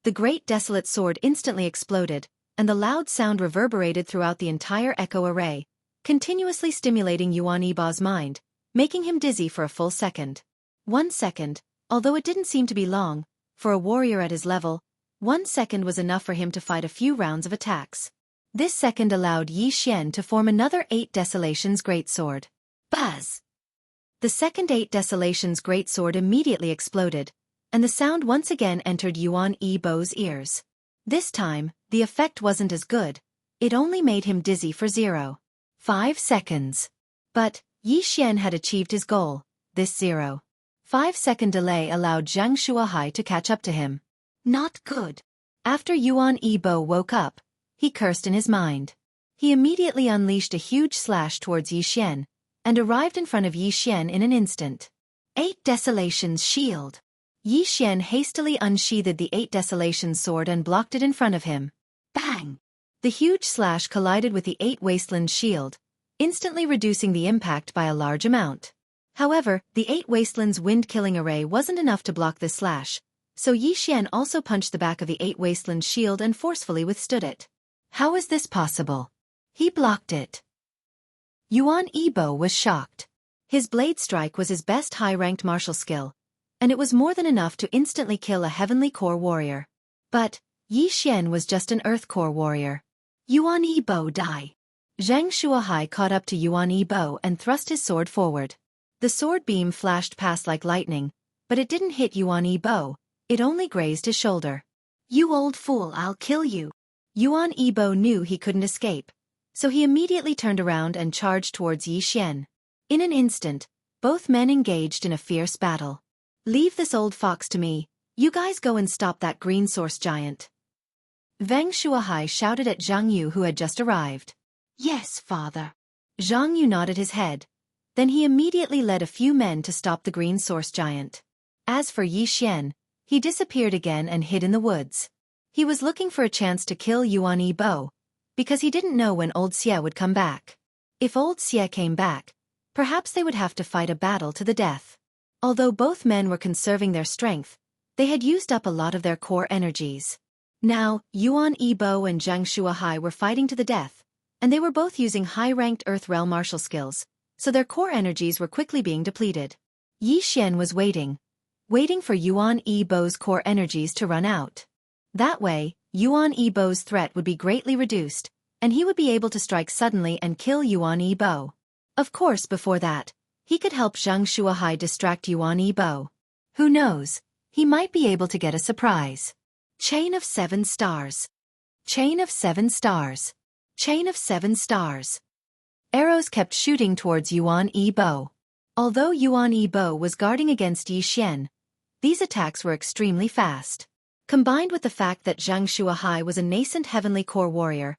The great desolate sword instantly exploded, and the loud sound reverberated throughout the entire echo array, continuously stimulating Yuan Yibo's mind, making him dizzy for a full second. 1 second, although it didn't seem to be long, for a warrior at his level, 1 second was enough for him to fight a few rounds of attacks. This second allowed Yi Xian to form another 8 Desolations greatsword. Buzz! The second 8 Desolations greatsword immediately exploded, and the sound once again entered Yuan Yibo's ears. This time, the effect wasn't as good, it only made him dizzy for 0.5 seconds. But, Yi Xian had achieved his goal. This 0.5 second delay allowed Xianxia to catch up to him. Not good. After Yuan Yibo woke up, he cursed in his mind. He immediately unleashed a huge slash towards Yi Xian, and arrived in front of Yi Xian in an instant. 8 Desolations shield. Yi Xian hastily unsheathed the 8 Desolations sword and blocked it in front of him. Bang! The huge slash collided with the 8 Wastelands shield, instantly reducing the impact by a large amount. However, the 8 Wastelands wind-killing array wasn't enough to block this slash, so Yi Xian also punched the back of the 8 Wastelands shield and forcefully withstood it. How is this possible? He blocked it. Yuan Yibo was shocked. His blade strike was his best high-ranked martial skill, and it was more than enough to instantly kill a heavenly core warrior. But, Yi Xian was just an earth core warrior. Yuan Yibo die. Xianxia caught up to Yuan Yibo and thrust his sword forward. The sword beam flashed past like lightning, but it didn't hit Yuan Yibo, it only grazed his shoulder. You old fool, I'll kill you. Yuan Yibo knew he couldn't escape, so he immediately turned around and charged towards Yi Xian. In an instant, both men engaged in a fierce battle. Leave this old fox to me, you guys go and stop that green source giant. Wang Shuahai shouted at Jianghu who had just arrived. Yes, father. Jianghu nodded his head. Then he immediately led a few men to stop the green source giant. As for Yi Xian, he disappeared again and hid in the woods. He was looking for a chance to kill Yuan Yibo, because he didn't know when old Xie would come back. If old Xie came back, perhaps they would have to fight a battle to the death. Although both men were conserving their strength, they had used up a lot of their core energies. Now, Yuan Yibo and Zhang Shuahai were fighting to the death, and they were both using high-ranked Earth Realm martial skills, so their core energies were quickly being depleted. Yi Xian was waiting for Yuan Yibo's core energies to run out. That way, Yuan Yibo's threat would be greatly reduced, and he would be able to strike suddenly and kill Yuan Yibo. Of course, before that, he could help Zhang Shuahai distract Yuan Yibo. Who knows, he might be able to get a surprise. Chain of 7 stars. Chain of 7 stars. Chain of 7 stars. Arrows kept shooting towards Yuan Yibo. Although Yuan Yibo was guarding against Yi Xian, these attacks were extremely fast. Combined with the fact that Zhang Shuahai was a nascent heavenly core warrior,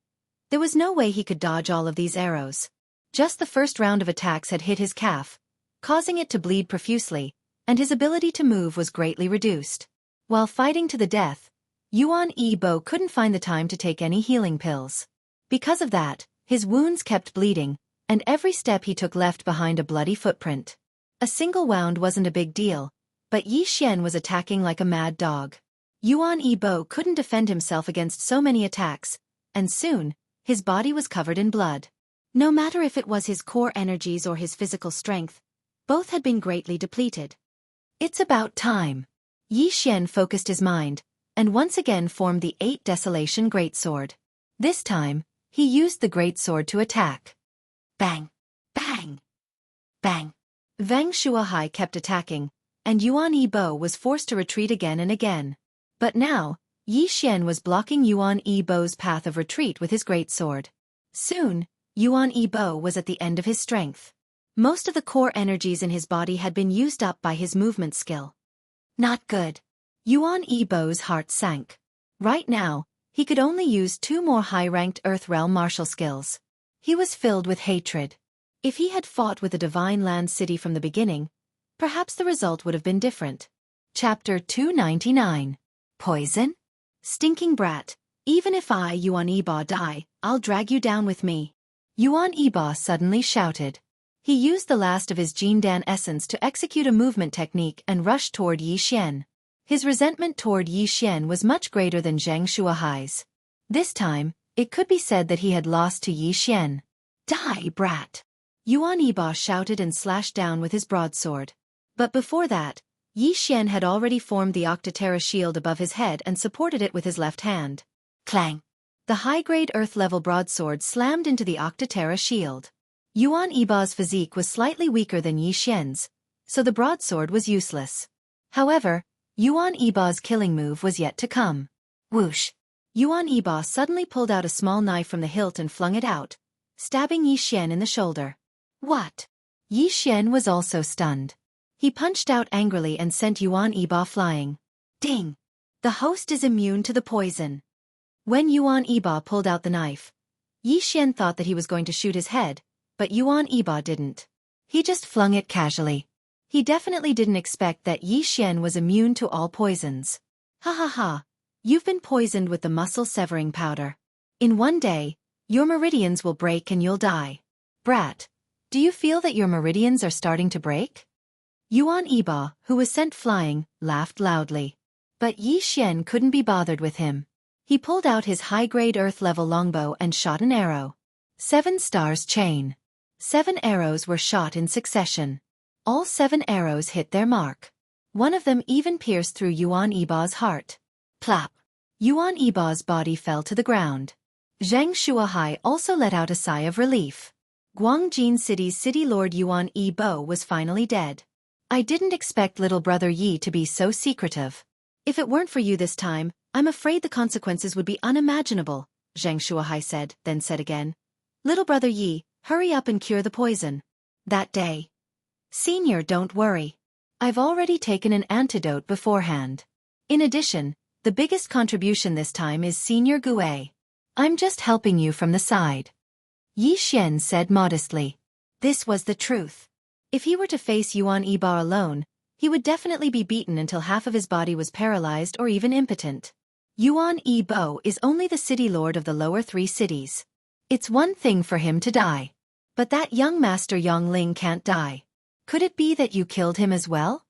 there was no way he could dodge all of these arrows. Just the first round of attacks had hit his calf, causing it to bleed profusely, and his ability to move was greatly reduced. While fighting to the death, Yuan Yibo couldn't find the time to take any healing pills. Because of that, his wounds kept bleeding, and every step he took left behind a bloody footprint. A single wound wasn't a big deal, but Yi Xian was attacking like a mad dog. Yuan Yibo couldn't defend himself against so many attacks, and soon, his body was covered in blood. No matter if it was his core energies or his physical strength, both had been greatly depleted. It's about time. Yi Xian focused his mind, and once again formed the 8 Desolation Greatsword. This time, he used the greatsword to attack. Bang! Bang! Bang! Wang Shuahai kept attacking, and Yuan Yibo was forced to retreat again and again. But now, Yi Xian was blocking Yuan Yibo's path of retreat with his greatsword. Soon, Yuan Yibo was at the end of his strength. Most of the core energies in his body had been used up by his movement skill. Not good. Yuan Yibo's heart sank. Right now, he could only use 2 more high-ranked Earth Realm martial skills. He was filled with hatred. If he had fought with the Divine Land City from the beginning, perhaps the result would have been different. Chapter 299. Poison? Stinking brat, even if I, Yuan Yiba, die, I'll drag you down with me. Yuan Yiba suddenly shouted. He used the last of his Jindan essence to execute a movement technique and rushed toward Yi Xian. His resentment toward Yi Xian was much greater than Zhang Shuahai's. This time, it could be said that he had lost to Yi Xian. Die, brat! Yuan Yiba shouted and slashed down with his broadsword. But before that, Yi Xian had already formed the Octaterra shield above his head and supported it with his left hand. Clang! The high-grade earth-level broadsword slammed into the Octaterra shield. Yuan Yiba's physique was slightly weaker than Yi Xian's, so the broadsword was useless. However, Yuan Yiba's killing move was yet to come. Whoosh! Yuan Yiba suddenly pulled out a small knife from the hilt and flung it out, stabbing Yi Xian in the shoulder. What? Yi Xian was also stunned. He punched out angrily and sent Yuan Yiba flying. Ding! The host is immune to the poison. When Yuan Yiba pulled out the knife, Yi Xian thought that he was going to shoot his head, but Yuan Yiba didn't. He just flung it casually. He definitely didn't expect that Yi Xian was immune to all poisons. Ha ha ha, you've been poisoned with the muscle-severing powder. In one day, your meridians will break and you'll die. Brat, do you feel that your meridians are starting to break? Yuan Yiba, who was sent flying, laughed loudly. But Yi Xian couldn't be bothered with him. He pulled out his high-grade earth-level longbow and shot an arrow. 7 stars chain. 7 arrows were shot in succession. All 7 arrows hit their mark. One of them even pierced through Yuan Yiba's heart. Plop! Yuan Yiba's body fell to the ground. Zhang Shuahai also let out a sigh of relief. Guangjin City's city lord Yuan Yibo was finally dead. I didn't expect little brother Yi to be so secretive. If it weren't for you this time, I'm afraid the consequences would be unimaginable, Zhang Shuahai said, then said again. Little brother Yi, hurry up and cure the poison. That day. Senior, don't worry. I've already taken an antidote beforehand. In addition, the biggest contribution this time is Senior Gue. I'm just helping you from the side. Yi Xian said modestly. This was the truth. If he were to face Yuan Yiba alone, he would definitely be beaten until half of his body was paralyzed or even impotent. Yuan Yibo is only the city lord of the lower 3 cities. It's one thing for him to die. But that young master Yongling can't die. Could it be that you killed him as well?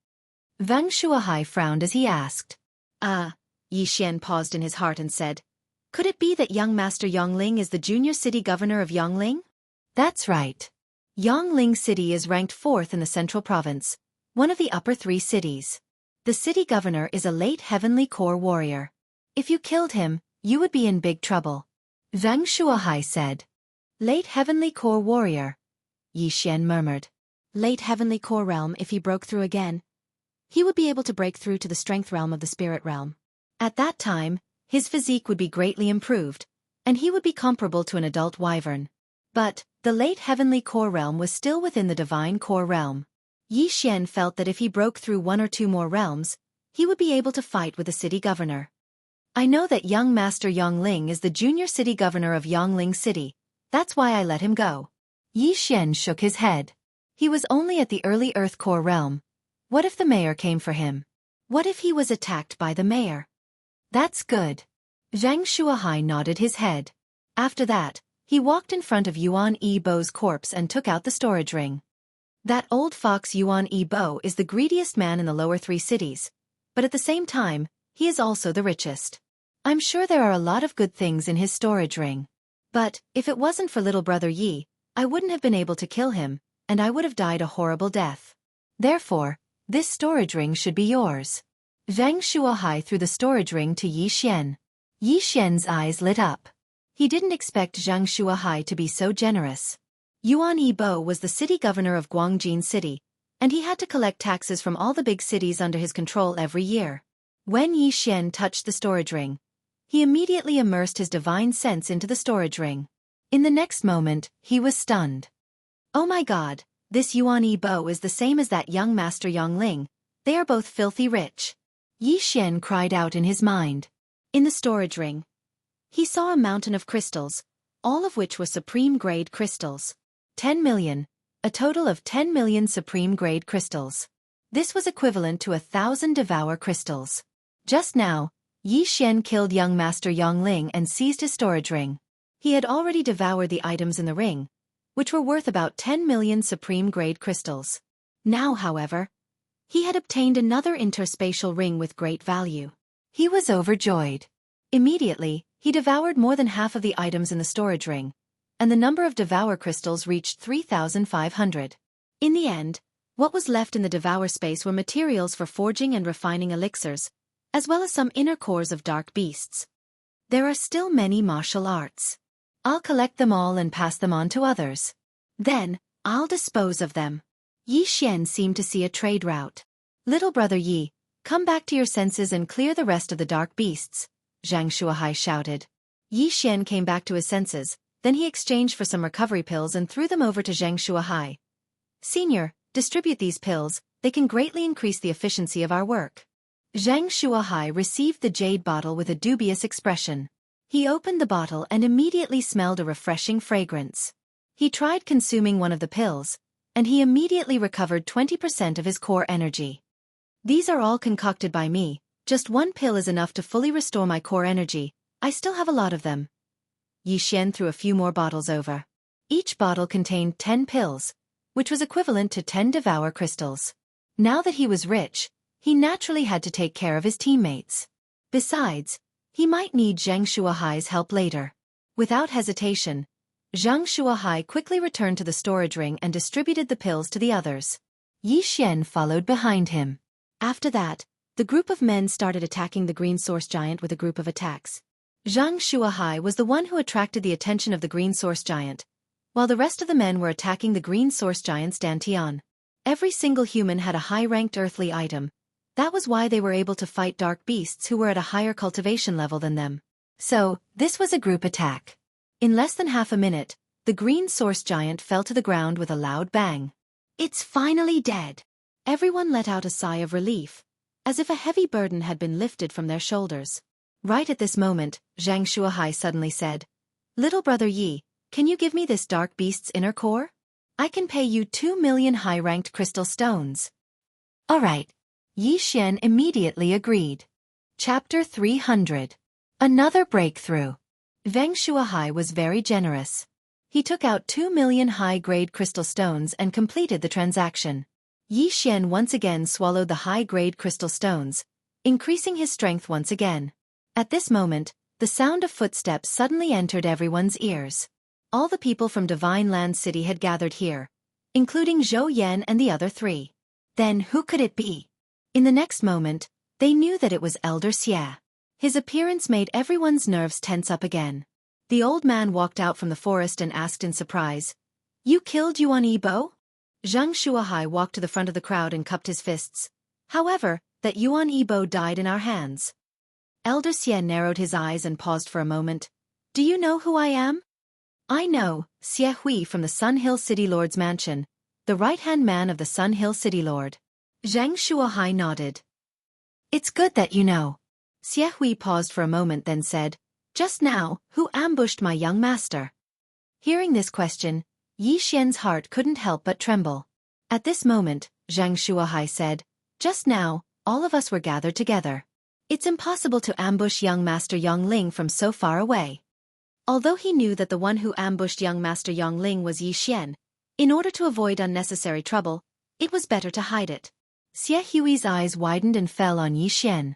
Wang Shuahai frowned as he asked. Yi Xian paused in his heart and said, could it be that young master Yongling is the junior city governor of Yongling? That's right. Yongling City is ranked 4th in the central province, one of the upper 3 cities. The city governor is a late heavenly core warrior. If you killed him, you would be in big trouble. Wang Shuahai said. Late heavenly core warrior, Yi Xian murmured. Late heavenly core realm. If he broke through again, he would be able to break through to the strength realm of the spirit realm. At that time, his physique would be greatly improved, and he would be comparable to an adult wyvern. But, the late heavenly core realm was still within the divine core realm. Yi Xian felt that if he broke through 1 or 2 more realms, he would be able to fight with the city governor. I know that young master Yongling is the junior city governor of Yongling City, that's why I let him go. Yi Xian shook his head. He was only at the early Earth core realm. What if the mayor came for him? What if he was attacked by the mayor? That's good. Zhang Shuahai nodded his head. After that, he walked in front of Yuan Yibo's corpse and took out the storage ring. That old fox Yuan Yibo is the greediest man in the lower 3 cities, but at the same time, he is also the richest. I'm sure there are a lot of good things in his storage ring. But, if it wasn't for little brother Yi, I wouldn't have been able to kill him, and I would have died a horrible death. Therefore, this storage ring should be yours. Zhang Shuahai threw the storage ring to Yi Xian. Yi Xian's eyes lit up. He didn't expect Zhang Shuahai to be so generous. Yuan Yibo was the city governor of Guangjin City, and he had to collect taxes from all the big cities under his control every year. When Yi Xian touched the storage ring, he immediately immersed his divine sense into the storage ring. In the next moment, he was stunned. Oh my god, this Yuan Yibo is the same as that young master Yongling. They are both filthy rich. Yi Xian cried out in his mind. In the storage ring, he saw a mountain of crystals, all of which were supreme-grade crystals. 10 million, a total of 10 million supreme-grade crystals. This was equivalent to 1,000 devour crystals. Just now, Yi Xian killed young Master Yang Ling and seized his storage ring. He had already devoured the items in the ring, which were worth about 10 million supreme-grade crystals. Now, however, he had obtained another interspatial ring with great value. He was overjoyed. Immediately, he devoured more than half of the items in the storage ring, and the number of devour crystals reached 3,500. In the end, what was left in the devour space were materials for forging and refining elixirs, as well as some inner cores of dark beasts. There are still many martial arts. I'll collect them all and pass them on to others. Then, I'll dispose of them. Yi Xian seemed to see a trade route. Little brother Yi, come back to your senses and clear the rest of the dark beasts, Xianxia shouted. Yi Xian came back to his senses, then he exchanged for some recovery pills and threw them over to Xianxia. Senior, distribute these pills, they can greatly increase the efficiency of our work. Xianxia received the jade bottle with a dubious expression. He opened the bottle and immediately smelled a refreshing fragrance. He tried consuming one of the pills, and he immediately recovered 20% of his core energy. These are all concocted by me, just one pill is enough to fully restore my core energy, I still have a lot of them. Yi Xian threw a few more bottles over. Each bottle contained 10 pills, which was equivalent to 10 devour crystals. Now that he was rich, he naturally had to take care of his teammates. Besides, he might need Zhang Shuahai's help later. Without hesitation, Zhang Shuahai quickly returned to the storage ring and distributed the pills to the others. Yi Xian followed behind him. After that, the group of men started attacking the green source giant with a group of attacks. Zhang Shuahai was the one who attracted the attention of the green source giant, while the rest of the men were attacking the green source giant's Dantian. Every single human had a high-ranked earthly item. That was why they were able to fight dark beasts who were at a higher cultivation level than them. So, this was a group attack. In less than half a minute, the green source giant fell to the ground with a loud bang. It's finally dead. Everyone let out a sigh of relief, as if a heavy burden had been lifted from their shoulders. Right at this moment, Zhang Shuahai suddenly said, Little brother Yi, can you give me this dark beast's inner core? I can pay you 2 million high-ranked crystal stones. All right. Yi Xian immediately agreed. Chapter 300. Another breakthrough. Zhang Shuahai was very generous. He took out 2 million high-grade crystal stones and completed the transaction. Yi Xian once again swallowed the high-grade crystal stones, increasing his strength once again. At this moment, the sound of footsteps suddenly entered everyone's ears. All the people from Divine Land City had gathered here, including Zhou Yan and the other three. Then who could it be? In the next moment, they knew that it was Elder Xia. His appearance made everyone's nerves tense up again. The old man walked out from the forest and asked in surprise, You killed Yuan Yibo? Zhang Shuahai walked to the front of the crowd and cupped his fists. However, that Yuan Yibo died in our hands. Elder Xia narrowed his eyes and paused for a moment. Do you know who I am? I know, Xie Hui from the Sun Hill City Lord's mansion, the right-hand man of the Sun Hill City Lord. Zhang Shuahai nodded. It's good that you know. Xie Hui paused for a moment then said, Just now, who ambushed my young master? Hearing this question, Yi Xian's heart couldn't help but tremble. At this moment, Zhang Shuahai said, Just now, all of us were gathered together. It's impossible to ambush young Master Yang Ling from so far away. Although he knew that the one who ambushed young Master Yang Ling was Yi Xian, in order to avoid unnecessary trouble, it was better to hide it. Xie Hui's eyes widened and fell on Yi Xian.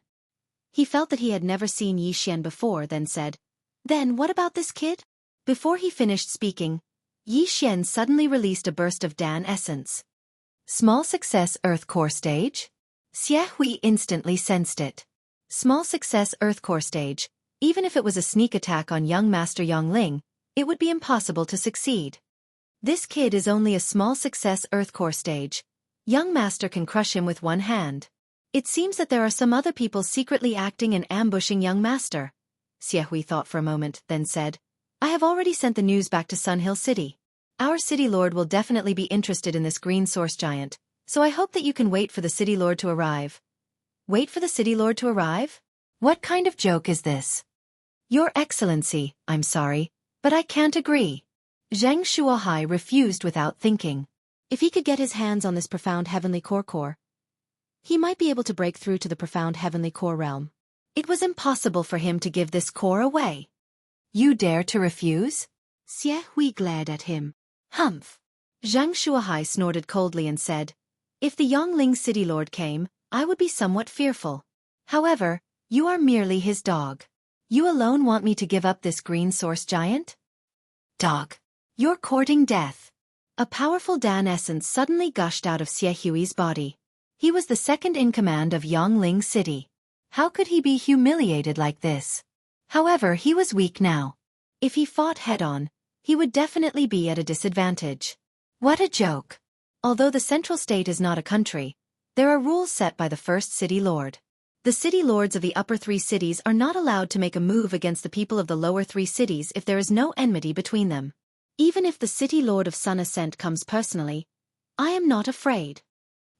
He felt that he had never seen Yi Xian before, then said, Then what about this kid? Before he finished speaking, Yi Xian suddenly released a burst of Dan essence. Small success Earth Core Stage? Xie Hui instantly sensed it. Small success Earth Core Stage, even if it was a sneak attack on young Master Yang Ling, it would be impossible to succeed. This kid is only a small success Earth Core Stage. Young Master can crush him with one hand. It seems that there are some other people secretly acting and ambushing young Master. Xie Hui thought for a moment, then said, I have already sent the news back to Sun Hill City. Our City Lord will definitely be interested in this green source giant, so I hope that you can wait for the City Lord to arrive. Wait for the City Lord to arrive? What kind of joke is this? Your Excellency, I'm sorry, but I can't agree. Zhang Shuahai refused without thinking. If he could get his hands on this profound heavenly core, he might be able to break through to the profound heavenly core realm. It was impossible for him to give this core away. You dare to refuse? Xie Hui glared at him. Humph. Xianxia snorted coldly and said, if the Yongling city lord came, I would be somewhat fearful. However, you are merely his dog. You alone want me to give up this green source giant? Dog. You're courting death. A powerful Dan essence suddenly gushed out of Xie Hui's body. He was the second in command of Yongling City. How could he be humiliated like this? However, he was weak now. If he fought head-on, he would definitely be at a disadvantage. What a joke. Although the central state is not a country, there are rules set by the first city lord. The city lords of the upper 3 cities are not allowed to make a move against the people of the lower 3 cities if there is no enmity between them. Even if the city lord of Sun Ascent comes personally, I am not afraid.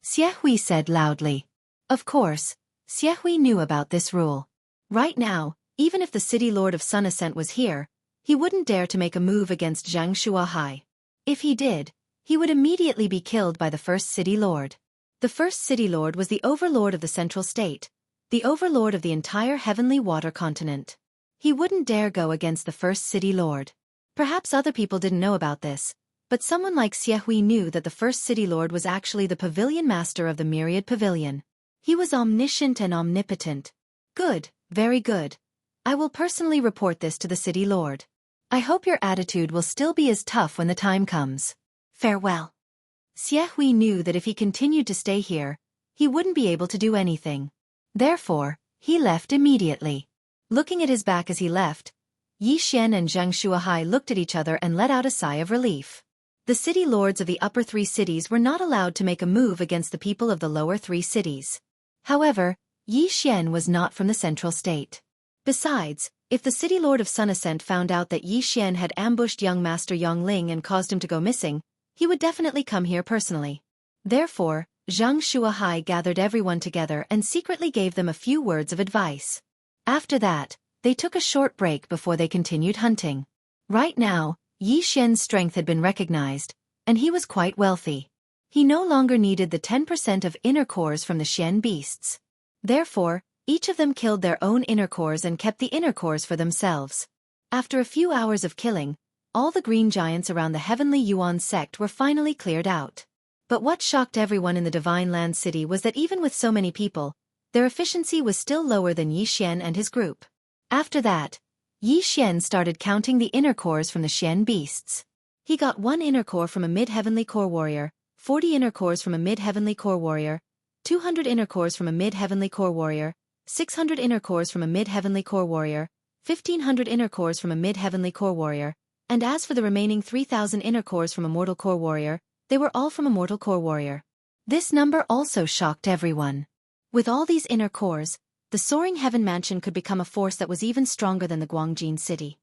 Xie Hui said loudly. Of course, Xie Hui knew about this rule. Right now, even if the city lord of Sun Ascent was here, he wouldn't dare to make a move against Xianxia. If he did, he would immediately be killed by the first city lord. The first city lord was the overlord of the central state, the overlord of the entire heavenly water continent. He wouldn't dare go against the first city lord. Perhaps other people didn't know about this, but someone like Xie Hui knew that the first city lord was actually the pavilion master of the Myriad Pavilion. He was omniscient and omnipotent. Good, very good. I will personally report this to the city lord. I hope your attitude will still be as tough when the time comes. Farewell. Xie Hui knew that if he continued to stay here, he wouldn't be able to do anything. Therefore, he left immediately. Looking at his back as he left, Yi Xian and Zhang Shuahai looked at each other and let out a sigh of relief. The city lords of the upper 3 cities were not allowed to make a move against the people of the lower 3 cities. However, Yi Xian was not from the central state. Besides, if the city lord of Sun Ascent found out that Yi Xian had ambushed young Master Yongling and caused him to go missing, he would definitely come here personally. Therefore, Zhang Shuahai gathered everyone together and secretly gave them a few words of advice. After that, they took a short break before they continued hunting. Right now, Yi Xian's strength had been recognized, and he was quite wealthy. He no longer needed the 10% of inner cores from the Xian beasts. Therefore, each of them killed their own inner cores and kept the inner cores for themselves. After a few hours of killing, all the green giants around the Heavenly Yuan sect were finally cleared out. But what shocked everyone in the Divine Land City was that even with so many people, their efficiency was still lower than Yi Xian and his group. After that, Yi Xian started counting the inner cores from the Xian beasts. He got 1 inner core from a mid-heavenly core warrior, 40 inner cores from a mid-heavenly core warrior, 200 inner cores from a mid-heavenly core warrior, 600 inner cores from a mid-heavenly core warrior, 1500 inner cores from a mid-heavenly core warrior, and as for the remaining 3000 inner cores from a mortal core warrior, they were all from a mortal core warrior. This number also shocked everyone. With all these inner cores, the Soaring Heaven Mansion could become a force that was even stronger than the Guangjin City.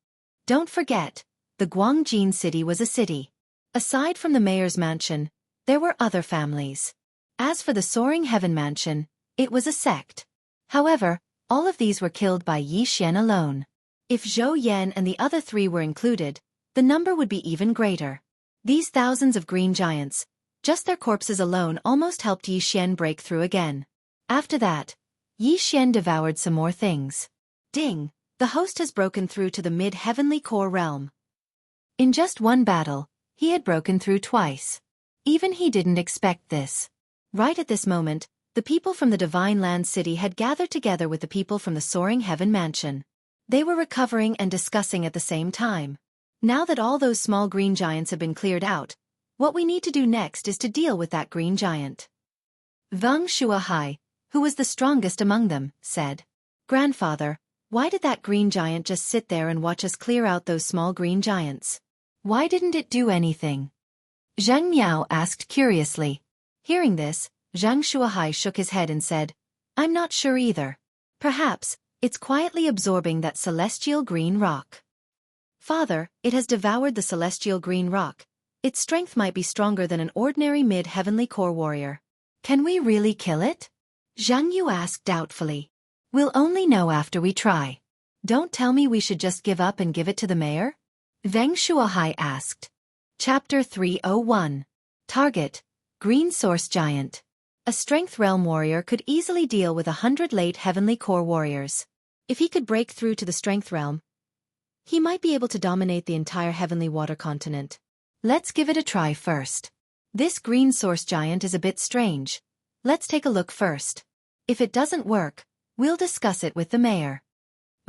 Don't forget, the Guangjin City was a city. Aside from the mayor's mansion, there were other families. As for the Soaring Heaven Mansion, it was a sect. However, all of these were killed by Yi Xian alone. If Zhou Yan and the other 3 were included, the number would be even greater. These thousands of green giants, just their corpses alone almost helped Yi Xian break through again. After that, Yi Xian devoured some more things. Ding! The host has broken through to the mid-heavenly core realm. In just one battle, he had broken through twice. Even he didn't expect this. Right at this moment, the people from the Divine Land City had gathered together with the people from the Soaring Heaven Mansion. They were recovering and discussing at the same time. Now that all those small green giants have been cleared out, what we need to do next is to deal with that green giant. Zhang Shuahai, who was the strongest among them, said, "Grandfather, why did that green giant just sit there and watch us clear out those small green giants? Why didn't it do anything?" Zhang Miao asked curiously. Hearing this, Zhang Shuahai shook his head and said, "I'm not sure either. Perhaps, it's quietly absorbing that celestial green rock." "Father, it has devoured the celestial green rock. Its strength might be stronger than an ordinary mid-heavenly core warrior. Can we really kill it?" Zhang Yu asked doubtfully. "We'll only know after we try. Don't tell me we should just give up and give it to the mayor?" Zhang Shuahai asked. Chapter 301. Target: Green Source Giant. A strength realm warrior could easily deal with 100 late heavenly core warriors. If he could break through to the strength realm, he might be able to dominate the entire heavenly water continent. Let's give it a try first. This green source giant is a bit strange. Let's take a look first. If it doesn't work, we'll discuss it with the mayor.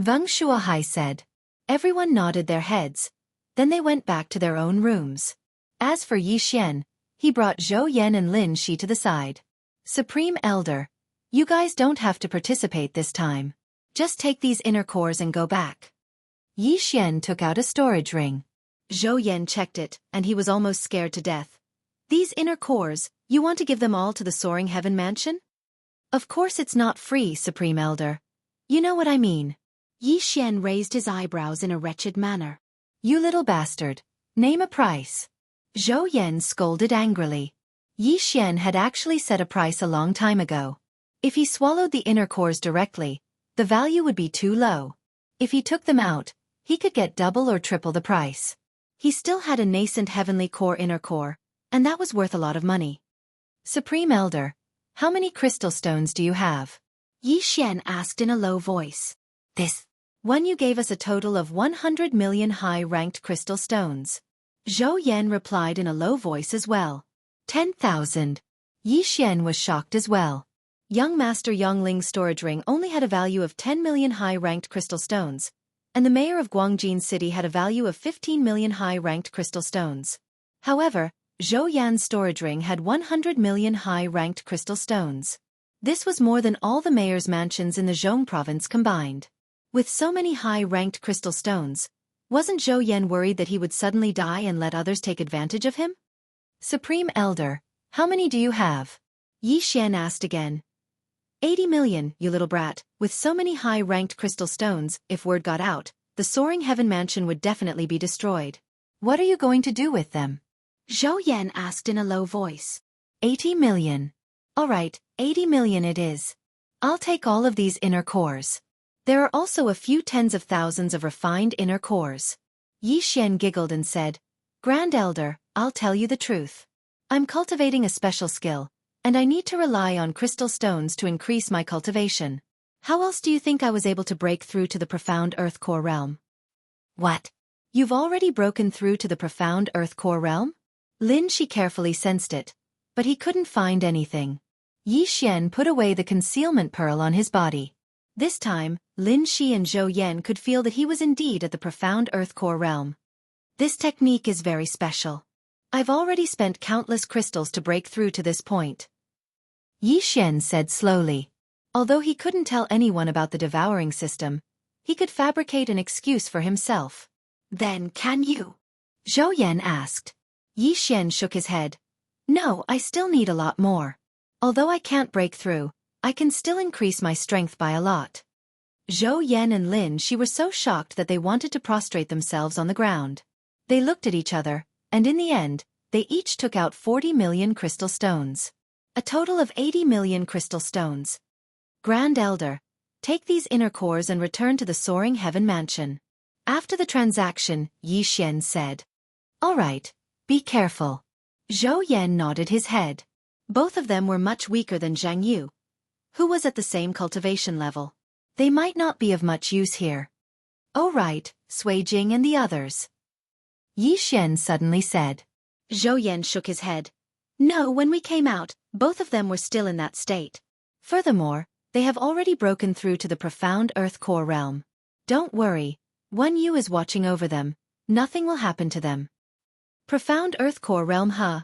Wang Shuahai said. Everyone nodded their heads. Then they went back to their own rooms. As for Yi Xian, he brought Zhou Yan and Lin Shi to the side. Supreme Elder, you guys don't have to participate this time. Just take these inner cores and go back. Yi Xian took out a storage ring. Zhou Yan checked it, and he was almost scared to death. These inner cores, you want to give them all to the Soaring Heaven Mansion? Of course it's not free, Supreme Elder. You know what I mean. Yi Xian raised his eyebrows in a wretched manner. You little bastard. Name a price. Zhou Yan scolded angrily. Yi Xian had actually set a price a long time ago. If he swallowed the inner cores directly, the value would be too low. If he took them out, he could get double or triple the price. He still had a nascent heavenly core inner core, and that was worth a lot of money. Supreme Elder, how many crystal stones do you have? Yi Xian asked in a low voice. This one you gave us a total of 100 million high-ranked crystal stones. Zhou Yan replied in a low voice as well. 10,000. Yi Xian was shocked as well. Young Master Yongling's storage ring only had a value of 10 million high-ranked crystal stones, and the mayor of Guangjin City had a value of 15 million high-ranked crystal stones. However, Zhou Yan's storage ring had 100 million high-ranked crystal stones. This was more than all the mayor's mansions in the Zhong province combined. With so many high-ranked crystal stones, wasn't Zhou Yan worried that he would suddenly die and let others take advantage of him? Supreme Elder, how many do you have? Yi Xian asked again. 80 million, you little brat. With so many high-ranked crystal stones, if word got out, the Soaring Heaven Mansion would definitely be destroyed. What are you going to do with them? Zhou Yan asked in a low voice. 80 million. All right, 80 million it is. I'll take all of these inner cores. There are also a few tens of thousands of refined inner cores. Yi Xian giggled and said, Grand Elder, I'll tell you the truth. I'm cultivating a special skill, and I need to rely on crystal stones to increase my cultivation. How else do you think I was able to break through to the profound Earth Core realm? What? You've already broken through to the profound Earth Core realm? Lin Shi carefully sensed it, but he couldn't find anything. Yi Xian put away the concealment pearl on his body. This time, Lin Shi and Zhou Yan could feel that he was indeed at the profound Earth Core realm. This technique is very special. I've already spent countless crystals to break through to this point. Yi Xian said slowly. Although he couldn't tell anyone about the devouring system, he could fabricate an excuse for himself. Then can you? Zhou Yan asked. Yi Xian shook his head. No, I still need a lot more. Although I can't break through, I can still increase my strength by a lot. Zhou Yan and Lin Shi were so shocked that they wanted to prostrate themselves on the ground. They looked at each other, and in the end, they each took out 40 million crystal stones. A total of 80 million crystal stones. Grand Elder, take these inner cores and return to the Soaring Heaven Mansion. After the transaction, Yi Xian said. All right, be careful. Zhou Yan nodded his head. Both of them were much weaker than Jianghu, who was at the same cultivation level. They might not be of much use here. Oh right, Sui Jing and the others. Yi Xian suddenly said. Zhou Yan shook his head. No, when we came out, both of them were still in that state. Furthermore, they have already broken through to the profound Earth Core realm. Don't worry, One Yu is watching over them, nothing will happen to them. Profound Earth Core realm, huh?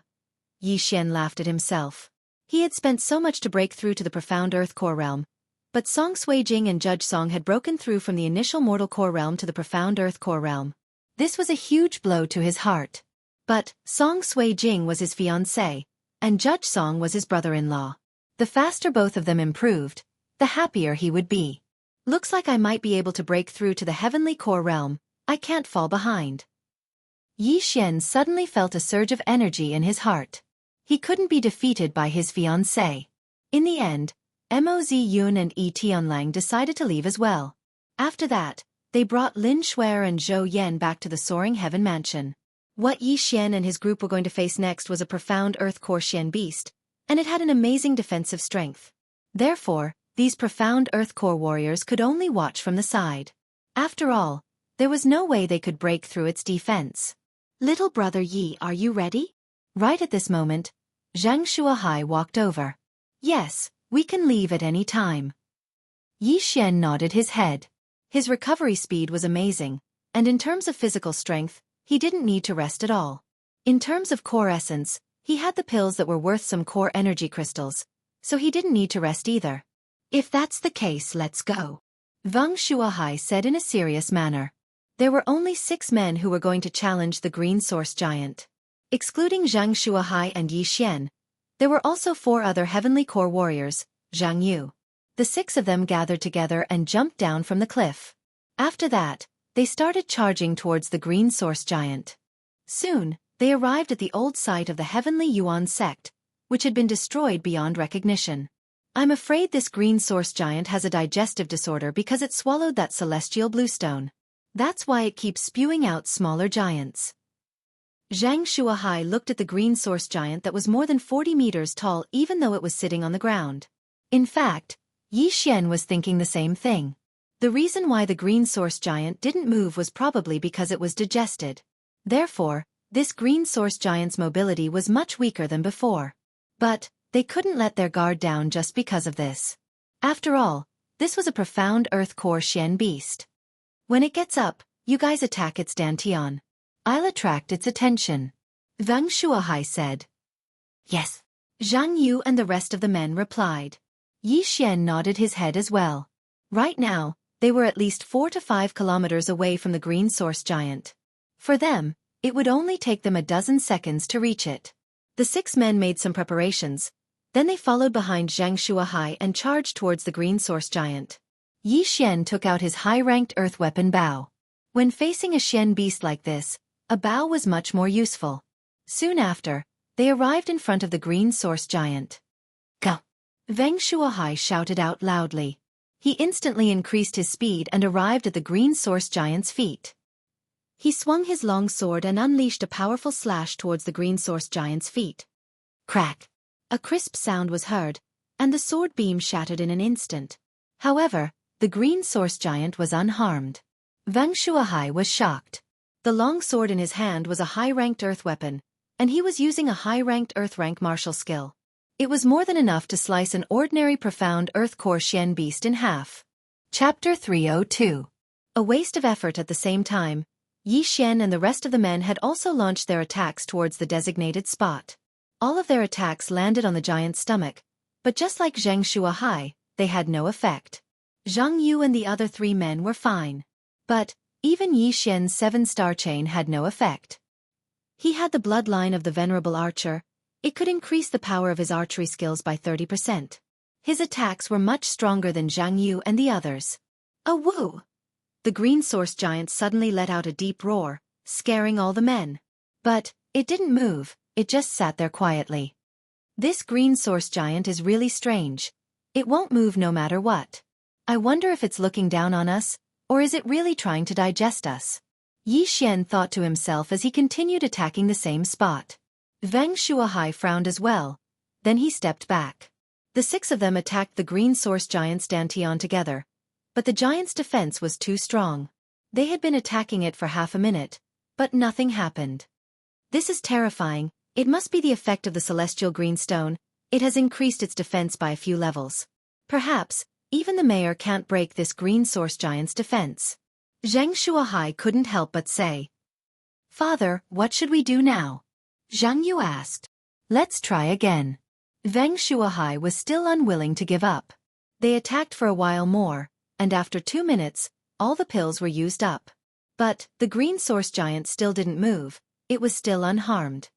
Yi Xian laughed at himself. He had spent so much to break through to the profound Earth Core realm, but Song Suijing and Judge Song had broken through from the initial mortal core realm to the profound Earth Core realm. This was a huge blow to his heart. But Song Suijing was his fiancé, and Judge Song was his brother-in-law. The faster both of them improved, the happier he would be. Looks like I might be able to break through to the heavenly core realm. I can't fall behind. Yi Xian suddenly felt a surge of energy in his heart. He couldn't be defeated by his fiancé. In the end, Mo Ziyun and Yi Tianlang decided to leave as well. After that, they brought Lin Shuer and Zhou Yan back to the Soaring Heaven Mansion. What Yi Xian and his group were going to face next was a profound Earth Core Xian beast, and it had an amazing defensive strength. Therefore, these profound Earth Core warriors could only watch from the side. After all, there was no way they could break through its defense. "Little brother Yi, are you ready?" Right at this moment, Xianxia walked over. "Yes, we can leave at any time." Yi Xian nodded his head. His recovery speed was amazing, and in terms of physical strength, he didn't need to rest at all. In terms of core essence, he had the pills that were worth some core energy crystals, so he didn't need to rest either. "If that's the case, let's go," Wang Shuahai said in a serious manner. There were only 6 men who were going to challenge the Green Source Giant. Excluding Zhang Shuahai and Yi Xian, there were also 4 other Heavenly Core warriors, Jianghu. The 6 of them gathered together and jumped down from the cliff. After that, they started charging towards the Green Source Giant. Soon, they arrived at the old site of the Heavenly Yuan sect, which had been destroyed beyond recognition. "I'm afraid this Green Source Giant has a digestive disorder because it swallowed that celestial bluestone. That's why it keeps spewing out smaller giants." Zhang Shuahai looked at the Green Source Giant that was more than 40 meters tall even though it was sitting on the ground. In fact, Yi Xian was thinking the same thing. The reason why the Green Source Giant didn't move was probably because it was digested. Therefore, this Green Source Giant's mobility was much weaker than before. But they couldn't let their guard down just because of this. After all, this was a profound Earth Core Xian beast. "When it gets up, you guys attack its dantian. I'll attract its attention," Wang Shuahai said. "Yes," Zhang Yu and the rest of the men replied. Yi Xian nodded his head as well. Right now, they were at least 4 to 5 kilometers away from the Green Source Giant. For them, it would only take them a dozen seconds to reach it. The 6 men made some preparations, then they followed behind Zhang Shuahai and charged towards the Green Source Giant. Yi Xian took out his high-ranked earth weapon Bao. When facing a Xian beast like this, a Bao was much more useful. Soon after, they arrived in front of the Green Source Giant. "Go!" Wang Shuahai shouted out loudly. He instantly increased his speed and arrived at the Green Source Giant's feet. He swung his long sword and unleashed a powerful slash towards the Green Source Giant's feet. Crack! A crisp sound was heard, and the sword beam shattered in an instant. However, the Green Source Giant was unharmed. Wang Shuahai was shocked. The long sword in his hand was a high-ranked earth weapon, and he was using a high-ranked earth rank martial skill. It was more than enough to slice an ordinary profound Earth Core Xian beast in half. Chapter 302. A waste of effort at the same time, Yi Xian and the rest of the men had also launched their attacks towards the designated spot. All of their attacks landed on the giant's stomach, but just like Zhang Shuahai, they had no effect. Zhang Yu and the other 3 men were fine. But, even Yi Xian's 7-star chain had no effect. He had the bloodline of the venerable archer. It could increase the power of his archery skills by 30%. His attacks were much stronger than Zhang Yu and the others. "A woo!" The Green Source Giant suddenly let out a deep roar, scaring all the men. But, it didn't move, it just sat there quietly. This Green Source Giant is really strange. It won't move no matter what. I wonder if it's looking down on us, or is it really trying to digest us? Yi Xian thought to himself as he continued attacking the same spot. Wang Shuahai frowned as well. Then he stepped back. The 6 of them attacked the Green Source Giant's dantian together. But the giant's defense was too strong. They had been attacking it for half a minute, but nothing happened. This is terrifying. It must be the effect of the celestial green stone. It has increased its defense by a few levels. Perhaps, even the mayor can't break this Green Source Giant's defense. Zhang Shuahai couldn't help but say. "Father, what should we do now?" Zhang Yu asked. "Let's try again." Wang Shuahai was still unwilling to give up. They attacked for a while more, and after 2 minutes, all the pills were used up. But, the Green Source Giant still didn't move, it was still unharmed.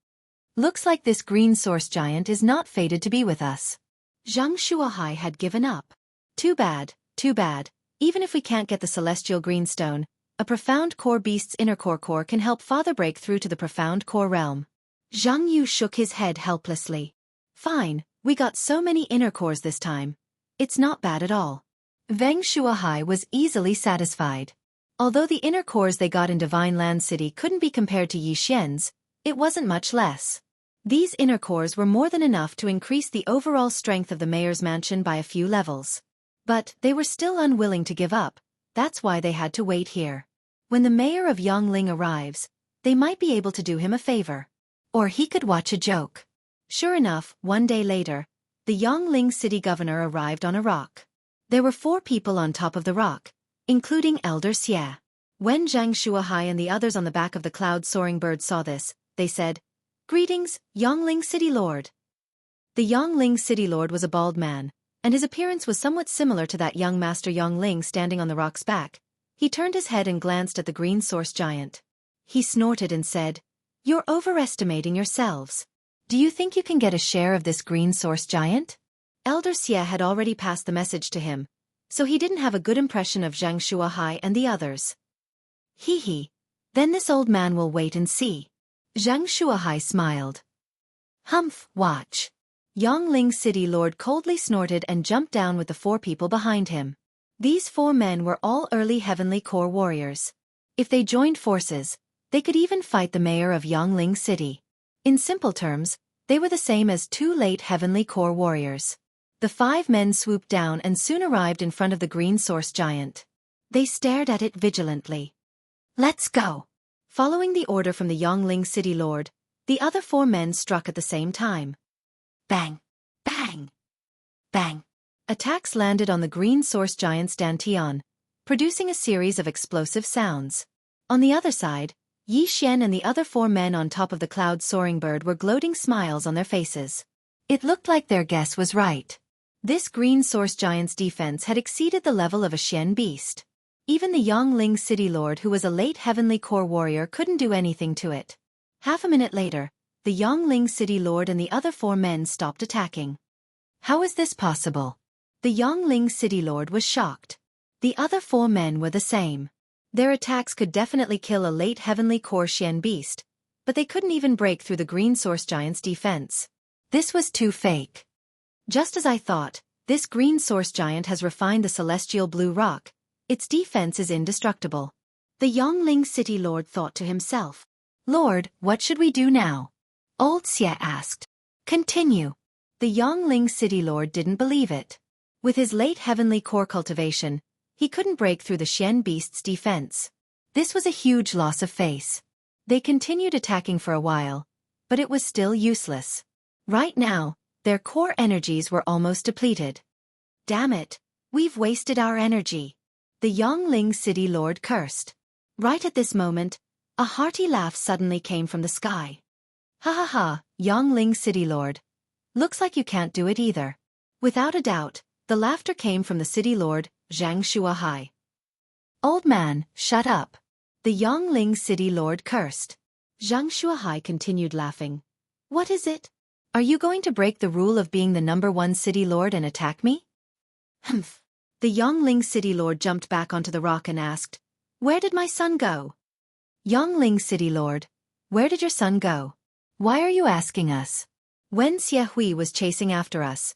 "Looks like this Green Source Giant is not fated to be with us." Zhang Shuahai had given up. Too bad, even if we can't get the celestial green stone, a profound core beast's inner core can help Father break through to the profound core realm. Zhang Yu shook his head helplessly. "Fine, we got so many inner cores this time. It's not bad at all." Wang Shuahai was easily satisfied. Although the inner cores they got in Divine Land City couldn't be compared to Yi Xian's, it wasn't much less. These inner cores were more than enough to increase the overall strength of the mayor's mansion by a few levels. But they were still unwilling to give up, that's why they had to wait here. When the mayor of Yangling arrives, they might be able to do him a favor. Or he could watch a joke. Sure enough, one day later, the Yangling city governor arrived on a rock. There were 4 people on top of the rock, including Elder Xia. When Xianxia and the others on the back of the cloud-soaring bird saw this, they said, "Greetings, Yangling City Lord." The Yangling City Lord was a bald man, and his appearance was somewhat similar to that young Master Yangling standing on the rock's back. He turned his head and glanced at the green source giant. He snorted and said, "You're overestimating yourselves. Do you think you can get a share of this green source giant?" Elder Xie had already passed the message to him, so he didn't have a good impression of Zhang Shuahai and the others. Hee. Then this old man will wait and see. Zhang Shuahai smiled. Humph, watch. Yangling City Lord coldly snorted and jumped down with the 4 people behind him. These 4 men were all early Heavenly Core warriors. If they joined forces, they could even fight the mayor of Yangling City. In simple terms, they were the same as 2 late Heavenly Core warriors. The 5 men swooped down and soon arrived in front of the green source giant. They stared at it vigilantly. "Let's go." Following the order from the Yangling City Lord, the other 4 men struck at the same time. Bang! Bang! Bang! Attacks landed on the green source giant's dantian, producing a series of explosive sounds. On the other side, Yi Xian and the other 4 men on top of the cloud-soaring bird were gloating smiles on their faces. It looked like their guess was right. This green source giant's defense had exceeded the level of a Xian beast. Even the Yangling City Lord, who was a late Heavenly Core warrior, couldn't do anything to it. Half a minute later, the Yangling City Lord and the other 4 men stopped attacking. How is this possible? The Yangling City Lord was shocked. The other 4 men were the same. Their attacks could definitely kill a late Heavenly Core Xian beast, but they couldn't even break through the green source giant's defense. This was too fake. Just as I thought, this green source giant has refined the celestial blue rock. Its defense is indestructible. The Yangling City Lord thought to himself. Lord, what should we do now? Old Xie asked. Continue. The Yangling City Lord didn't believe it. With his late Heavenly Core cultivation, he couldn't break through the Xian beast's defense. This was a huge loss of face. They continued attacking for a while, but it was still useless. Right now, their core energies were almost depleted. Damn it, we've wasted our energy. The Yangling City Lord cursed. Right at this moment, a hearty laugh suddenly came from the sky. Ha ha ha, Yangling City Lord. Looks like you can't do it either. Without a doubt, the laughter came from the City Lord, Zhang Shuahai. Old man, shut up. The Yangling City Lord cursed. Zhang Shuahai continued laughing. What is it? Are you going to break the rule of being the #1 City Lord and attack me? Humph. The Yangling City Lord jumped back onto the rock and asked, Where did my son go? Yangling City Lord, where did your son go? Why are you asking us? When Xiahui was chasing after us,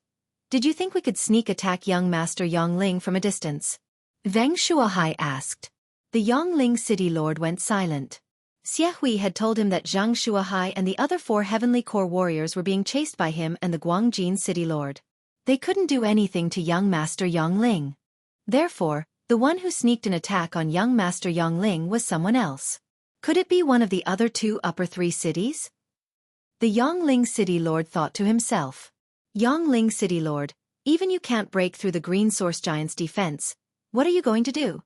did you think we could sneak attack young Master Yangling from a distance? Zhang Shuahai asked. The Yangling City Lord went silent. Xiahui had told him that Zhang Shuahai and the other 4 Heavenly Core warriors were being chased by him and the Guangjin City Lord. They couldn't do anything to young Master Yangling. Therefore, the one who sneaked an attack on young Master Yangling was someone else. Could it be one of the other 2 upper 3 cities? The Yangling City Lord thought to himself. Yangling City Lord, even you can't break through the green source giant's defense. What are you going to do?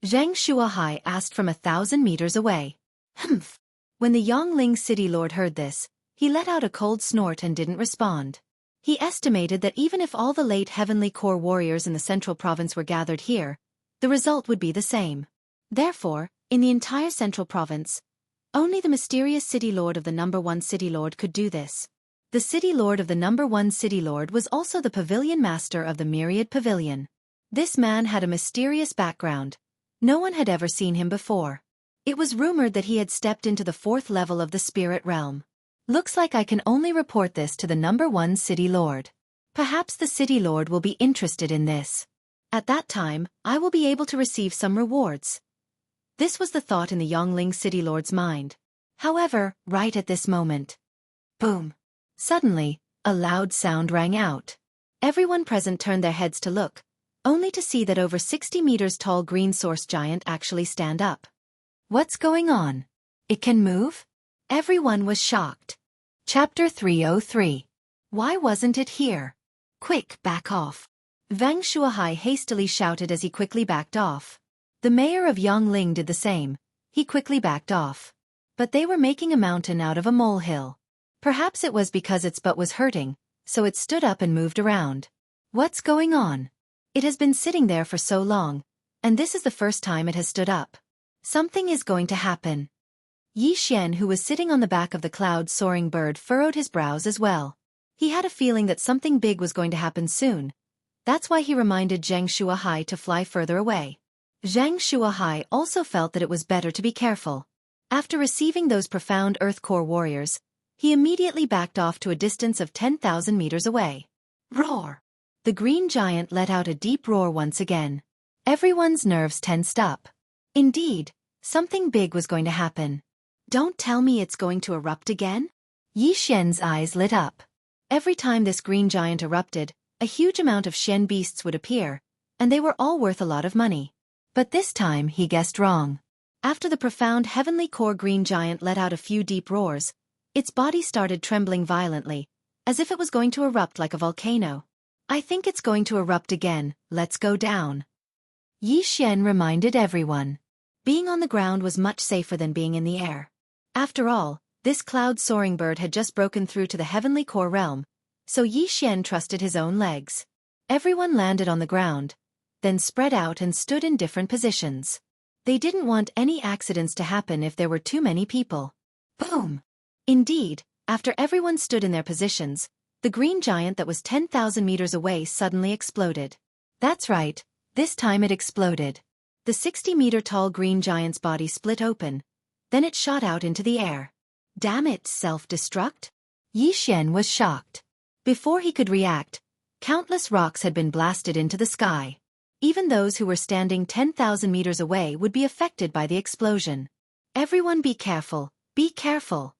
Zhang Shuahai asked from 1,000 meters away. Humph. When the Yangling City Lord heard this, he let out a cold snort and didn't respond. He estimated that even if all the late Heavenly Core warriors in the central province were gathered here, the result would be the same. Therefore, in the entire central province, only the mysterious City Lord of the #1 City Lord could do this. The City Lord of the #1 City Lord was also the Pavilion Master of the Myriad Pavilion. This man had a mysterious background. No one had ever seen him before. It was rumored that he had stepped into the 4th level of the spirit realm. Looks like I can only report this to the #1 City Lord. Perhaps the City Lord will be interested in this. At that time, I will be able to receive some rewards. This was the thought in the Yangling City Lord's mind. However, right at this moment. Boom! Suddenly, a loud sound rang out. Everyone present turned their heads to look, only to see that over 60 meters tall green source giant actually stand up. What's going on? It can move? Everyone was shocked. Chapter 303. Why wasn't it here? Quick, back off. Wang Shuahai hastily shouted as he quickly backed off. The mayor of Yangling did the same. He quickly backed off. But they were making a mountain out of a molehill. Perhaps it was because its butt was hurting, so it stood up and moved around. What's going on? It has been sitting there for so long, and this is the first time it has stood up. Something is going to happen. Yi Xian, who was sitting on the back of the cloud-soaring bird, furrowed his brows as well. He had a feeling that something big was going to happen soon. That's why he reminded Zhang Shuahai to fly further away. Zhang Shuahai also felt that it was better to be careful. After receiving those profound Earth Core warriors, he immediately backed off to a distance of 10,000 meters away. Roar! The green giant let out a deep roar once again. Everyone's nerves tensed up. Indeed, something big was going to happen. Don't tell me it's going to erupt again? Yi Xian's eyes lit up. Every time this green giant erupted, a huge amount of Xian beasts would appear, and they were all worth a lot of money. But this time he guessed wrong. After the profound heavenly core green giant let out a few deep roars, its body started trembling violently, as if it was going to erupt like a volcano. I think it's going to erupt again, let's go down. Yi Xian reminded everyone. Being on the ground was much safer than being in the air. After all, this cloud-soaring bird had just broken through to the heavenly core realm, so Yi Xian trusted his own legs. Everyone landed on the ground, then spread out and stood in different positions. They didn't want any accidents to happen if there were too many people. Boom! Indeed, after everyone stood in their positions, the green giant that was 10,000 meters away suddenly exploded. That's right, this time it exploded. The 60-meter-tall green giant's body split open, then it shot out into the air. Damn it, self-destruct? Yi Xian was shocked. Before he could react, countless rocks had been blasted into the sky. Even those who were standing 10,000 meters away would be affected by the explosion. Everyone be careful, be careful.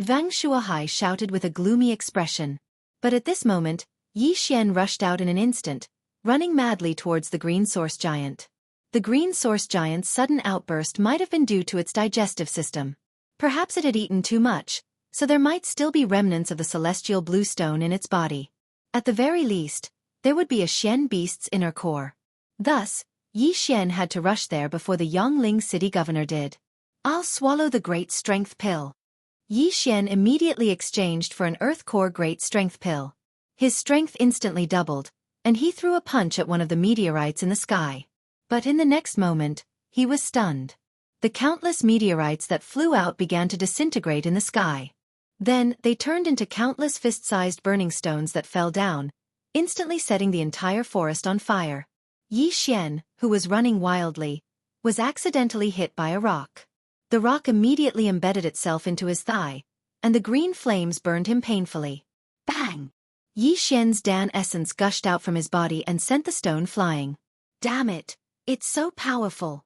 Wang Shuahai shouted with a gloomy expression. But at this moment, Yi Xian rushed out in an instant, running madly towards the green source giant. The green source giant's sudden outburst might have been due to its digestive system. Perhaps it had eaten too much, so there might still be remnants of the celestial blue stone in its body. At the very least, there would be a Xian beast's inner core. Thus, Yi Xian had to rush there before the Yangling city governor did. I'll swallow the great strength pill. Yi Xian immediately exchanged for an earth core great strength pill. His strength instantly doubled, and he threw a punch at one of the meteorites in the sky. But in the next moment, he was stunned. The countless meteorites that flew out began to disintegrate in the sky. Then, they turned into countless fist-sized burning stones that fell down, instantly setting the entire forest on fire. Yi Xian, who was running wildly, was accidentally hit by a rock. The rock immediately embedded itself into his thigh, and the green flames burned him painfully. Bang! Yi Xian's Dan essence gushed out from his body and sent the stone flying. Damn it! It's so powerful.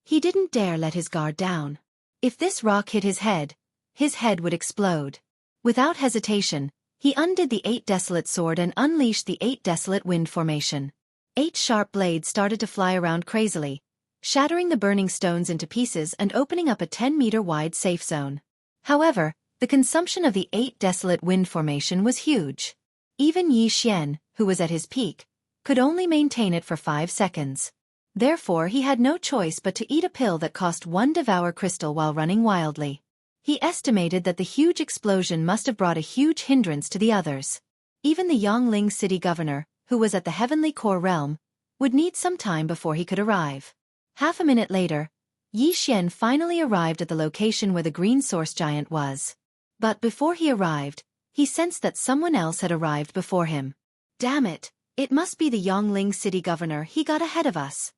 He didn't dare let his guard down. If this rock hit his head would explode. Without hesitation, he undid the 8 desolate sword and unleashed the 8 desolate wind formation. 8 sharp blades started to fly around crazily, shattering the burning stones into pieces and opening up a 10-meter-wide safe zone. However, the consumption of the 8 desolate wind formation was huge. Even Yi Xian, who was at his peak, could only maintain it for 5 seconds. Therefore he had no choice but to eat a pill that cost 1 devour crystal while running wildly. He estimated that the huge explosion must have brought a huge hindrance to the others. Even the Yangling city governor, who was at the heavenly core realm, would need some time before he could arrive. Half a minute later, Yi Xian finally arrived at the location where the green source giant was. But before he arrived, he sensed that someone else had arrived before him. Damn it, it must be the Yangling city governor, he got ahead of us.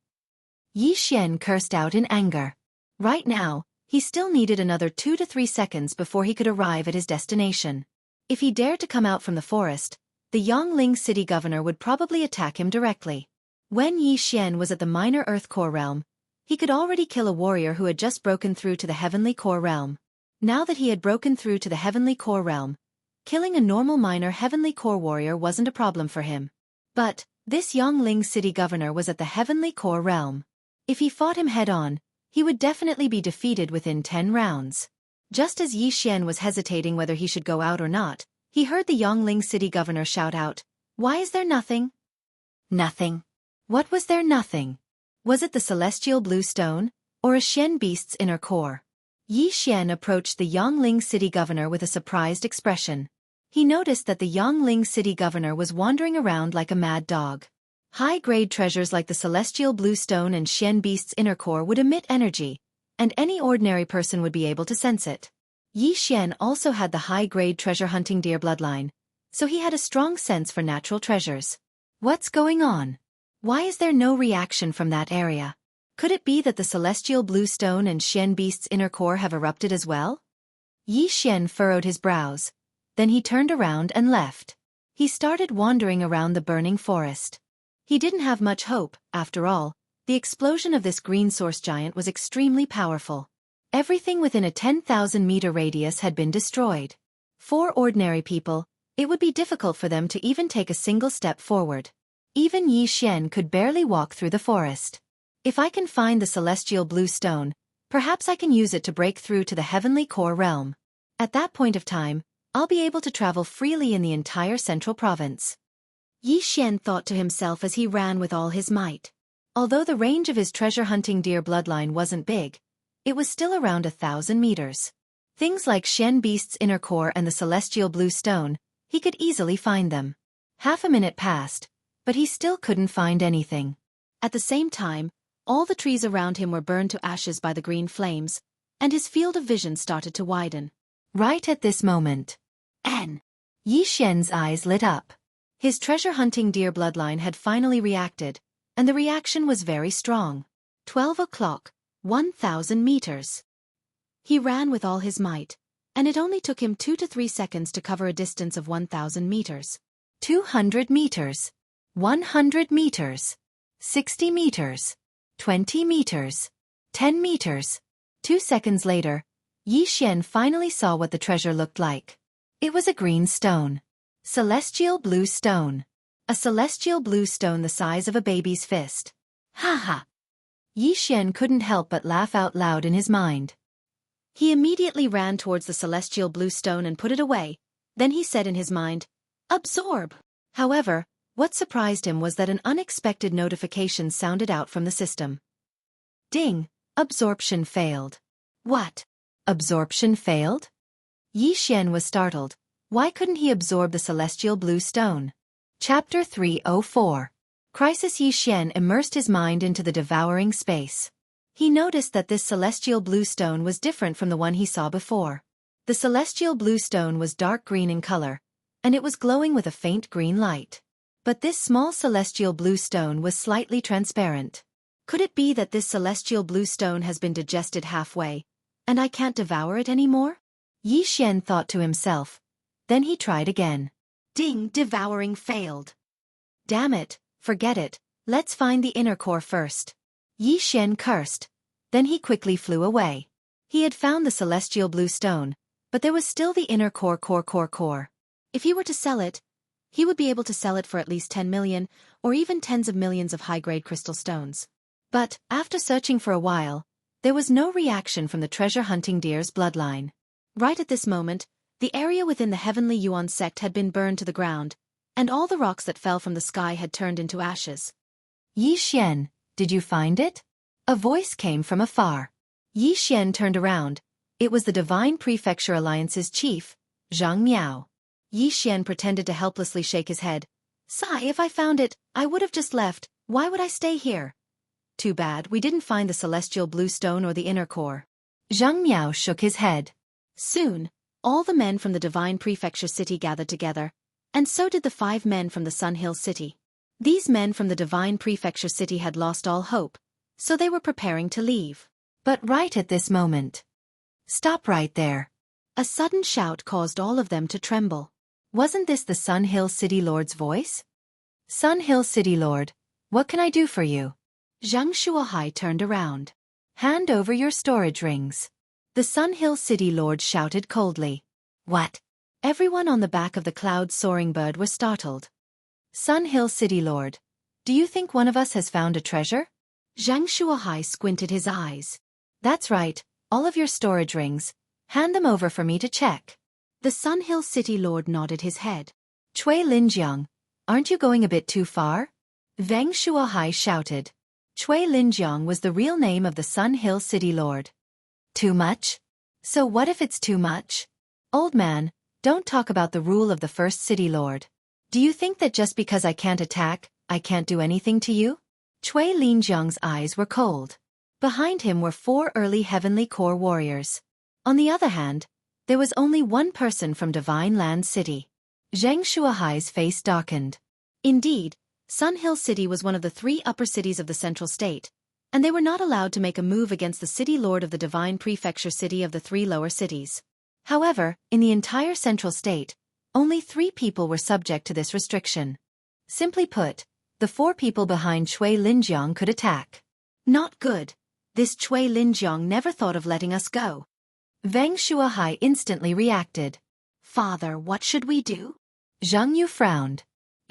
Yi Xian cursed out in anger. Right now, he still needed another 2 to 3 seconds before he could arrive at his destination. If he dared to come out from the forest, the Yangling city governor would probably attack him directly. When Yi Xian was at the minor earth core realm, he could already kill a warrior who had just broken through to the heavenly core realm. Now that he had broken through to the heavenly core realm, killing a normal minor heavenly core warrior wasn't a problem for him. But, This Yongling city governor was at the heavenly core realm. If he fought him head-on, he would definitely be defeated within 10 rounds. Just as Yi Xian was hesitating whether he should go out or not, he heard the Yongling city governor shout out, "Why is there nothing?" Nothing. What was there nothing? Was it the celestial blue stone, or a Xian beast's inner core? Yi Xian approached the Yongling city governor with a surprised expression. He noticed that the Yongling city governor was wandering around like a mad dog. High-grade treasures like the celestial blue stone and Xian beast's inner core would emit energy, and any ordinary person would be able to sense it. Yi Xian also had the high-grade treasure-hunting deer bloodline, so he had a strong sense for natural treasures. What's going on? Why is there no reaction from that area? Could it be that the celestial blue stone and Xian beast's inner core have erupted as well? Yi Xian furrowed his brows. Then he turned around and left. He started wandering around the burning forest. He didn't have much hope, after all. The explosion of this green source giant was extremely powerful. Everything within a 10,000-meter radius had been destroyed. For ordinary people, it would be difficult for them to even take a single step forward. Even Yi Xian could barely walk through the forest. If I can find the celestial blue stone, perhaps I can use it to break through to the heavenly core realm. At that point of time, I'll be able to travel freely in the entire central province. Yi Xian thought to himself as he ran with all his might. Although the range of his treasure-hunting deer bloodline wasn't big, it was still around 1,000 meters. Things like Xian beast's inner core and the celestial blue stone, he could easily find them. Half a minute passed, but he still couldn't find anything. At the same time, all the trees around him were burned to ashes by the green flames, and his field of vision started to widen. Right at this moment, Yi Xian's eyes lit up. His treasure-hunting deer bloodline had finally reacted, and the reaction was very strong. 12 o'clock, 1,000 meters. He ran with all his might, and it only took him 2 to 3 seconds to cover a distance of 1,000 meters. 200 meters. 100 meters. 60 meters. 20 meters. 10 meters. 2 seconds later, Yi Xian finally saw what the treasure looked like. It was a green stone. Celestial blue stone. A celestial blue stone the size of a baby's fist. Ha ha! Yi Xian couldn't help but laugh out loud in his mind. He immediately ran towards the celestial blue stone and put it away. Then he said in his mind, "Absorb!" However, what surprised him was that an unexpected notification sounded out from the system. Ding! Absorption failed. What? Absorption failed? Yi Xian was startled. Why couldn't he absorb the celestial blue stone? Chapter 304. Crisis. Yi Xian immersed his mind into the devouring space. He noticed that this celestial blue stone was different from the one he saw before. The celestial blue stone was dark green in color, and it was glowing with a faint green light. But this small celestial blue stone was slightly transparent. Could it be that this celestial blue stone has been digested halfway, and I can't devour it anymore? Yi Xian thought to himself. Then he tried again. Ding! Devouring failed. Damn it, forget it, let's find the inner core first. Yi Xian cursed. Then he quickly flew away. He had found the celestial blue stone, but there was still the inner core. If he were to sell it, he would be able to sell it for at least 10 million, or even tens of millions of high-grade crystal stones. But, after searching for a while, there was no reaction from the treasure-hunting deer's bloodline. Right at this moment, the area within the heavenly Yuan sect had been burned to the ground, and all the rocks that fell from the sky had turned into ashes. Yi Xian, did you find it? A voice came from afar. Yi Xian turned around. It was the Divine Prefecture Alliance's chief, Zhang Miao. Yi Xian pretended to helplessly shake his head. Sigh, if I found it, I would have just left. Why would I stay here? Too bad we didn't find the celestial blue stone or the inner core. Zhang Miao shook his head. Soon, all the men from the Divine Prefecture City gathered together, and so did the 5 men from the Sun Hill City. These men from the Divine Prefecture City had lost all hope, so they were preparing to leave. But right at this moment. Stop right there. A sudden shout caused all of them to tremble. Wasn't this the Sun Hill City Lord's voice? Sun Hill City Lord, what can I do for you? Zhang Shuahai turned around. Hand over your storage rings. The Sun Hill City Lord shouted coldly. What? Everyone on the back of the cloud-soaring bird was startled. Sun Hill City Lord, Do you think one of us has found a treasure? Xianxia squinted his eyes. That's right, all of your storage rings. Hand them over for me to check. The Sun Hill City Lord nodded his head. Cui Linjiang, aren't you going a bit too far? Veng Shuahai shouted. Cui Linjiang was the real name of the Sun Hill City Lord. Too much? So what if it's too much? Old man, don't talk about the rule of the first City Lord. Do you think that just because I can't attack, I can't do anything to you? Cui Linjiang's eyes were cold. Behind him were 4 early Heavenly Core warriors. On the other hand, there was only one person from Divine Land City. Zheng Shuahai's face darkened. Indeed, Sun Hill City was one of the 3 upper cities of the central state, and they were not allowed to make a move against the city lord of the Divine Prefecture City of the 3 lower cities. However, in the entire central state, only 3 people were subject to this restriction. Simply put, the 4 people behind Cui Linjiang could attack. Not good. This Cui Linjiang never thought of letting us go. Veng Shuahai instantly reacted. Father, what should we do? Jianghu frowned.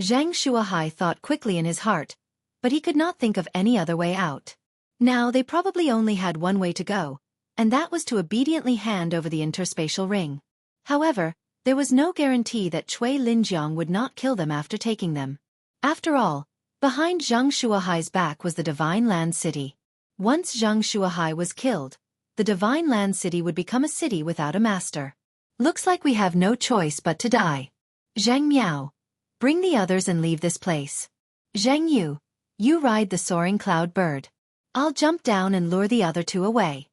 Zhang Shuahai thought quickly in his heart, but he could not think of any other way out. Now they probably only had one way to go, and that was to obediently hand over the interspatial ring. However, there was no guarantee that Cui Linjiang would not kill them after taking them. After all, behind Zhang Shuahai's back was the Divine Land City. Once Zhang Shuahai was killed, the Divine Land City would become a city without a master. Looks like we have no choice but to die. Zhang Miao, bring the others and leave this place. Zhang Yu, you ride the soaring cloud bird. I'll jump down and lure the other 2 away.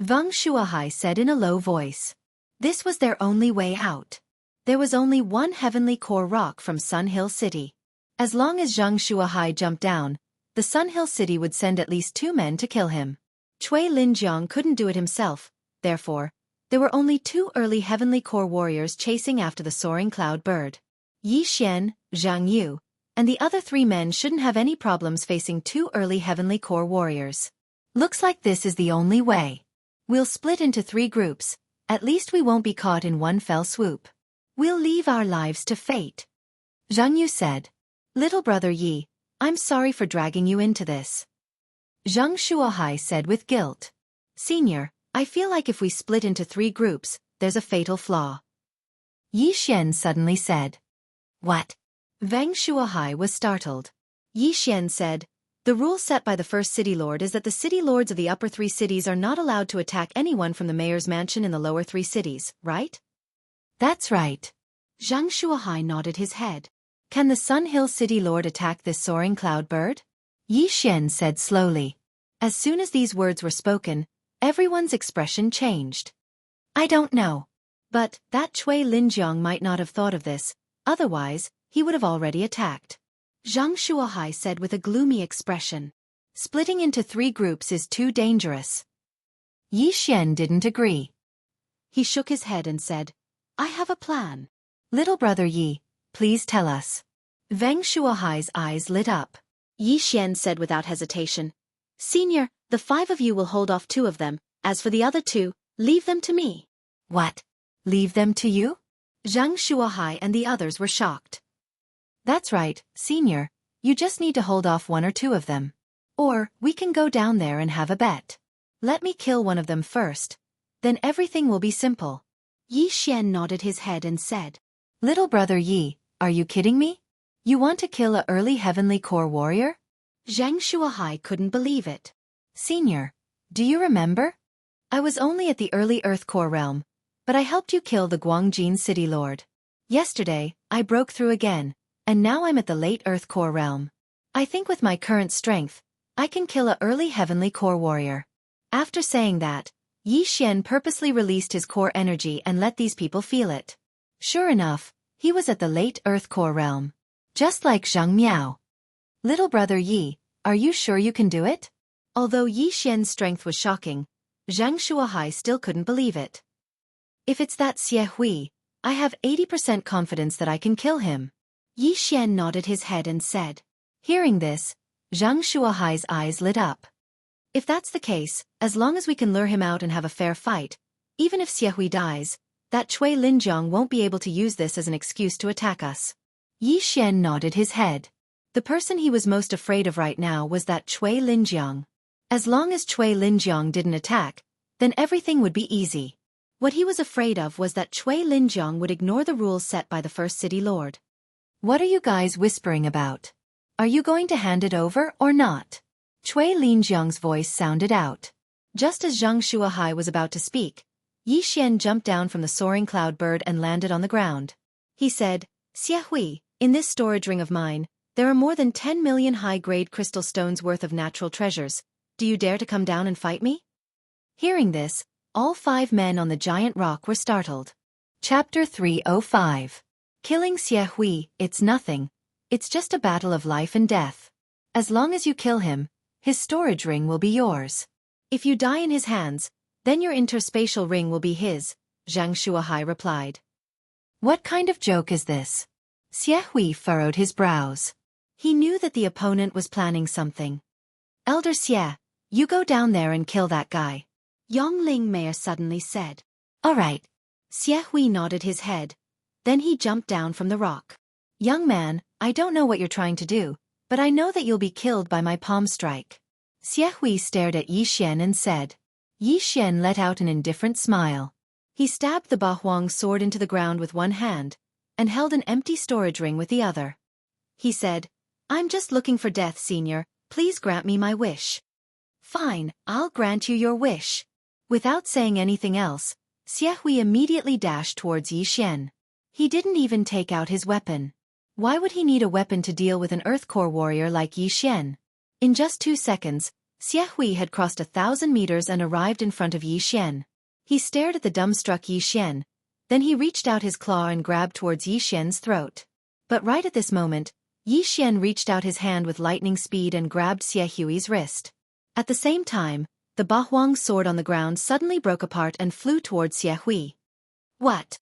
Veng Shuahai said in a low voice. This was their only way out. There was only one Heavenly Core rock from Sun Hill City. As long as Zhang Shuahai jumped down, the Sun Hill City would send at least 2 men to kill him. Cui Linjiang couldn't do it himself, therefore, there were only 2 early Heavenly Core warriors chasing after the soaring cloud bird. Yi Xian, Zhang Yu, and the other 3 men shouldn't have any problems facing 2 early Heavenly Core warriors. Looks like this is the only way. We'll split into 3 groups, at least we won't be caught in one fell swoop. We'll leave our lives to fate. Zhang Yu said. Little brother Yi, I'm sorry for dragging you into this. Zhang Shuahai said with guilt. Senior, I feel like if we split into 3 groups, there's a fatal flaw. Yi Xian suddenly said. What? Veng Shuahai was startled. Yi Xian said, the rule set by the first city lord is that the city lords of the upper 3 cities are not allowed to attack anyone from the mayor's mansion in the lower 3 cities, right? That's right. Zhang Shuahai nodded his head. Can the Sun Hill City Lord attack this soaring cloud bird? Yi Xian said slowly. As soon as these words were spoken, everyone's expression changed. I don't know. But that Cui Linjiang might not have thought of this, otherwise, he would have already attacked. Zhang Shuahai said with a gloomy expression. Splitting into 3 groups is too dangerous. Yi Xian didn't agree. He shook his head and said, I have a plan. Little brother Yi, please tell us. Veng Shuahai's eyes lit up. Yi Xian said without hesitation. Senior, the 5 of you will hold off 2 of them, as for the other 2, leave them to me. What? Leave them to you? Zhang Shuahai and the others were shocked. That's right, Senior, you just need to hold off 1 or 2 of them. Or, we can go down there and have a bet. Let me kill one of them first. Then everything will be simple. Yi Xian nodded his head and said. Little brother Yi, are you kidding me? You want to kill a early Heavenly Core warrior? Zhang Shuahai couldn't believe it. Senior, do you remember? I was only at the early Earth Core realm, but I helped you kill the Guangjin City Lord. Yesterday, I broke through again, and now I'm at the late Earth Core realm. I think with my current strength, I can kill a early Heavenly Core warrior. After saying that, Yi Xian purposely released his core energy and let these people feel it. Sure enough, he was at the late Earth Core realm. Just like Zhang Miao. Little brother Yi, are you sure you can do it? Although Yi Xian's strength was shocking, Zhang Shuahai still couldn't believe it. If it's that Xie Hui, I have 80% confidence that I can kill him. Yi Xian nodded his head and said. Hearing this, Zhang Shuahai's eyes lit up. If that's the case, as long as we can lure him out and have a fair fight, even if Xie Hui dies, that Cui Linjiang won't be able to use this as an excuse to attack us. Yi Xian nodded his head. The person he was most afraid of right now was that Cui Linjiang. As long as Cui Linjiang didn't attack, then everything would be easy. What he was afraid of was that Cui Linjiang would ignore the rules set by the first city lord. What are you guys whispering about? Are you going to hand it over or not? Cui Linjiang's voice sounded out. Just as Xianxia was about to speak, Yixian jumped down from the soaring cloud bird and landed on the ground. He said, "Xie Hui, in this storage ring of mine, there are more than 10 million high-grade crystal stones worth of natural treasures. Do you dare to come down and fight me?" Hearing this, all 5 men on the giant rock were startled. Chapter 305. Killing Xie Hui, it's nothing. It's just a battle of life and death. As long as you kill him, his storage ring will be yours. If you die in his hands, then your interspatial ring will be his, Xianxia replied. What kind of joke is this? Xie Hui furrowed his brows. He knew that the opponent was planning something. Elder Xie, you go down there and kill that guy, Yongling Mayor suddenly said. All right. Xie Hui nodded his head. Then he jumped down from the rock. Young man, I don't know what you're trying to do, but I know that you'll be killed by my palm strike. Xie Hui stared at Yixian and said. Yixian let out an indifferent smile. He stabbed the Bahuang sword into the ground with one hand, and held an empty storage ring with the other. He said, I'm just looking for death, senior, please grant me my wish. Fine, I'll grant you your wish. Without saying anything else, Xie Hui immediately dashed towards Yixian. He didn't even take out his weapon. Why would he need a weapon to deal with an Earthcore warrior like Yixian? In just 2 seconds, Xie Hui had crossed 1,000 meters and arrived in front of Yixian. He stared at the dumbstruck Yixian, then he reached out his claw and grabbed towards Yixian's throat. But right at this moment, Yixian reached out his hand with lightning speed and grabbed Xie Hui's wrist. At the same time, the Bahuang sword on the ground suddenly broke apart and flew towards Xie Hui. What?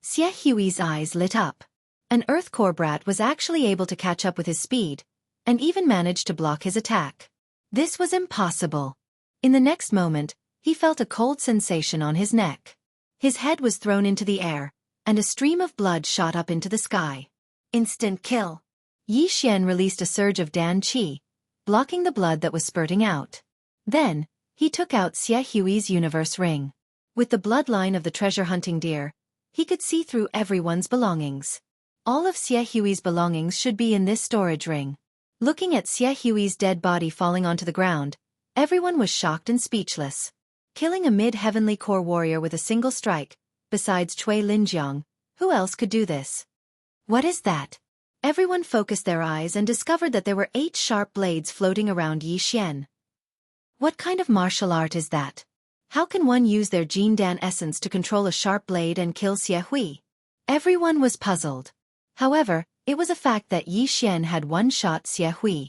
Xie Hui's eyes lit up. An Earthcore brat was actually able to catch up with his speed, and even managed to block his attack. This was impossible. In the next moment, he felt a cold sensation on his neck. His head was thrown into the air, and a stream of blood shot up into the sky. Instant kill. Yixian released a surge of Dan Qi, blocking the blood that was spurting out. Then, he took out Xie Hui's universe ring. With the bloodline of the treasure-hunting deer, he could see through everyone's belongings. All of Xie Hui's belongings should be in this storage ring. Looking at Xie Hui's dead body falling onto the ground, everyone was shocked and speechless. Killing a mid-heavenly core warrior with a single strike, besides Cui Linjiang, who else could do this? What is that? Everyone focused their eyes and discovered that there were 8 sharp blades floating around Yixian. What kind of martial art is that? How can one use their Jin Dan essence to control a sharp blade and kill Xie Hui? Everyone was puzzled. However, it was a fact that Yixian had one-shot Xie Hui.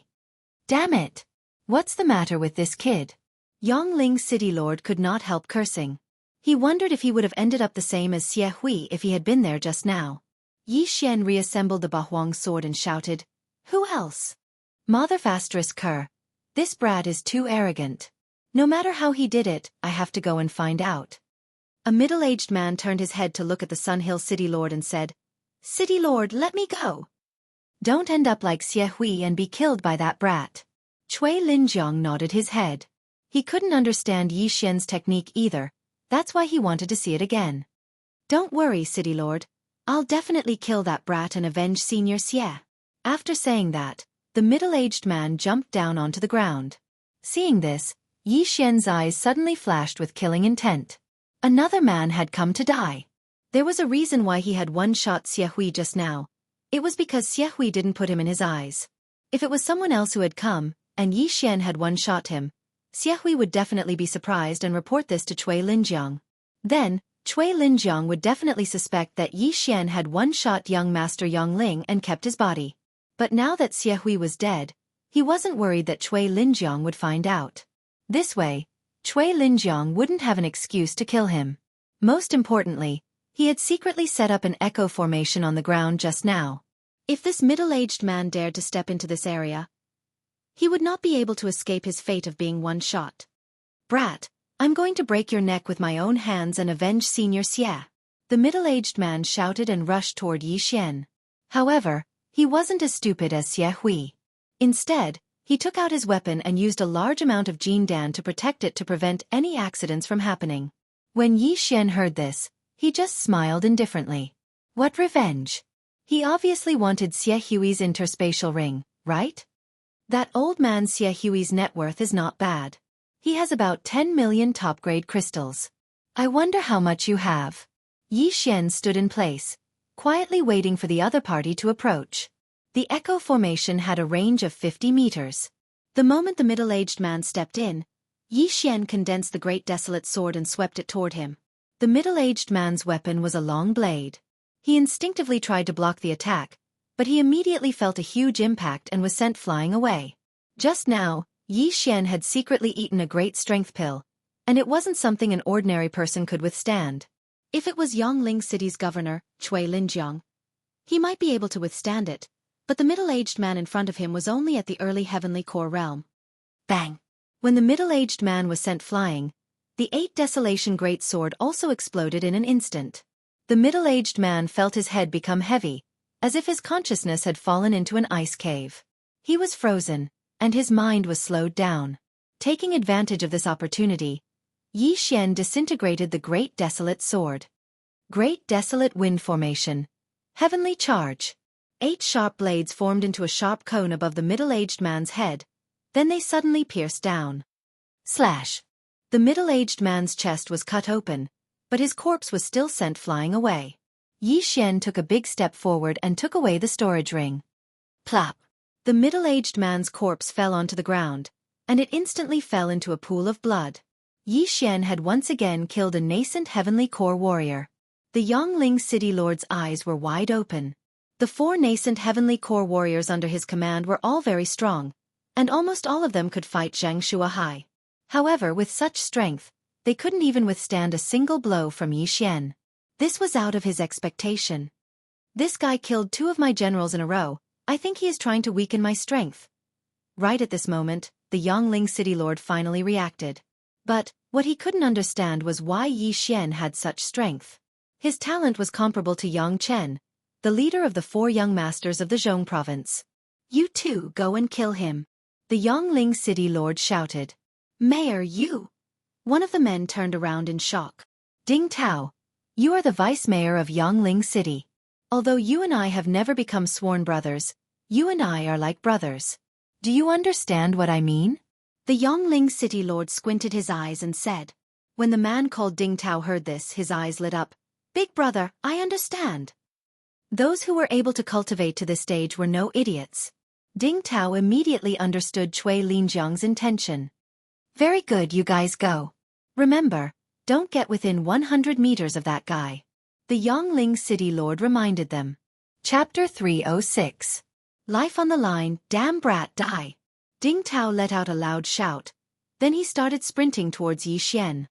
Damn it! What's the matter with this kid? Yongling City Lord could not help cursing. He wondered if he would have ended up the same as Xie Hui if he had been there just now. Yixian reassembled the Bahuang sword and shouted, Who else? Mother Fastris Kerr. This brat is too arrogant. No matter how he did it, I have to go and find out. A middle-aged man turned his head to look at the Sunhill City Lord and said, City Lord, let me go. Don't end up like Xie Hui and be killed by that brat. Cui Linjiang nodded his head. He couldn't understand Yixian's technique either, that's why he wanted to see it again. Don't worry, City Lord. I'll definitely kill that brat and avenge Senior Xie. After saying that, the middle-aged man jumped down onto the ground. Seeing this, Yixian's eyes suddenly flashed with killing intent. Another man had come to die. There was a reason why he had one-shot Xie Hui just now. It was because Xie Hui didn't put him in his eyes. If it was someone else who had come, and Yixian had one-shot him, Xie Hui would definitely be surprised and report this to Cui Linjiang. Then, Cui Linjiang would definitely suspect that Yixian had one-shot young Master Yongling and kept his body. But now that Xie Hui was dead, he wasn't worried that Cui Linjiang would find out. This way, Cui Linjiang wouldn't have an excuse to kill him. Most importantly, he had secretly set up an echo formation on the ground just now. If this middle-aged man dared to step into this area, he would not be able to escape his fate of being one-shot. Brat, I'm going to break your neck with my own hands and avenge Senior Xie. The middle-aged man shouted and rushed toward Yixian. However, he wasn't as stupid as Xie Hui. Instead, he took out his weapon and used a large amount of Jin Dan to protect it to prevent any accidents from happening. When Yi Xian heard this, he just smiled indifferently. What revenge? He obviously wanted Xie Hui's interspatial ring, right? That old man Xie Hui's net worth is not bad. He has about 10 million top-grade crystals. I wonder how much you have. Yi Xian stood in place, quietly waiting for the other party to approach. The echo formation had a range of 50 meters. The moment the middle-aged man stepped in, Yi Xian condensed the great desolate sword and swept it toward him. The middle-aged man's weapon was a long blade. He instinctively tried to block the attack, but he immediately felt a huge impact and was sent flying away. Just now, Yi Xian had secretly eaten a great strength pill, and it wasn't something an ordinary person could withstand. If it was Yangling City's governor, Cui Linjiang, he might be able to withstand it, but the middle-aged man in front of him was only at the early heavenly core realm. Bang! When the middle-aged man was sent flying, the 8 Desolation Great Sword also exploded in an instant. The middle-aged man felt his head become heavy, as if his consciousness had fallen into an ice cave. He was frozen, and his mind was slowed down. Taking advantage of this opportunity, Yi Xian disintegrated the Great Desolate Sword. Great Desolate Wind Formation. Heavenly Charge. 8 sharp blades formed into a sharp cone above the middle-aged man's head, then they suddenly pierced down. Slash. The middle-aged man's chest was cut open, but his corpse was still sent flying away. Yi Xian took a big step forward and took away the storage ring. Plop. The middle-aged man's corpse fell onto the ground, and it instantly fell into a pool of blood. Yi Xian had once again killed a nascent heavenly core warrior. The Yangling City Lord's eyes were wide open. The 4 nascent heavenly core warriors under his command were all very strong, and almost all of them could fight Xianxia high. However, with such strength, they couldn't even withstand a single blow from Yi Xian. This was out of his expectation. This guy killed 2 of my generals in a row. I think he is trying to weaken my strength. Right at this moment, the Yangling City Lord finally reacted. But what he couldn't understand was why Yi Xian had such strength. His talent was comparable to Yang Chen, the leader of the 4 young masters of the Zhong province. You two go and kill him. The Yangling City Lord shouted. Mayor, you! One of the men turned around in shock. Ding Tao, you are the vice mayor of Yangling City. Although you and I have never become sworn brothers, you and I are like brothers. Do you understand what I mean? The Yangling City Lord squinted his eyes and said. When the man called Ding Tao heard this, his eyes lit up. Big brother, I understand. Those who were able to cultivate to this stage were no idiots. Ding Tao immediately understood Cui Linjiang's intention. Very good, you guys go. Remember, don't get within 100 meters of that guy. The Yangling City Lord reminded them. Chapter 306. Life on the line, damn brat, die. Ding Tao let out a loud shout. Then he started sprinting towards Yi Xian.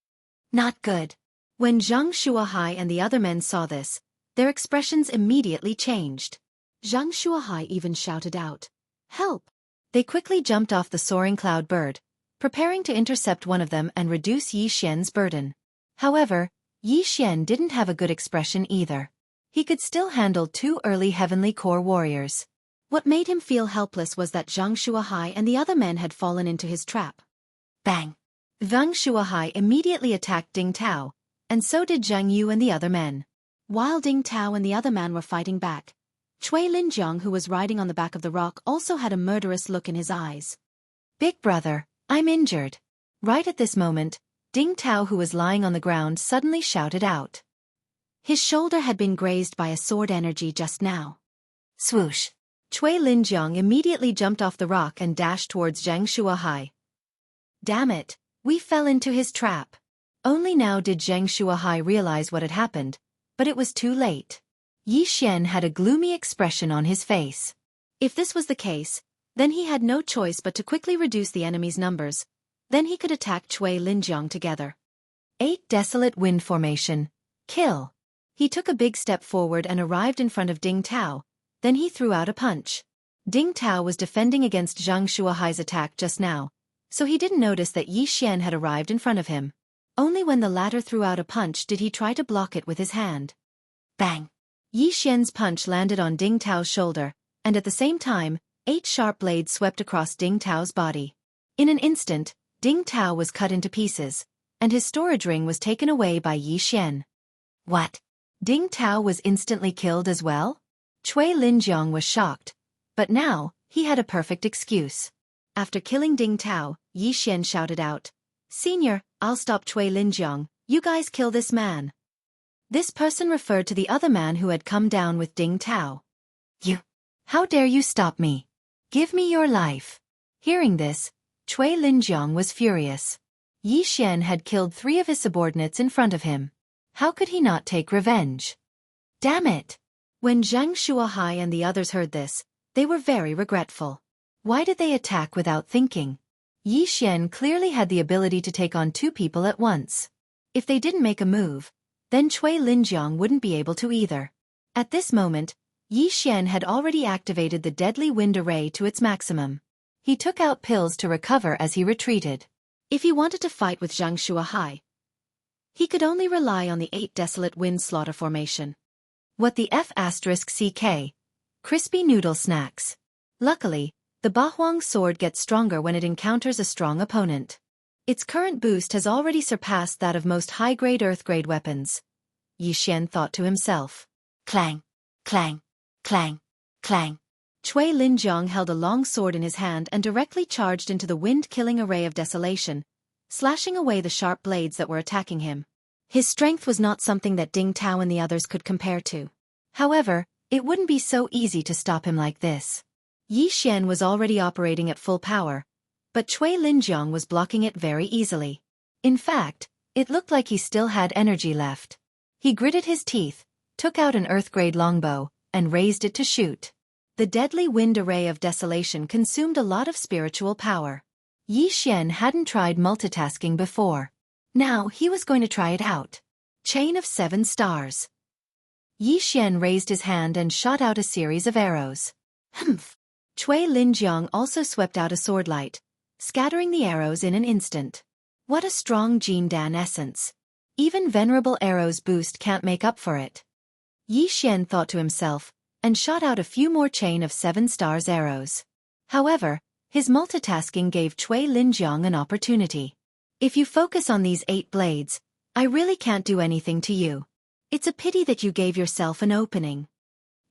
Not good. When Zhang Shuahai and the other men saw this, their expressions immediately changed. Zhang Shuahai even shouted out, Help! They quickly jumped off the soaring cloud bird, preparing to intercept one of them and reduce Yi Xian's burden. However, Yi Xian didn't have a good expression either. He could still handle 2 early heavenly core warriors. What made him feel helpless was that Zhang Shuahai and the other men had fallen into his trap. Bang! Zhang Shuahai immediately attacked Ding Tao, and so did Jianghu and the other men. While Ding Tao and the other man were fighting back, Cui Linjiang, who was riding on the back of the rock, also had a murderous look in his eyes. Big brother, I'm injured. Right at this moment, Ding Tao, who was lying on the ground, suddenly shouted out. His shoulder had been grazed by a sword energy just now. Swoosh! Cui Linjiang immediately jumped off the rock and dashed towards Zhang Shuahai. Damn it, we fell into his trap. Only now did Zhang Shuahai realize what had happened, but it was too late. Yi Xian had a gloomy expression on his face. If this was the case, then he had no choice but to quickly reduce the enemy's numbers. Then he could attack Cui Linjiang together. 8 Desolate Wind Formation. Kill. He took a big step forward and arrived in front of Ding Tao. Then he threw out a punch. Ding Tao was defending against Zhang Shuahai's attack just now, so he didn't notice that Yi Xian had arrived in front of him. Only when the latter threw out a punch did he try to block it with his hand. Bang! Yi Xian's punch landed on Ding Tao's shoulder, and at the same time, 8 sharp blades swept across Ding Tao's body. In an instant, Ding Tao was cut into pieces, and his storage ring was taken away by Yi Xian. What? Ding Tao was instantly killed as well? Cui Linjiang was shocked, but now, he had a perfect excuse. After killing Ding Tao, Yi Xian shouted out, "Senior, I'll stop Cui Linjiang, you guys kill this man." This person referred to the other man who had come down with Ding Tao. "You! How dare you stop me? Give me your life." Hearing this, Cui Linjiang was furious. Yi Xian had killed 3 of his subordinates in front of him. How could he not take revenge? Damn it! When Jianghu and the others heard this, they were very regretful. Why did they attack without thinking? Yi Xian clearly had the ability to take on 2 people at once. If they didn't make a move, then Cui Linjiang wouldn't be able to either. At this moment, Yi Xian had already activated the deadly wind array to its maximum. He took out pills to recover as he retreated. If he wanted to fight with Xianxia, he could only rely on the 8 desolate wind slaughter formation. What the F***CK? Crispy noodle snacks. Luckily, the Bahuang sword gets stronger when it encounters a strong opponent. Its current boost has already surpassed that of most high-grade earth-grade weapons. Yi Xian thought to himself. Clang, clang, clang, clang. Cui Linjiang held a long sword in his hand and directly charged into the wind-killing array of desolation, slashing away the sharp blades that were attacking him. His strength was not something that Ding Tao and the others could compare to. However, it wouldn't be so easy to stop him like this. Yi Xian was already operating at full power, but Cui Linjiang was blocking it very easily. In fact, it looked like he still had energy left. He gritted his teeth, took out an earth-grade longbow, and raised it to shoot. The deadly wind array of desolation consumed a lot of spiritual power. Yi Xian hadn't tried multitasking before. Now he was going to try it out. Chain of 7 stars. Yi Xian raised his hand and shot out a series of arrows. Humph! Cui Linjiang also swept out a swordlight, scattering the arrows in an instant. What a strong Jindan essence. Even venerable arrows boost can't make up for it. Yi Xian thought to himself, and shot out a few more chain of 7 stars arrows. However, his multitasking gave Cui Linjiang an opportunity. If you focus on these 8 blades, I really can't do anything to you. It's a pity that you gave yourself an opening.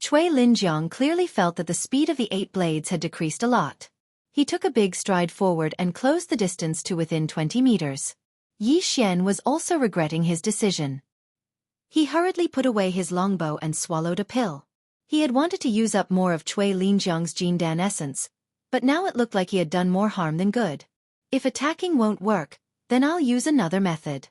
Cui Linjiang clearly felt that the speed of the 8 blades had decreased a lot. He took a big stride forward and closed the distance to within 20 meters. Yi Xian was also regretting his decision. He hurriedly put away his longbow and swallowed a pill. He had wanted to use up more of Cui Linjiang's Jindan essence, but now it looked like he had done more harm than good. If attacking won't work, then I'll use another method.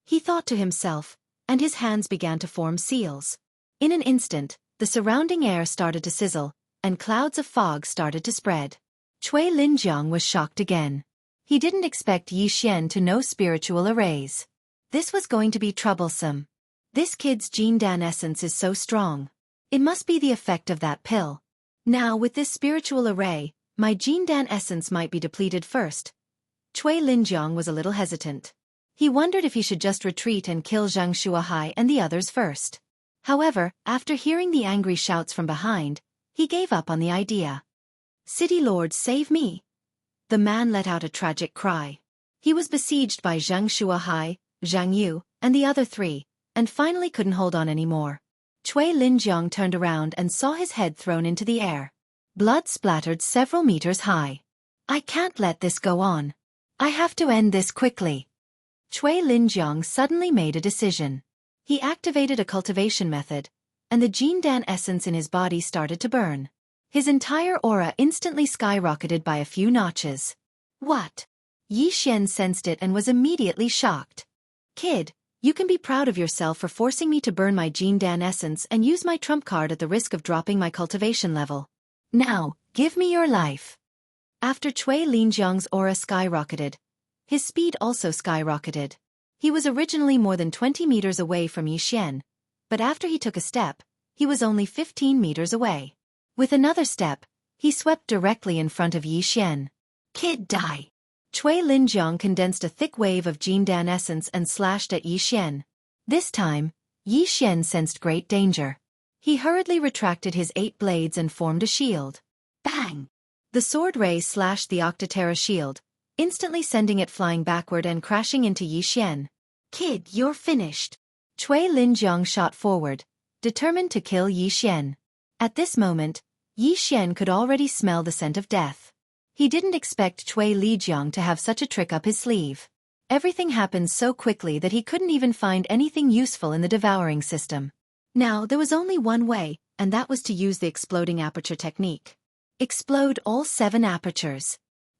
He thought to himself, and his hands began to form seals. In an instant, the surrounding air started to sizzle, and clouds of fog started to spread. Cui Linjiang was shocked again. He didn't expect Yi Xian to know spiritual arrays. This was going to be troublesome. This kid's Jindan essence is so strong. It must be the effect of that pill. Now with this spiritual array, my Jindan essence might be depleted first. Cui Linjiang was a little hesitant. He wondered if he should just retreat and kill Xianxia and the others first. However, after hearing the angry shouts from behind, he gave up on the idea. "City Lord, save me!" The man let out a tragic cry. He was besieged by Xianxia, Jianghu, and the other 3, and finally couldn't hold on anymore. Cui Linjiang turned around and saw his head thrown into the air. Blood splattered several meters high. "I can't let this go on. I have to end this quickly." Cui Linjiang suddenly made a decision. He activated a cultivation method, and the Jindan essence in his body started to burn. His entire aura instantly skyrocketed by a few notches. What? Yi Xian sensed it and was immediately shocked. "Kid, you can be proud of yourself for forcing me to burn my Jindan essence and use my trump card at the risk of dropping my cultivation level. Now, give me your life." After Cui Linjiang's aura skyrocketed, his speed also skyrocketed. He was originally more than 20 meters away from Yi Xian, but after he took a step, he was only 15 meters away. With another step, he swept directly in front of Yi Xian. "Kid, die!" Cui Linjiang condensed a thick wave of Jindan essence and slashed at Yi Xian. This time, Yi Xian sensed great danger. He hurriedly retracted his 8 blades and formed a shield. Bang! The sword ray slashed the Octoterra shield, instantly sending it flying backward and crashing into Yi Xian. Kid, you're finished. Cui Linjiang shot forward, determined to kill Yi Xian. At this moment, Yi Xian could already smell the scent of death. He didn't expect Cui Lijiang to have such a trick up his sleeve. Everything happened so quickly that he couldn't even find anything useful in the devouring system. Now, there was only one way, and that was to use the exploding aperture technique. Explode all 7 apertures.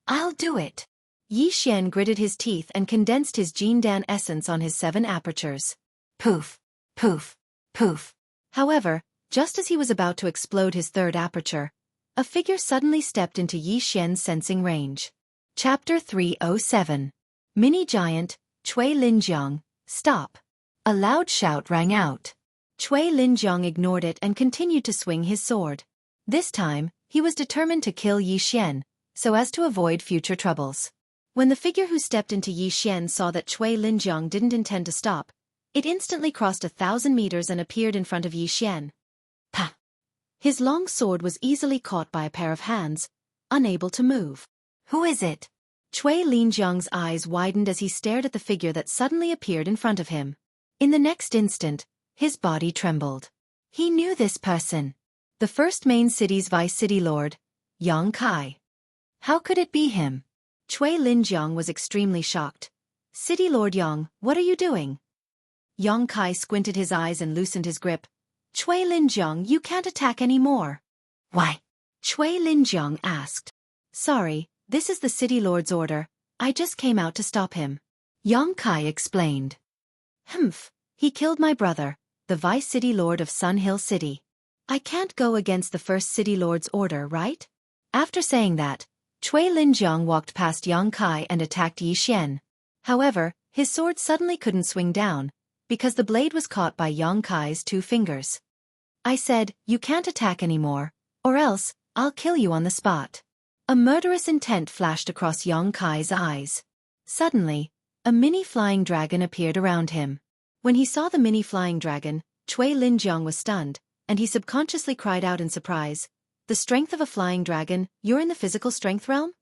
I'll do it. Yi Xian gritted his teeth and condensed his Jindan essence on his 7 apertures. Poof, poof, poof. However, just as he was about to explode his 3rd aperture, a figure suddenly stepped into Yi Xian's sensing range. Chapter 307. Mini-Giant, Cui Linjiang, stop. A loud shout rang out. Cui Linjiang ignored it and continued to swing his sword. This time, he was determined to kill Yi Xian, so as to avoid future troubles. When the figure who stepped into Yi Xian saw that Cui Linjiang didn't intend to stop, it instantly crossed 1,000 meters and appeared in front of Yi Xian. Pah! His long sword was easily caught by a pair of hands, unable to move. Who is it? Cui Linjiang's eyes widened as he stared at the figure that suddenly appeared in front of him. In the next instant, his body trembled. He knew this person. The first main city's vice city lord, Yang Kai. How could it be him? Cui Linjiang was extremely shocked. City Lord Yang, what are you doing? Yang Kai squinted his eyes and loosened his grip. Cui Linjiang, you can't attack anymore. Why? Cui Linjiang asked. Sorry, this is the city lord's order. I just came out to stop him. Yang Kai explained. Humph, he killed my brother, the vice city lord of Sun Hill City. I can't go against the first city lord's order, right? After saying that, Cui Linjiang walked past Yang Kai and attacked Yi Xian. However, his sword suddenly couldn't swing down, because the blade was caught by Yang Kai's 2 fingers. I said, you can't attack anymore, or else, I'll kill you on the spot. A murderous intent flashed across Yang Kai's eyes. Suddenly, a mini flying dragon appeared around him. When he saw the mini flying dragon, Cui Linjiang was stunned, and he subconsciously cried out in surprise. The strength of a flying dragon, you're in the physical strength realm?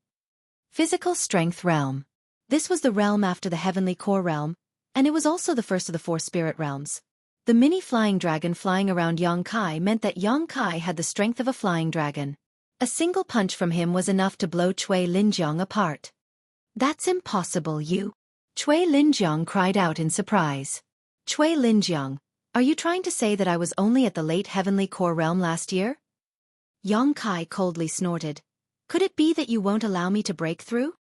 Physical strength realm. This was the realm after the heavenly core realm, and it was also the first of the 4 spirit realms. The mini flying dragon flying around Yang Kai meant that Yang Kai had the strength of a flying dragon. A single punch from him was enough to blow Cui Linjiang apart. That's impossible, you. Cui Linjiang cried out in surprise. Cui Linjiang, are you trying to say that I was only at the late heavenly core realm last year? Yang Kai coldly snorted. Could it be that you won't allow me to break through?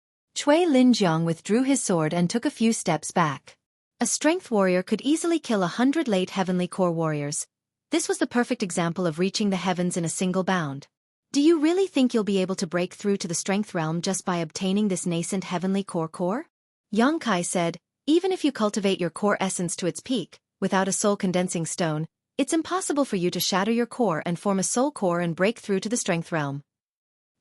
Cui Linjiang withdrew his sword and took a few steps back. A strength warrior could easily kill 100 late heavenly core warriors. This was the perfect example of reaching the heavens in a single bound. Do you really think you'll be able to break through to the strength realm just by obtaining this nascent heavenly core? Yang Kai said, even if you cultivate your core essence to its peak, without a soul condensing stone, it's impossible for you to shatter your core and form a soul core and break through to the strength realm.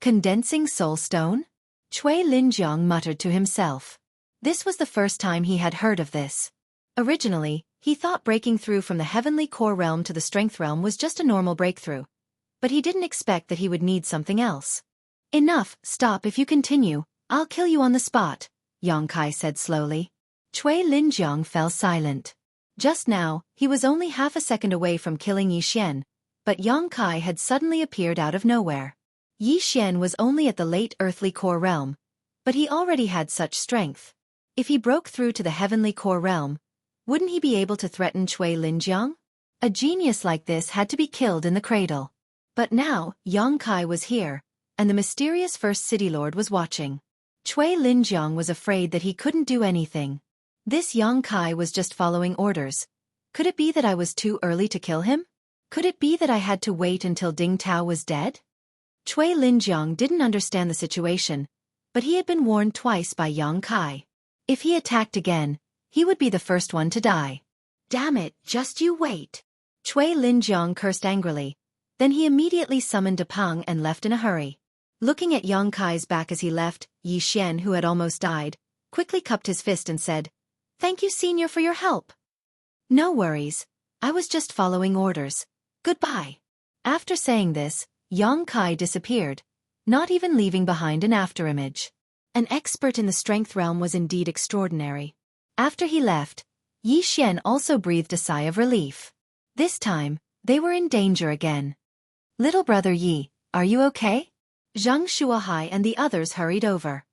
Condensing soul stone? Cui Linjiang muttered to himself. This was the first time he had heard of this. Originally, he thought breaking through from the heavenly core realm to the strength realm was just a normal breakthrough. But he didn't expect that he would need something else. Enough, stop. If you continue, I'll kill you on the spot, Yang Kai said slowly. Cui Linjiang fell silent. Just now, he was only half a second away from killing Yi Xian, but Yang Kai had suddenly appeared out of nowhere. Yi Xian was only at the late earthly core realm, but he already had such strength. If he broke through to the heavenly core realm, wouldn't he be able to threaten Cui Linjiang? A genius like this had to be killed in the cradle. But now, Yang Kai was here, and the mysterious first city lord was watching. Cui Linjiang was afraid that he couldn't do anything. This Yang Kai was just following orders. Could it be that I was too early to kill him? Could it be that I had to wait until Ding Tao was dead? Cui Linjiang didn't understand the situation, but he had been warned twice by Yang Kai. If he attacked again, he would be the first one to die. Damn it, just you wait. Cui Linjiang cursed angrily. Then he immediately summoned a Pang and left in a hurry. Looking at Yang Kai's back as he left, Yi Xian, who had almost died, quickly cupped his fist and said, "Thank you, Senior, for your help." "No worries. I was just following orders. Goodbye." After saying this, Yang Kai disappeared, not even leaving behind an afterimage. An expert in the strength realm was indeed extraordinary. After he left, Yi Xian also breathed a sigh of relief. This time, they were in danger again. Little brother Yi, are you okay? Zhang Shuahai and the others hurried over.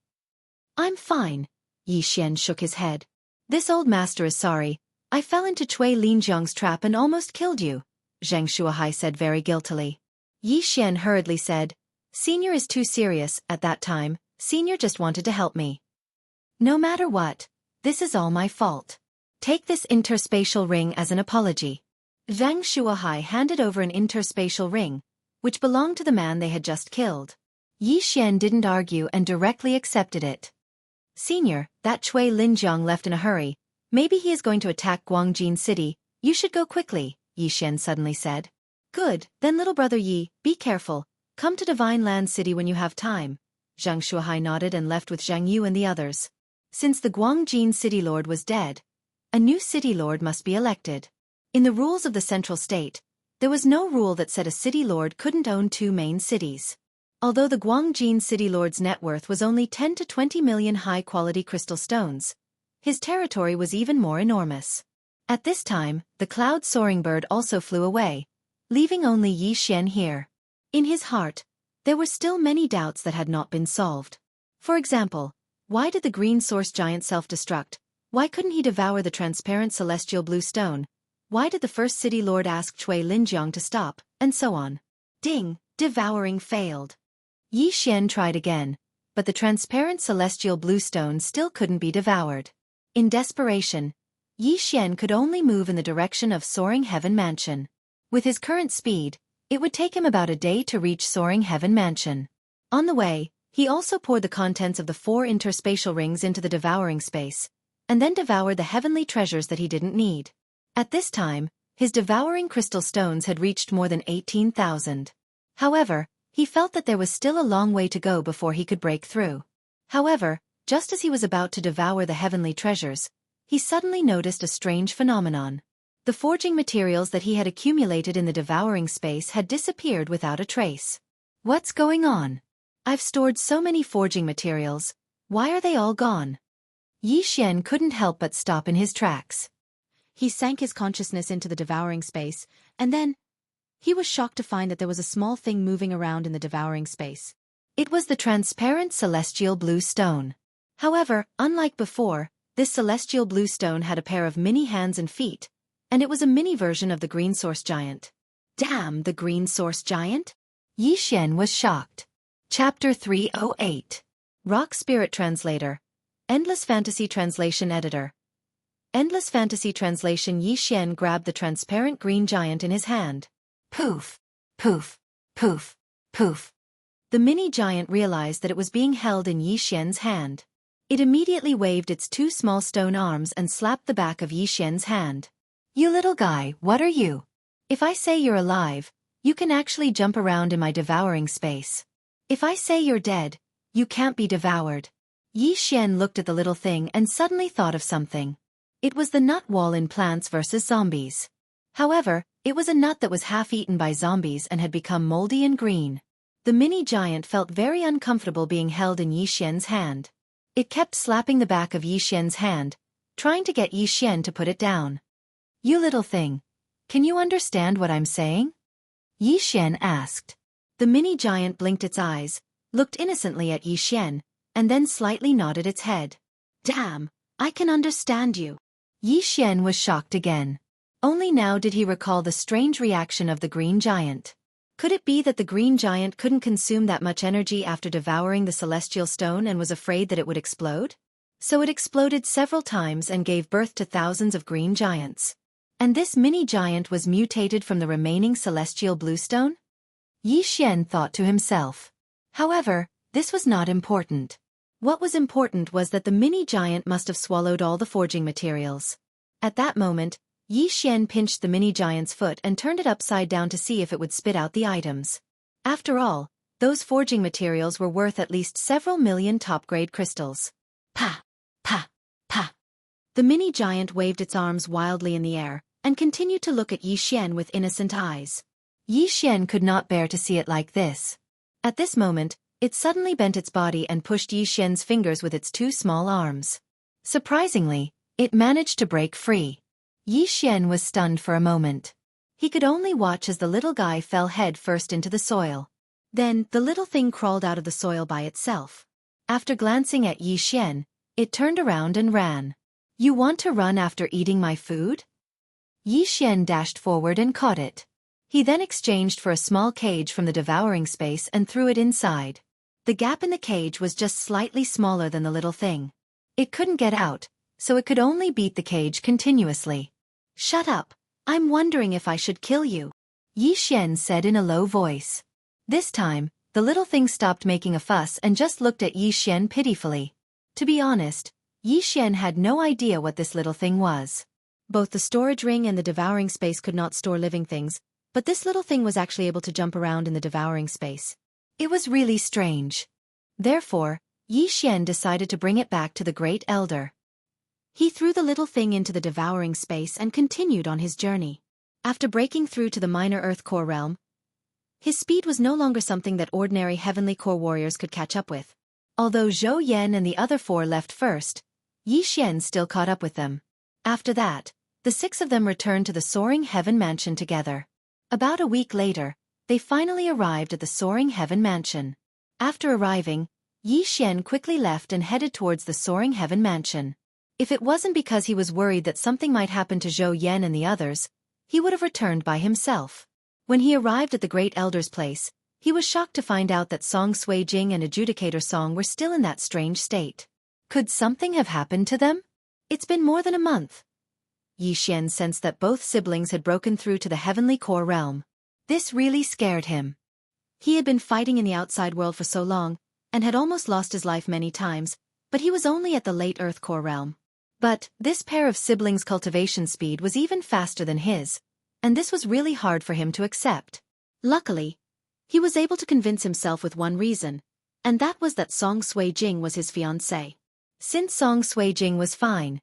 I'm fine. Yi Xian shook his head. This old master is sorry. I fell into Cui Linjiang's trap and almost killed you, Zhang Shuahai said very guiltily. Yi Xian hurriedly said, Senior is too serious. At that time, Senior just wanted to help me. No matter what, this is all my fault. Take this interspatial ring as an apology. Zhang Shuahai handed over an interspatial ring, which belonged to the man they had just killed. Yi Xian didn't argue and directly accepted it. Senior, that Cui Linjiang left in a hurry. Maybe he is going to attack Guangjin City. You should go quickly, Yi Xian suddenly said. Good, then little brother Yi, be careful. Come to Divine Land City when you have time. Zhang Shuahai nodded and left with Jianghu and the others. Since the Guangjin city lord was dead, a new city lord must be elected. In the rules of the central state, there was no rule that said a city lord couldn't own two main cities. Although the Guangjin city lord's net worth was only 10 to 20 million high-quality crystal stones, his territory was even more enormous. At this time, the cloud-soaring bird also flew away, leaving only Yi Xian here. In his heart, there were still many doubts that had not been solved. For example, why did the green source giant self-destruct? Why couldn't he devour the transparent celestial blue stone? Why did the first city lord ask Cui Linjiang to stop? And so on. Ding! Devouring failed. Yi Xian tried again, but the transparent celestial blue stone still couldn't be devoured. In desperation, Yi Xian could only move in the direction of Soaring Heaven Mansion. With his current speed, it would take him about a day to reach Soaring Heaven Mansion. On the way, he also poured the contents of the 4 interspatial rings into the devouring space, and then devoured the heavenly treasures that he didn't need. At this time, his devouring crystal stones had reached more than 18,000. However, he felt that there was still a long way to go before he could break through. However, just as he was about to devour the heavenly treasures, he suddenly noticed a strange phenomenon. The forging materials that he had accumulated in the devouring space had disappeared without a trace. What's going on? I've stored so many forging materials. Why are they all gone? Yi Xian couldn't help but stop in his tracks. He sank his consciousness into the devouring space, and then he was shocked to find that there was a small thing moving around in the devouring space. It was the transparent celestial blue stone. However, unlike before, this celestial blue stone had a pair of mini hands and feet, and it was a mini version of the green source giant. Damn the green source giant? Yi Xian was shocked. Chapter 308. Rock Spirit Translator. Endless Fantasy Translation Editor. Endless Fantasy Translation. Yi Xian grabbed the transparent green giant in his hand. Poof, poof, poof, poof. The mini giant realized that it was being held in Yi Xian's hand. It immediately waved its 2 small stone arms and slapped the back of Yi Xian's hand. You little guy, what are you? If I say you're alive, you can actually jump around in my devouring space. If I say you're dead, you can't be devoured. Yi Xian looked at the little thing and suddenly thought of something. It was the nut wall in Plants vs. Zombies. However, it was a nut that was half-eaten by zombies and had become moldy and green. The mini giant felt very uncomfortable being held in Yi Xian's hand. It kept slapping the back of Yi Xian's hand, trying to get Yi Xian to put it down. You little thing. Can you understand what I'm saying? Yi Xian asked. The mini giant blinked its eyes, looked innocently at Yi Xian, and then slightly nodded its head. Damn, I can understand you. Yi Xian was shocked again. Only now did he recall the strange reaction of the green giant. Could it be that the green giant couldn't consume that much energy after devouring the celestial stone and was afraid that it would explode? So it exploded several times and gave birth to thousands of green giants. And this mini giant was mutated from the remaining celestial blue stone? Yi Xian thought to himself. However, this was not important. What was important was that the mini giant must have swallowed all the forging materials. At that moment, Yi Xian pinched the mini giant's foot and turned it upside down to see if it would spit out the items. After all, those forging materials were worth at least several million top-grade crystals. Pa! Pa! Pa! The mini giant waved its arms wildly in the air, and continued to look at Yi Xian with innocent eyes. Yi Xian could not bear to see it like this. At this moment, It suddenly bent its body and pushed Yi Xian's fingers with its two small arms. Surprisingly, it managed to break free. Yi Xian was stunned for a moment. He could only watch as the little guy fell head first into the soil. Then, the little thing crawled out of the soil by itself. After glancing at Yi Xian, it turned around and ran. "You want to run after eating my food?" Yi Xian dashed forward and caught it. He then exchanged for a small cage from the devouring space and threw it inside. The gap in the cage was just slightly smaller than the little thing. It couldn't get out, so it could only beat the cage continuously. "Shut up, I'm wondering if I should kill you," Yi Xian said in a low voice. This time, the little thing stopped making a fuss and just looked at Yi Xian pitifully. To be honest, Yi Xian had no idea what this little thing was. Both the storage ring and the devouring space could not store living things, but this little thing was actually able to jump around in the devouring space. It was really strange. Therefore, Yi Xian decided to bring it back to the Great Elder. He threw the little thing into the devouring space and continued on his journey. After breaking through to the minor Earth Core realm, his speed was no longer something that ordinary Heavenly Core warriors could catch up with. Although Zhou Yan and the other four left first, Yi Xian still caught up with them. After that, the six of them returned to the Soaring Heaven Mansion together. About a week later, they finally arrived at the Soaring Heaven Mansion. After arriving, Yi Xian quickly left and headed towards the Soaring Heaven Mansion. If it wasn't because he was worried that something might happen to Zhou Yan and the others, he would have returned by himself. When he arrived at the Great Elder's place, he was shocked to find out that Song Sui Jing and Adjudicator Song were still in that strange state. Could something have happened to them? It's been more than a month. Yi Xian sensed that both siblings had broken through to the Heavenly Core realm. This really scared him. He had been fighting in the outside world for so long, and had almost lost his life many times, but he was only at the late Earth Core realm. But this pair of siblings' cultivation speed was even faster than his, and this was really hard for him to accept. Luckily, he was able to convince himself with one reason, and that was that Song Sui Jing was his fiancée. Since Song Sui Jing was fine,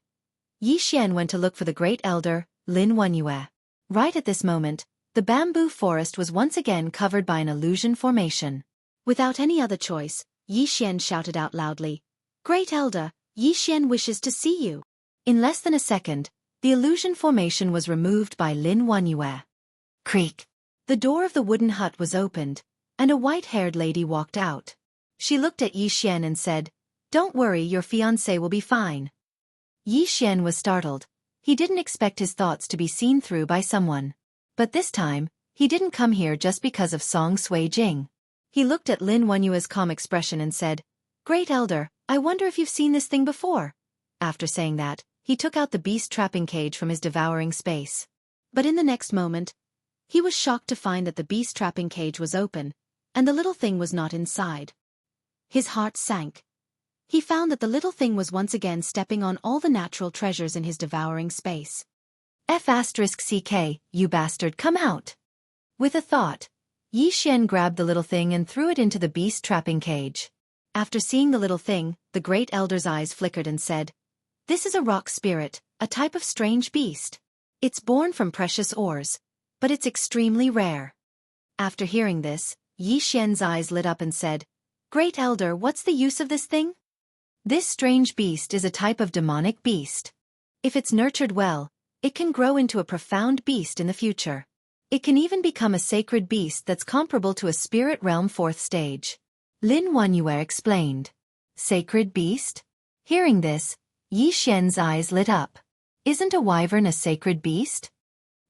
Yi Xian went to look for the Great Elder, Lin Wenyue. Right at this moment, the bamboo forest was once again covered by an illusion formation. Without any other choice, Yi Xian shouted out loudly, "Great Elder, Yi Xian wishes to see you." In less than a second, the illusion formation was removed by Lin Wenyue. Creak! The door of the wooden hut was opened, and a white-haired lady walked out. She looked at Yi Xian and said, "Don't worry, your fiancé will be fine." Yi Xian was startled. He didn't expect his thoughts to be seen through by someone. But this time, he didn't come here just because of Song Sui Jing. He looked at Lin Wenyue's calm expression and said, "Great Elder, I wonder if you've seen this thing before." After saying that, he took out the beast trapping cage from his devouring space. But in the next moment, he was shocked to find that the beast trapping cage was open, and the little thing was not inside. His heart sank. He found that the little thing was once again stepping on all the natural treasures in his devouring space. F***CK, you bastard, come out! With a thought, Yi Xian grabbed the little thing and threw it into the beast trapping cage. After seeing the little thing, the Great Elder's eyes flickered and said, "This is a rock spirit, a type of strange beast. It's born from precious ores, but it's extremely rare." After hearing this, Yi Xian's eyes lit up and said, "Great Elder, what's the use of this thing?" "This strange beast is a type of demonic beast. If it's nurtured well, it can grow into a profound beast in the future. It can even become a sacred beast that's comparable to a spirit realm 4th stage. Lin Wenyue explained. Sacred beast? Hearing this, Yi Xian's eyes lit up. Isn't a wyvern a sacred beast?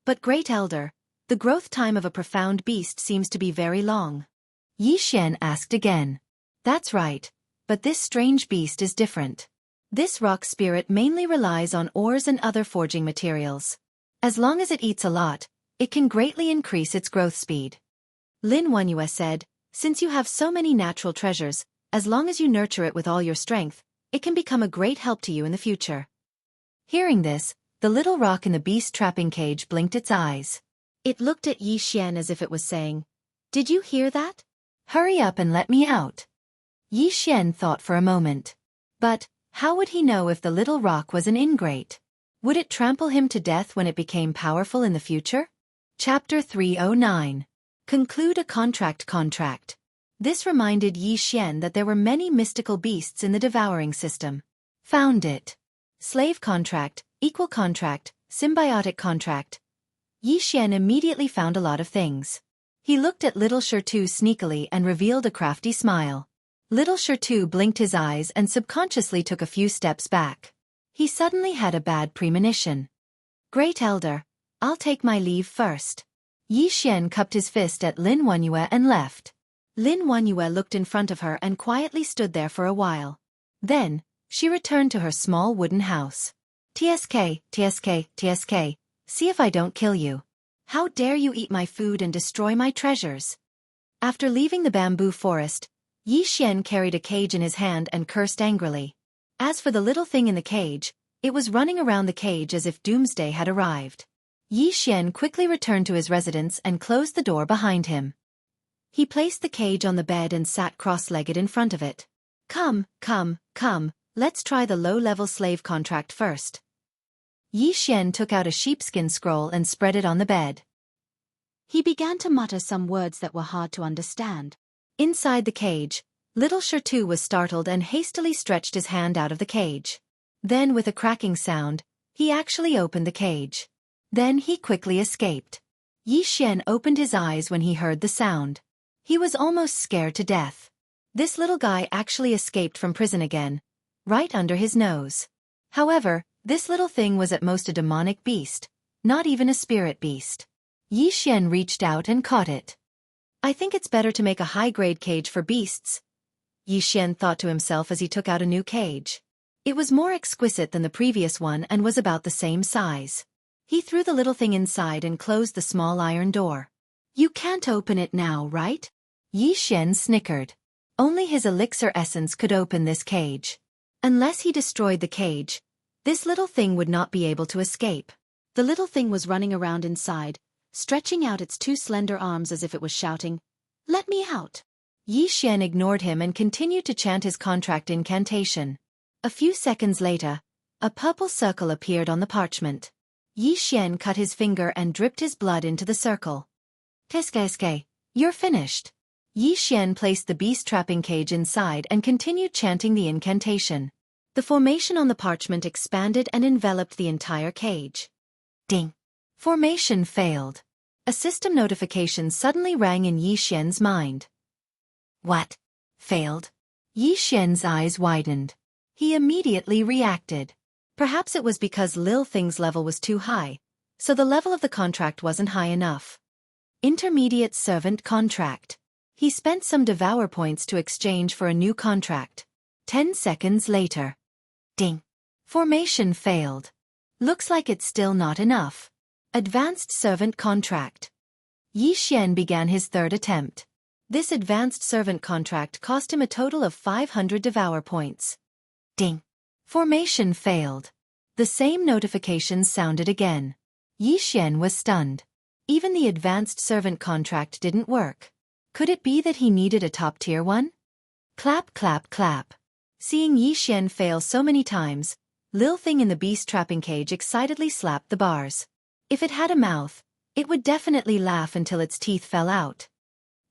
But Great Elder, the growth time of a profound beast seems to be very long. Yi Xian asked again. That's right. But this strange beast is different. This rock spirit mainly relies on ores and other forging materials. As long as it eats a lot, it can greatly increase its growth speed. Lin Wenyue said, "Since you have so many natural treasures, as long as you nurture it with all your strength, it can become a great help to you in the future." Hearing this, the little rock in the beast trapping cage blinked its eyes. It looked at Yi Xian as if it was saying, "Did you hear that? Hurry up and let me out." Yi Xian thought for a moment. But how would he know if the little rock was an ingrate? Would it trample him to death when it became powerful in the future? Chapter 309. Conclude a contract. This reminded Yi Xian that there were many mystical beasts in the devouring system. Found it. Slave contract, equal contract, symbiotic contract. Yi Xian immediately found a lot of things. He looked at little Shirtu sneakily and revealed a crafty smile. Little Shirtu blinked his eyes and subconsciously took a few steps back. He suddenly had a bad premonition. Great Elder, I'll take my leave first. Yi Xian cupped his fist at Lin Wanyue and left. Lin Wanyue looked in front of her and quietly stood there for a while. Then, she returned to her small wooden house. TSK, TSK, TSK, see if I don't kill you. How dare you eat my food and destroy my treasures? After leaving the bamboo forest, Yi Xian carried a cage in his hand and cursed angrily. As for the little thing in the cage, it was running around the cage as if doomsday had arrived. Yi Xian quickly returned to his residence and closed the door behind him. He placed the cage on the bed and sat cross-legged in front of it. Come, let's try the low-level slave contract first. Yi Xian took out a sheepskin scroll and spread it on the bed. He began to mutter some words that were hard to understand. Inside the cage, little Shirtu was startled and hastily stretched his hand out of the cage. Then with a cracking sound, he actually opened the cage. Then he quickly escaped. Yi Xian opened his eyes when he heard the sound. He was almost scared to death. This little guy actually escaped from prison again, right under his nose. However, this little thing was at most a demonic beast, not even a spirit beast. Yi Xian reached out and caught it. I think it's better to make a high-grade cage for beasts, Yi Xian thought to himself as he took out a new cage. It was more exquisite than the previous one and was about the same size. He threw the little thing inside and closed the small iron door. You can't open it now, right? Yi Xian snickered. Only his elixir essence could open this cage. Unless he destroyed the cage, this little thing would not be able to escape. The little thing was running around inside, stretching out its two slender arms as if it was shouting, "Let me out!" Yi Xian ignored him and continued to chant his contract incantation. A few seconds later, a purple circle appeared on the parchment. Yi Xian cut his finger and dripped his blood into the circle. Keske, you're finished. Yi Xian placed the beast trapping cage inside and continued chanting the incantation. The formation on the parchment expanded and enveloped the entire cage. Ding! Formation failed. A system notification suddenly rang in Yi Xian's mind. What? Failed? Yi Xian's eyes widened. He immediately reacted. Perhaps it was because Lil Thing's level was too high, so the level of the contract wasn't high enough. Intermediate servant contract. He spent some devour points to exchange for a new contract. 10 seconds later. Ding. Formation failed. Looks like it's still not enough. Advanced servant contract. Yi Xian began his third attempt. This advanced servant contract cost him a total of 500 devour points. Ding. Formation failed. The same notification sounded again. Yi Xian was stunned. Even the advanced servant contract didn't work. Could it be that he needed a top-tier one? Clap, clap, clap. Seeing Yi Xian fail so many times, Lil Thing in the beast trapping cage excitedly slapped the bars. If it had a mouth, it would definitely laugh until its teeth fell out.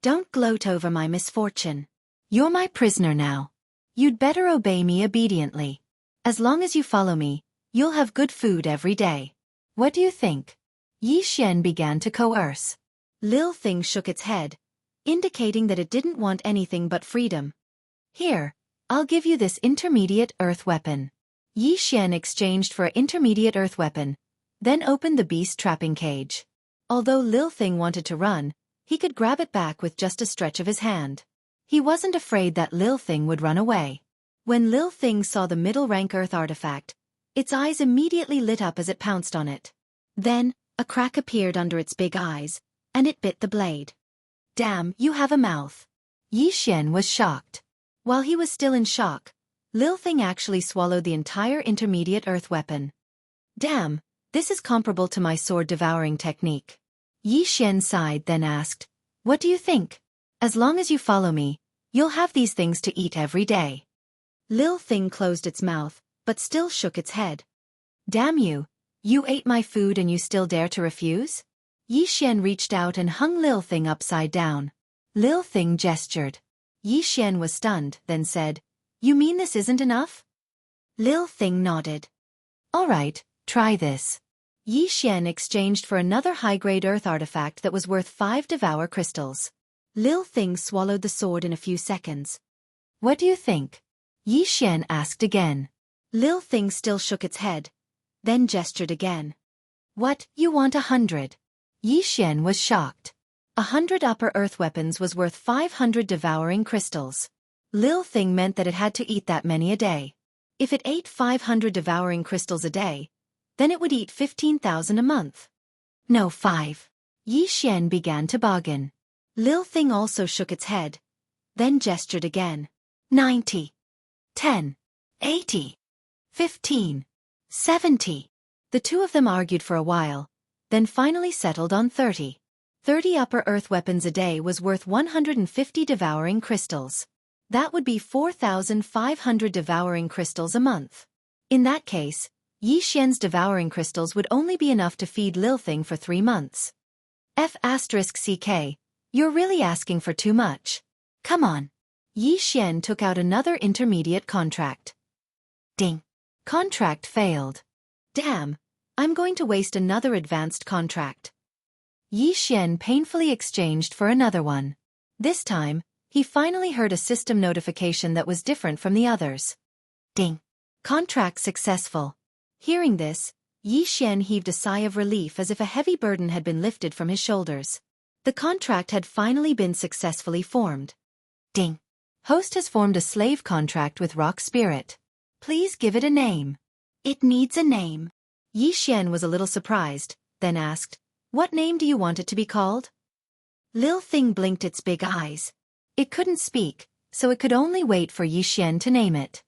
Don't gloat over my misfortune. You're my prisoner now. You'd better obey me obediently. As long as you follow me, you'll have good food every day. What do you think? Yi Xian began to coerce. Lil Thing shook its head, indicating that it didn't want anything but freedom. Here, I'll give you this intermediate earth weapon. Yi Xian exchanged for an intermediate earth weapon, then opened the beast trapping cage. Although Lil Thing wanted to run, he could grab it back with just a stretch of his hand. He wasn't afraid that Lil Thing would run away. When Lil Thing saw the middle-rank earth artifact, its eyes immediately lit up as it pounced on it. Then, a crack appeared under its big eyes, and it bit the blade. Damn, you have a mouth. Yi Xian was shocked. While he was still in shock, Lil Thing actually swallowed the entire intermediate earth weapon. Damn, this is comparable to my sword devouring technique. Yi Xian sighed then asked, what do you think? As long as you follow me, you'll have these things to eat every day. Lil Thing closed its mouth, but still shook its head. Damn you, you ate my food and you still dare to refuse? Yi Xian reached out and hung Lil Thing upside down. Lil Thing gestured. Yi Xian was stunned, then said, "You mean this isn't enough?" Lil Thing nodded. "All right, try this." Yi Xian exchanged for another high-grade earth artifact that was worth 5 devour crystals. Lil Thing swallowed the sword in a few seconds. "What do you think?" Yi Xian asked again. Lil Thing still shook its head, then gestured again. "What, you want 100? Yi Xian was shocked. 100 upper earth weapons was worth 500 devouring crystals. Lil Thing meant that it had to eat that many a day. If it ate 500 devouring crystals a day, then it would eat 15,000 a month. "No, 5. Yi Xian began to bargain. Lil Thing also shook its head, then gestured again. 90. 10. 80. 15. 70. The two of them argued for a while, then finally settled on 30. 30 upper earth weapons a day was worth 150 devouring crystals. That would be 4,500 devouring crystals a month. In that case, Yi Xian's devouring crystals would only be enough to feed Lil Thing for 3 months. F***ck, you're really asking for too much. Come on. Yi Xian took out another intermediate contract. Ding. Contract failed. Damn, I'm going to waste another advanced contract. Yi Xian painfully exchanged for another one. This time, he finally heard a system notification that was different from the others. Ding. Contract successful. Hearing this, Yi Xian heaved a sigh of relief as if a heavy burden had been lifted from his shoulders. The contract had finally been successfully formed. Ding. Host has formed a slave contract with Rock Spirit. Please give it a name. It needs a name. Yi Xian was a little surprised, then asked, "What name do you want it to be called?" Lil Thing blinked its big eyes. It couldn't speak, so it could only wait for Yi Xian to name it.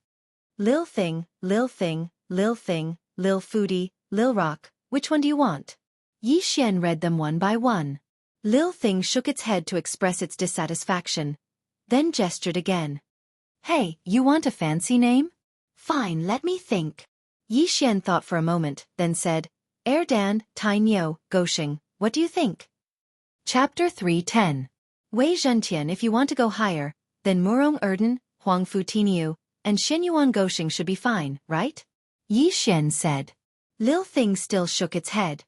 Lil Thing, Lil Thing, Lil Thing, Lil Foodie, Lil Rock, which one do you want? Yi Xian read them one by one. Lil Thing shook its head to express its dissatisfaction, then gestured again. "Hey, you want a fancy name? Fine, let me think." Yi Xian thought for a moment, then said, "Erdan, Tai Niu, Gosheng, what do you think?" Chapter 310. Wei Zhentian. If you want to go higher, then Murong Erdan, Huangfu Tiniu, and Xinyuan Gosheng should be fine, right? Yi Xian said. Lil Thing still shook its head.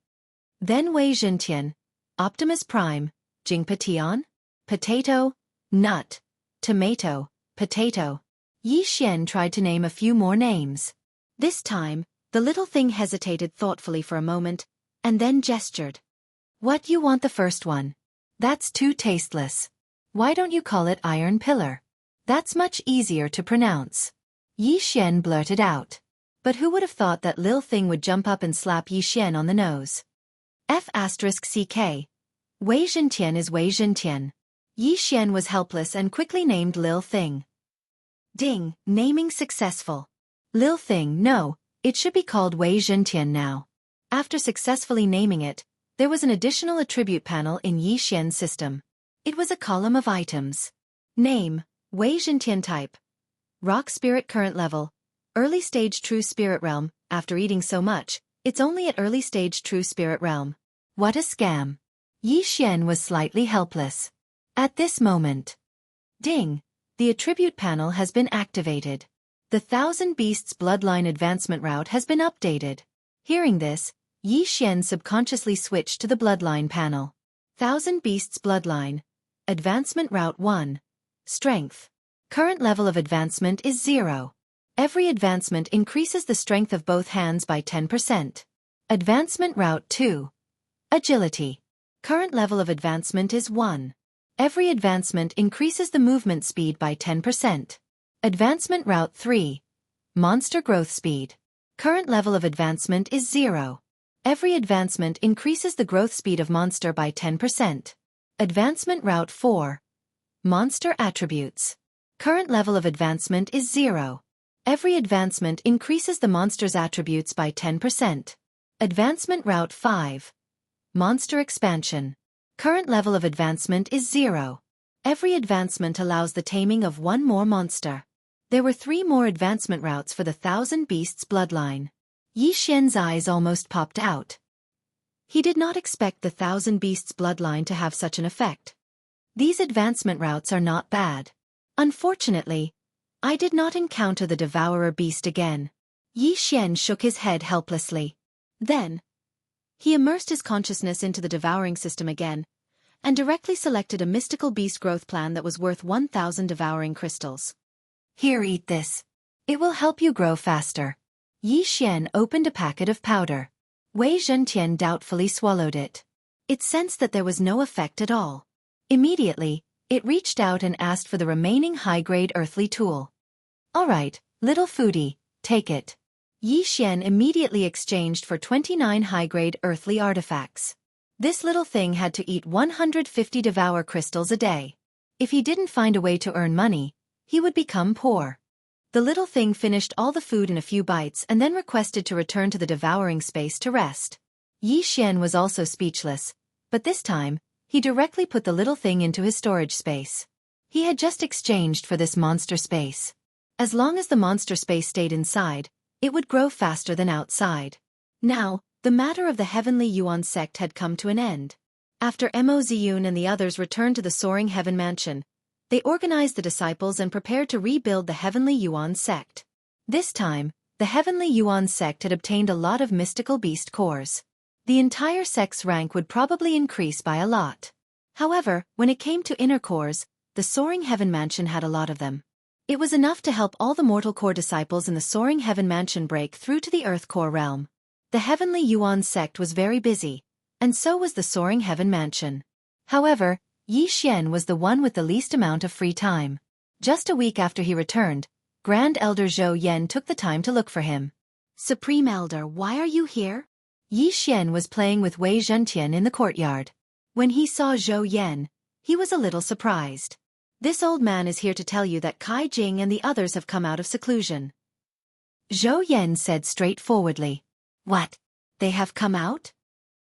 Then Wei Zhentian, Optimus Prime, Jingpa Potato, Nut, Tomato, Potato. Yi Xian tried to name a few more names. This time, the little thing hesitated thoughtfully for a moment, and then gestured. "What, you want the first one? That's too tasteless. Why don't you call it Iron Pillar? That's much easier to pronounce." Yi Xian blurted out. But who would have thought that Lil Thing would jump up and slap Yi Xian on the nose? F***ck. Wei Zhentian is Wei Zhentian. Yi Xian was helpless and quickly named Lil Thing. Ding, naming successful. Lil Thing, no, it should be called Wei Zhentian now. After successfully naming it, there was an additional attribute panel in Yi Xian's system. It was a column of items. Name, Wei Zhentian. Type, Rock Spirit. Current level, Early Stage True Spirit Realm. After eating so much, it's only at Early Stage True Spirit Realm. What a scam. Yi Xian was slightly helpless. At this moment. Ding, the attribute panel has been activated. The Thousand Beasts Bloodline Advancement Route has been updated. Hearing this, Yi Xian subconsciously switched to the Bloodline panel. Thousand Beasts Bloodline. Advancement Route 1. Strength. Current level of advancement is 0. Every advancement increases the strength of both hands by 10%. Advancement Route 2. Agility. Current level of advancement is 1. Every advancement increases the movement speed by 10%. Advancement Route 3. Monster Growth Speed. Current level of advancement is 0. Every advancement increases the growth speed of monster by 10%. Advancement Route 4. Monster Attributes. Current level of advancement is 0. Every advancement increases the monster's attributes by 10%. Advancement Route 5. Monster Expansion. Current level of advancement is 0. Every advancement allows the taming of one more monster. There were 3 more advancement routes for the Thousand Beasts Bloodline. Yi Xian's eyes almost popped out. He did not expect the Thousand Beasts Bloodline to have such an effect. These advancement routes are not bad. Unfortunately, I did not encounter the devourer beast again. Yi Xian shook his head helplessly. Then, he immersed his consciousness into the devouring system again, and directly selected a mystical beast growth plan that was worth 1,000 devouring crystals. Here, eat this. It will help you grow faster. Yi Xian opened a packet of powder. Wei Zhentian doubtfully swallowed it. It sensed that there was no effect at all. Immediately, it reached out and asked for the remaining high-grade earthly tool. All right, little foodie, take it. Yi Xian immediately exchanged for 29 high-grade earthly artifacts. This little thing had to eat 150 devour crystals a day. If he didn't find a way to earn money, he would become poor. The little thing finished all the food in a few bites and then requested to return to the devouring space to rest. Yi Xian was also speechless, but this time, he directly put the little thing into his storage space. He had just exchanged for this monster space. As long as the monster space stayed inside, it would grow faster than outside. Now, the matter of the Heavenly Yuan sect had come to an end. After Mo Ziyun and the others returned to the Soaring Heaven Mansion, they organized the disciples and prepared to rebuild the Heavenly Yuan sect. This time, the Heavenly Yuan sect had obtained a lot of mystical beast cores. The entire sect's rank would probably increase by a lot. However, when it came to inner cores, the Soaring Heaven Mansion had a lot of them. It was enough to help all the mortal core disciples in the Soaring Heaven Mansion break through to the Earth core realm. The Heavenly Yuan sect was very busy, and so was the Soaring Heaven Mansion. However, Yi Xian was the one with the least amount of free time. Just a week after he returned, Grand Elder Zhou Yan took the time to look for him. Supreme Elder, why are you here? Yi Xian was playing with Wei Zhentian in the courtyard. When he saw Zhou Yan, he was a little surprised. This old man is here to tell you that Kai Jing and the others have come out of seclusion. Zhou Yan said straightforwardly. What? They have come out?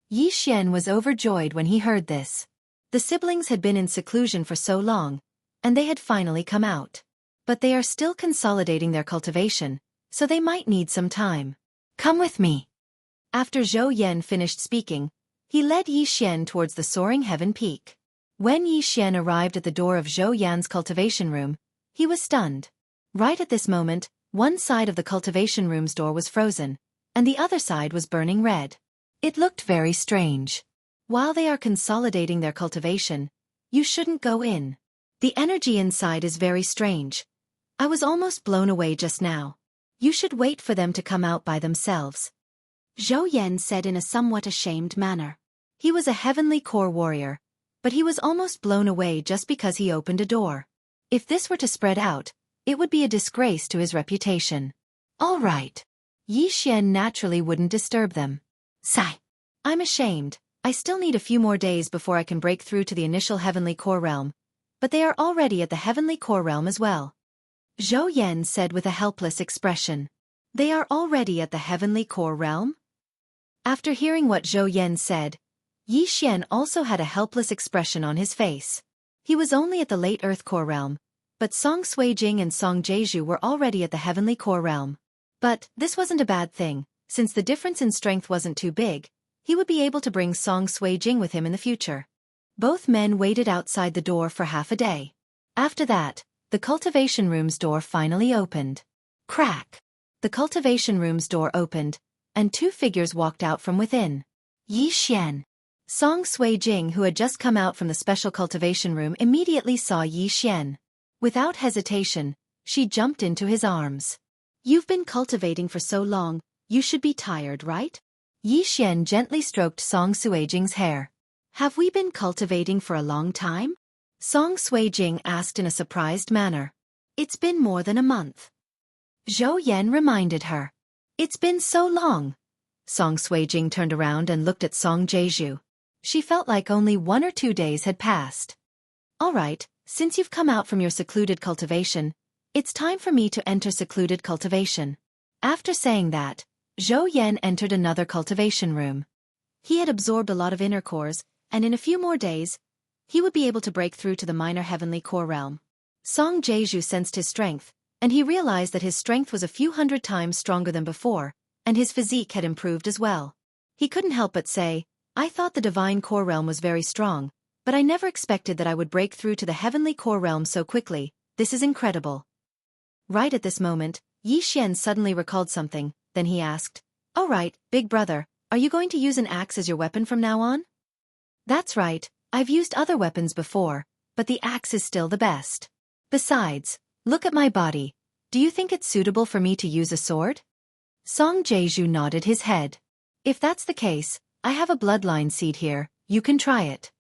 Yi Xian was overjoyed when he heard this. The siblings had been in seclusion for so long, and they had finally come out. But they are still consolidating their cultivation, so they might need some time. Come with me. After Zhou Yan finished speaking, he led Yi Xian towards the Soaring Heaven Peak. When Yi Xian arrived at the door of Zhou Yan's cultivation room, he was stunned. Right at this moment, one side of the cultivation room's door was frozen, and the other side was burning red. It looked very strange. While they are consolidating their cultivation, you shouldn't go in. The energy inside is very strange. I was almost blown away just now. You should wait for them to come out by themselves. Zhou Yan said in a somewhat ashamed manner. He was a heavenly core warrior, but he was almost blown away just because he opened a door. If this were to spread out, it would be a disgrace to his reputation. All right. Yi Xian naturally wouldn't disturb them. Sigh. I'm ashamed. I still need a few more days before I can break through to the initial heavenly core realm, but they are already at the heavenly core realm as well. Zhou Yan said with a helpless expression. They are already at the heavenly core realm? After hearing what Zhou Yan said, Yi Xian also had a helpless expression on his face. He was only at the late Earth core realm, but Song Suijing and Song Jeju were already at the heavenly core realm. But this wasn't a bad thing, since the difference in strength wasn't too big. He would be able to bring Song Suijing with him in the future. Both men waited outside the door for half a day. After that, the cultivation room's door finally opened. Crack! The cultivation room's door opened, and two figures walked out from within. Yi Xian. Song Suijing, who had just come out from the special cultivation room, immediately saw Yi Xian. Without hesitation, she jumped into his arms. You've been cultivating for so long, you should be tired, right? Yi Xian gently stroked Song Suijing's hair. Have we been cultivating for a long time? Song Suijing asked in a surprised manner. It's been more than a month. Zhou Yan reminded her. It's been so long. Song Suijing turned around and looked at Song Jeju. She felt like only 1 or 2 days had passed. All right, since you've come out from your secluded cultivation, it's time for me to enter secluded cultivation. After saying that, Zhou Yan entered another cultivation room. He had absorbed a lot of inner cores, and in a few more days, he would be able to break through to the minor heavenly core realm. Song Jeju sensed his strength, and he realized that his strength was a few hundred times stronger than before, and his physique had improved as well. He couldn't help but say, I thought the divine core realm was very strong, but I never expected that I would break through to the heavenly core realm so quickly. this is incredible. Right at this moment, Yi Xian suddenly recalled something, then he asked, "All right, big brother, are you going to use an axe as your weapon from now on?" "That's right, I've used other weapons before, but the axe is still the best. Besides, look at my body. Do you think it's suitable for me to use a sword?" Song Jeju nodded his head. "If that's the case, I have a bloodline seed here, you can try it."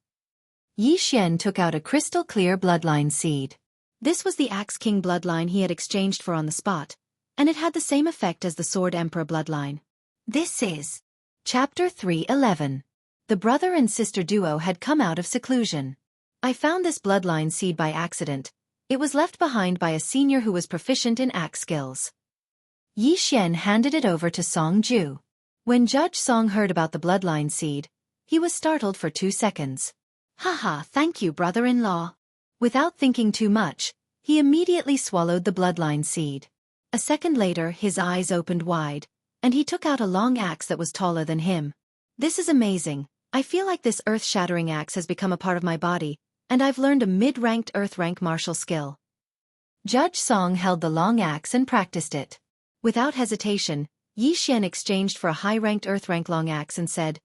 Yi Xian took out a crystal-clear bloodline seed. This was the Axe King bloodline he had exchanged for on the spot, and it had the same effect as the Sword Emperor bloodline. This is Chapter 311. The brother and sister duo had come out of seclusion. I found this bloodline seed by accident. It was left behind by a senior who was proficient in axe skills. Yi Xian handed it over to Song Ju. When Judge Song heard about the bloodline seed, he was startled for 2 seconds. "Haha, thank you, brother-in-law." Without thinking too much, he immediately swallowed the bloodline seed. A second later, his eyes opened wide, and he took out a long axe that was taller than him. "This is amazing. I feel like this earth-shattering axe has become a part of my body, and I've learned a mid-ranked earth-rank martial skill." Judge Song held the long axe and practiced it. Without hesitation, Yi Xian exchanged for a high-ranked earth-rank long axe and said,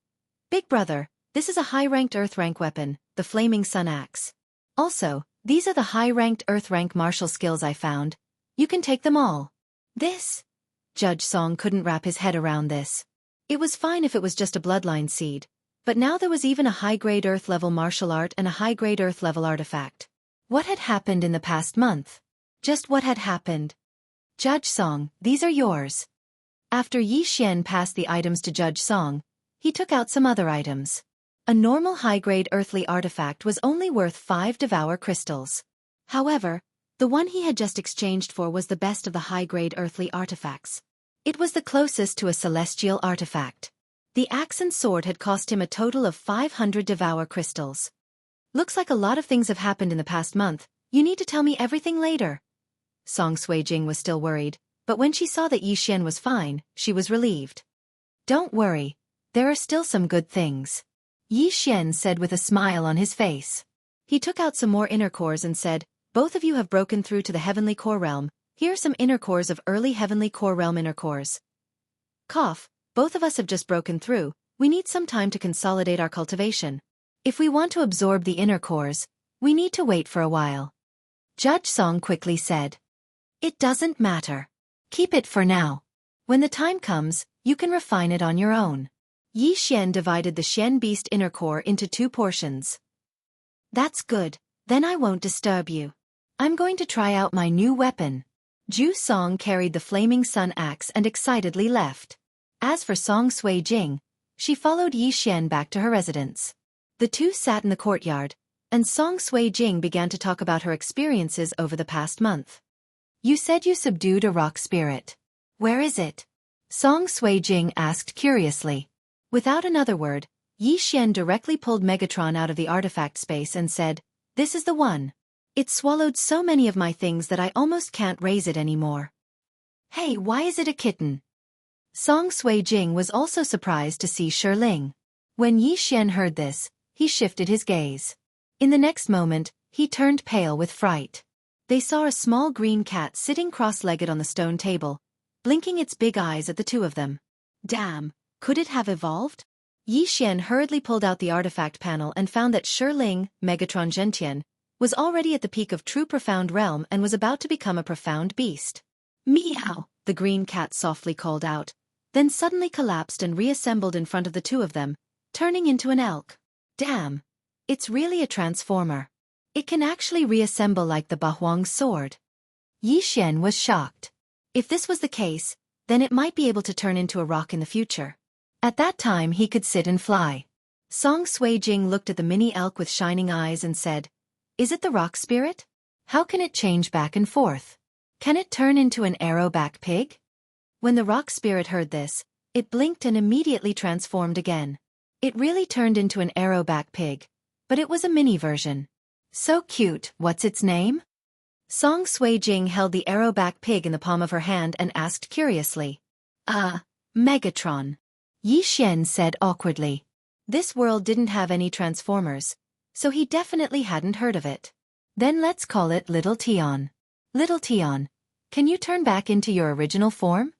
"Big brother, this is a high-ranked earth-rank weapon, the Flaming Sun Axe. Also, these are the high-ranked earth-rank martial skills I found. You can take them all." This? Judge Song couldn't wrap his head around this. It was fine if it was just a bloodline seed, but now there was even a high-grade earth-level martial art and a high-grade earth-level artifact. What had happened in the past month? Just what had happened? "Judge Song, these are yours." After Yi Xian passed the items to Judge Song, he took out some other items. A normal high-grade earthly artifact was only worth 5 devour crystals. However, the one he had just exchanged for was the best of the high-grade earthly artifacts. It was the closest to a celestial artifact. The axe and sword had cost him a total of 500 devour crystals. "Looks like a lot of things have happened in the past month. You need to tell me everything later." Song Suijing was still worried, but when she saw that Yi Xian was fine, she was relieved. "Don't worry, there are still some good things," Yi Xian said with a smile on his face. He took out some more inner cores and said, "Both of you have broken through to the Heavenly Core Realm. Here are some inner cores of early Heavenly Core Realm inner cores. Cough, both of us have just broken through. We need some time to consolidate our cultivation. If we want to absorb the inner cores, we need to wait for a while." Judge Song quickly said, "It doesn't matter. Keep it for now. When the time comes, you can refine it on your own." Yi Xian divided the Xian Beast inner core into 2 portions. "That's good, then I won't disturb you. I'm going to try out my new weapon." Ju Song carried the Flaming Sun Axe and excitedly left. As for Song Suijing, she followed Yi Xian back to her residence. The two sat in the courtyard, and Song Suijing began to talk about her experiences over the past month. "You said you subdued a rock spirit. Where is it?" Song Suijing asked curiously. Without another word, Yi Xian directly pulled Megatron out of the artifact space and said, "This is the one. It swallowed so many of my things that I almost can't raise it anymore." "Hey, why is it a kitten?" Song Suijing was also surprised to see Shirling. When Yi Xian heard this, he shifted his gaze. In the next moment, he turned pale with fright. They saw a small green cat sitting cross-legged on the stone table, blinking its big eyes at the two of them. Damn, could it have evolved? Yi Xian hurriedly pulled out the artifact panel and found that Shirling, Megatron Gentian, was already at the peak of true profound realm and was about to become a profound beast. "Meow," the green cat softly called out, then suddenly collapsed and reassembled in front of the two of them, turning into an elk. Damn, it's really a transformer. It can actually reassemble like the Bahuang's sword. Yi Xian was shocked. If this was the case, then it might be able to turn into a rock in the future. At that time he could sit and fly. Song Suijing looked at the mini elk with shining eyes and said, "Is it the rock spirit? How can it change back and forth? Can it turn into an arrow-back pig?" When the rock spirit heard this, it blinked and immediately transformed again. It really turned into an arrow-back pig, but it was a mini version. "So cute, what's its name?" Song Suijing held the arrow-back pig in the palm of her hand and asked curiously. Megatron," Yi Xian said awkwardly. This world didn't have any transformers, so he definitely hadn't heard of it. "Then let's call it Little Tion." Little Tian, can you turn back into your original form?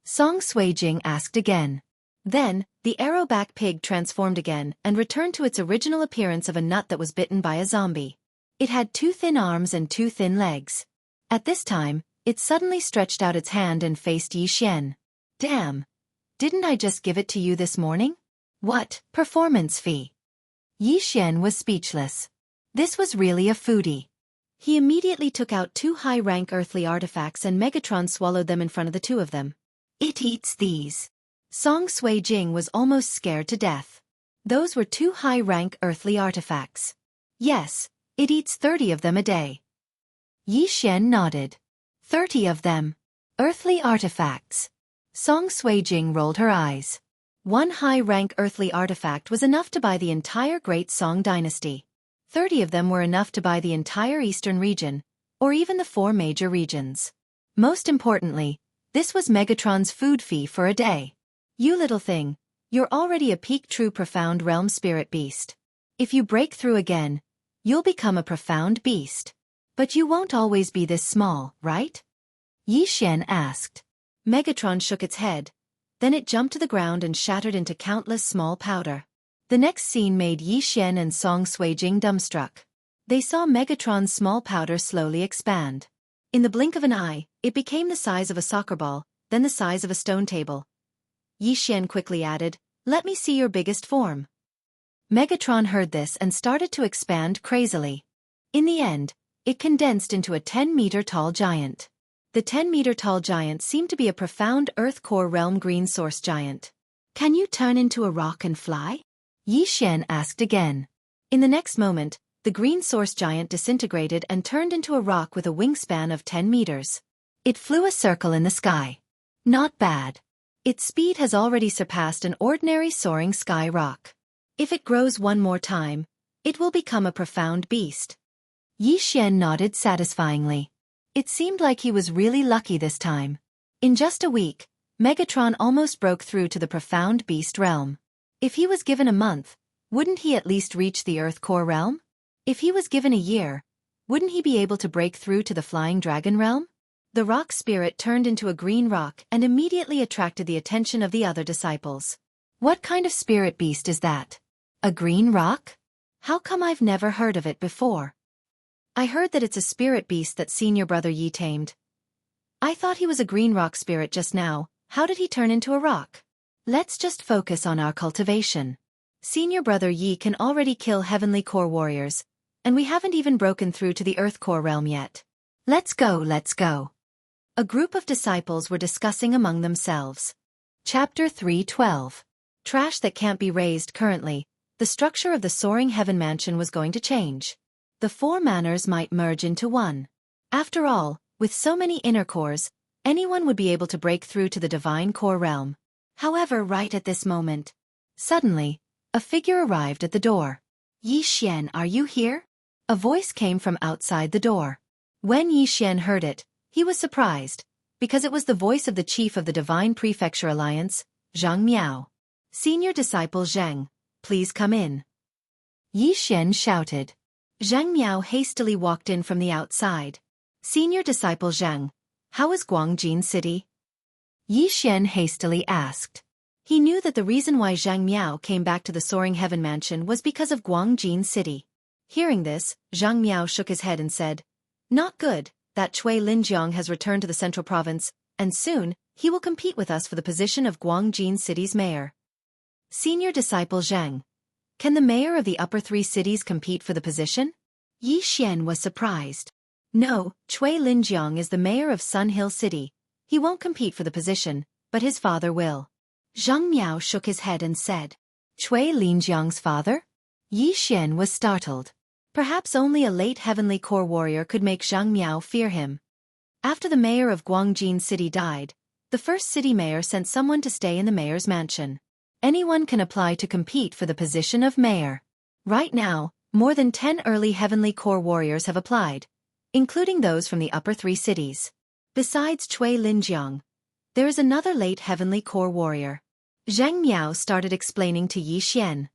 Song Suijing asked again. Then, the arrowback pig transformed again and returned to its original appearance of a nut that was bitten by a zombie. It had 2 thin arms and 2 thin legs. At this time, it suddenly stretched out its hand and faced Yi Xian. Damn! Didn't I just give it to you this morning? What, performance fee? Yi Xian was speechless. This was really a foodie. He immediately took out 2 high-rank earthly artifacts and Megatron swallowed them in front of the 2 of them. It eats these. Song Suijing was almost scared to death. Those were 2 high-rank earthly artifacts. Yes, it eats 30 of them a day. Yi Xian nodded. 30 of them. Earthly artifacts. Song Suijing rolled her eyes. 1 high-rank earthly artifact was enough to buy the entire Great Song dynasty. 30 of them were enough to buy the entire eastern region, or even the 4 major regions. Most importantly, this was Megatron's food fee for a day. You little thing, you're already a peak true profound realm spirit beast. If you break through again, you'll become a profound beast. But you won't always be this small, right? Yi Xian asked. Megatron shook its head. Then it jumped to the ground and shattered into countless small powder. The next scene made Yi Xian and Song Suijing dumbstruck. They saw Megatron's small powder slowly expand. In the blink of an eye, it became the size of a soccer ball, then the size of a stone table. Yi Xian quickly added, "Let me see your biggest form." Megatron heard this and started to expand crazily. In the end, it condensed into a 10-meter-tall giant. The 10-meter-tall giant seemed to be a profound Earth Core Realm Green Source giant. "Can you turn into a rock and fly?" Yi Xian asked again. In the next moment, the Green Source giant disintegrated and turned into a rock with a wingspan of 10 meters. It flew a circle in the sky. Not bad. Its speed has already surpassed an ordinary soaring sky rock. If it grows one more time, it will become a profound beast. Yi Xian nodded satisfyingly. It seemed like he was really lucky this time. In just a week, Megatron almost broke through to the profound beast realm. If he was given a month, wouldn't he at least reach the Earth Core realm? If he was given a year, wouldn't he be able to break through to the Flying Dragon realm? The rock spirit turned into a green rock and immediately attracted the attention of the other disciples. What kind of spirit beast is that? A green rock? How come I've never heard of it before? I heard that it's a spirit beast that senior brother Yi tamed. I thought he was a green rock spirit just now. How did he turn into a rock? Let's just focus on our cultivation. Senior brother Yi can already kill heavenly core warriors, and we haven't even broken through to the Earth Core realm yet. Let's go, let's go. A group of disciples were discussing among themselves. Chapter 3:12. Trash that can't be raised currently. The structure of the soaring heaven mansion was going to change. The 4 manors might merge into one. After all, with so many inner cores, anyone would be able to break through to the divine core realm. However, right at this moment, suddenly, a figure arrived at the door. Yi Xian, are you here? A voice came from outside the door. When Yi Xian heard it, he was surprised, because it was the voice of the chief of the Divine Prefecture Alliance, Zhang Miao. Senior disciple Zhang, please come in. Yi Xian shouted. Zhang Miao hastily walked in from the outside. Senior disciple Zhang, how is Guangjin City? Yi Xian hastily asked. He knew that the reason why Zhang Miao came back to the Soaring Heaven Mansion was because of Guangjin City. Hearing this, Zhang Miao shook his head and said, "Not good, that Cui Linjiang has returned to the central province, and soon, he will compete with us for the position of Guangjin City's mayor." Senior disciple Zhang, can the mayor of the upper 3 cities compete for the position? Yi Xian was surprised. No, Cui Linjiang is the mayor of Sun Hill City. He won't compete for the position, but his father will. Zhang Miao shook his head and said, Cui Linjiang's father? Yi Xian was startled. Perhaps only a late heavenly core warrior could make Zhang Miao fear him. After the mayor of Guangjin City died, the first city mayor sent someone to stay in the mayor's mansion. Anyone can apply to compete for the position of mayor. Right now, more than 10 early heavenly core warriors have applied, including those from the upper 3 cities. Besides Cui Linjiang, there is another late heavenly core warrior. Zhang Miao started explaining to Yi Xian.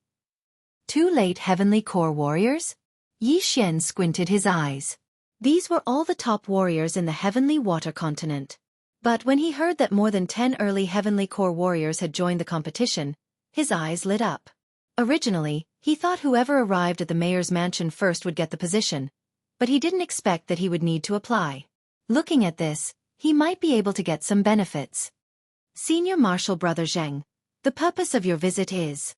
2 late heavenly core warriors? Yi Xian squinted his eyes. These were all the top warriors in the Heavenly Water Continent. But when he heard that more than 10 early Heavenly Core warriors had joined the competition, his eyes lit up. Originally, he thought whoever arrived at the mayor's mansion first would get the position, but he didn't expect that he would need to apply. Looking at this, he might be able to get some benefits. Senior Marshal Brother Zheng, the purpose of your visit is?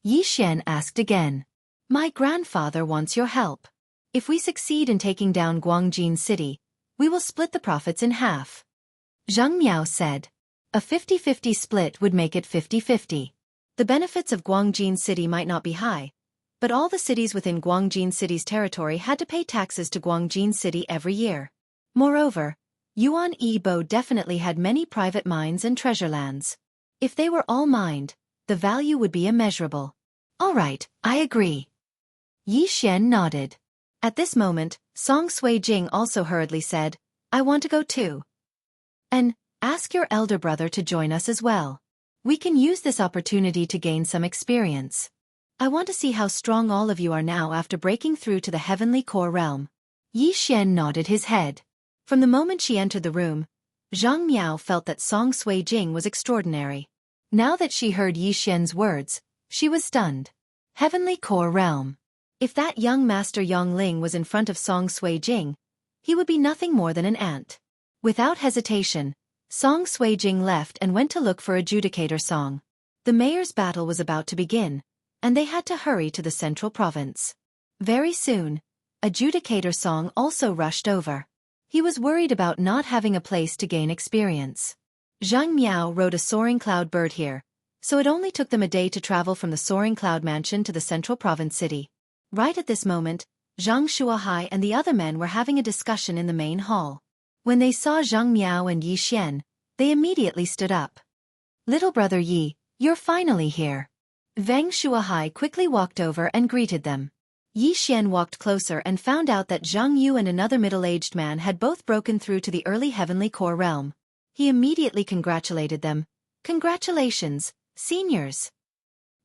Yi Xian asked again. My grandfather wants your help. If we succeed in taking down Guangjin City, we will split the profits in half. Zhang Miao said. A 50-50 split would make it 50-50. The benefits of Guangjin City might not be high, but all the cities within Guangjin City's territory had to pay taxes to Guangjin City every year. Moreover, Yuan Yibo definitely had many private mines and treasure lands. If they were all mined, the value would be immeasurable. All right, I agree. Yi Xian nodded. At this moment, Song Sui Jing also hurriedly said, I want to go too. And ask your elder brother to join us as well. We can use this opportunity to gain some experience. I want to see how strong all of you are now after breaking through to the Heavenly Core realm. Yi Xian nodded his head. From the moment she entered the room, Zhang Miao felt that Song Sui Jing was extraordinary. Now that she heard Yi Xian's words, she was stunned. Heavenly Core realm. If that young master Yongling was in front of Song Sui Jing, he would be nothing more than an ant. Without hesitation, Song Sui Jing left and went to look for Adjudicator Song. The mayor's battle was about to begin, and they had to hurry to the central province. Very soon, Adjudicator Song also rushed over. He was worried about not having a place to gain experience. Zhang Miao rode a soaring cloud bird here, so it only took them a day to travel from the soaring cloud mansion to the central province city. Right at this moment, Zhang Shuahai and the other men were having a discussion in the main hall. When they saw Zhang Miao and Yi Xian, they immediately stood up. Little brother Yi, you're finally here. Veng Shuahai quickly walked over and greeted them. Yi Xian walked closer and found out that Zhang Yu and another middle-aged man had both broken through to the early Heavenly Core realm. He immediately congratulated them. Congratulations, seniors.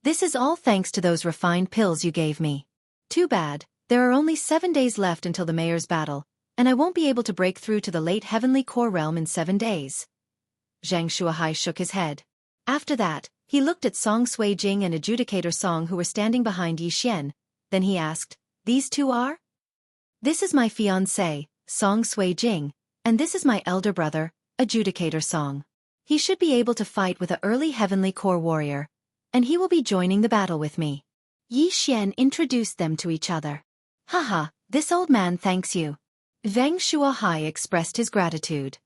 This is all thanks to those refined pills you gave me. Too bad, there are only 7 days left until the mayor's battle, and I won't be able to break through to the late Heavenly Core realm in 7 days. Zhang Shuahai shook his head. After that, he looked at Song Sui Jing and Adjudicator Song who were standing behind Yi Xian. Then he asked, These two are? This is my fiancé, Song Sui Jing, and this is my elder brother, Adjudicator Song. He should be able to fight with an early Heavenly Core warrior, and he will be joining the battle with me. Yi Xian introduced them to each other. Haha, this old man thanks you. Veng Shuahai expressed his gratitude.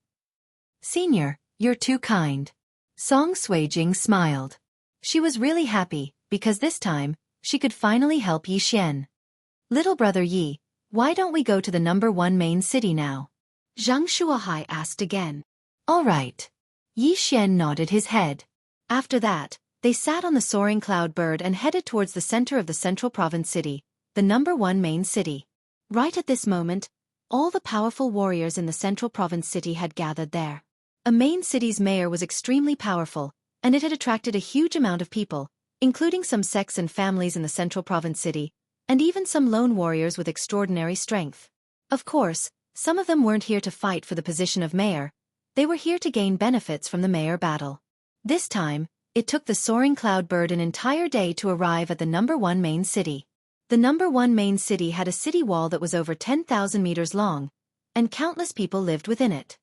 Senior, you're too kind. Song Sui Jing smiled. She was really happy, because this time, she could finally help Yi Xian. Little brother Yi, why don't we go to the #1 main city now? Zhang Shuahai asked again. All right. Yi Xian nodded his head. After that, they sat on the soaring cloud bird and headed towards the center of the central province city, the #1 main city. Right at this moment, all the powerful warriors in the central province city had gathered there. A main city's mayor was extremely powerful, and it had attracted a huge amount of people, including some sects and families in the central province city, and even some lone warriors with extraordinary strength. Of course, some of them weren't here to fight for the position of mayor, they were here to gain benefits from the mayor battle. This time, it took the soaring cloud bird an entire day to arrive at the #1 main city. The #1 main city had a city wall that was over 10,000 meters long, and countless people lived within it.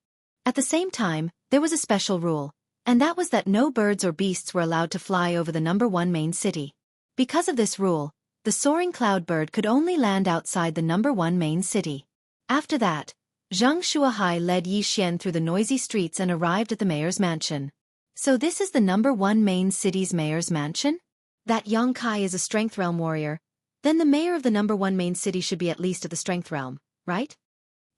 At the same time, there was a special rule, and that was that no birds or beasts were allowed to fly over the #1 main city. Because of this rule, the soaring cloud bird could only land outside the #1 main city. After that, Zhang Shuahai led Yi Xian through the noisy streets and arrived at the mayor's mansion. So this is the #1 main city's mayor's mansion? That Yang Kai is a strength realm warrior, then the mayor of the #1 main city should be at least at the strength realm, right?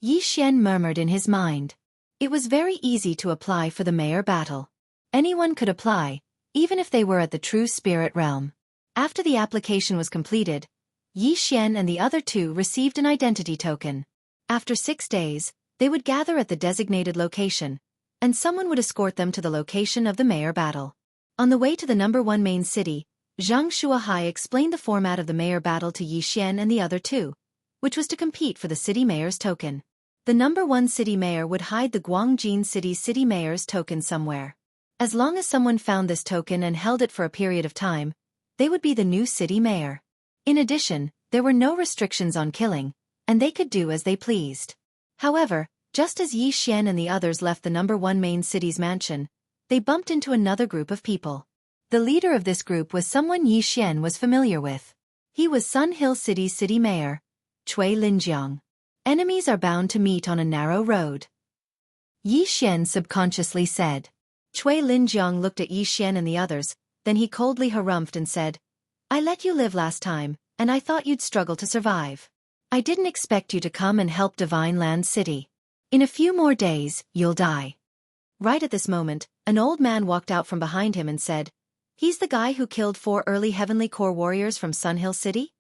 Yi Xian murmured in his mind. It was very easy to apply for the mayor battle. Anyone could apply, even if they were at the true spirit realm. After the application was completed, Yi Xian and the other two received an identity token. After 6 days, they would gather at the designated location, and someone would escort them to the location of the mayor battle. On the way to the #1 main city, Zhang Shuahai explained the format of the mayor battle to Yi Xian and the other two, which was to compete for the city mayor's token. The #1 city mayor would hide the Guangjin city mayor's token somewhere. As long as someone found this token and held it for a period of time, they would be the new city mayor. In addition, there were no restrictions on killing, and they could do as they pleased. However, just as Yi Xian and the others left the #1 main city's mansion, they bumped into another group of people. The leader of this group was someone Yi Xian was familiar with. He was Sun Hill City's city mayor, Cui Linjiang. Enemies are bound to meet on a narrow road, Yi Xian subconsciously said. Cui Linjiang looked at Yi Xian and the others, then he coldly harumphed and said, I let you live last time, and I thought you'd struggle to survive. I didn't expect you to come and help Divine Land City. In a few more days, you'll die. Right at this moment, an old man walked out from behind him and said, He's the guy who killed 4 early Heavenly Core warriors from Sun Hill City?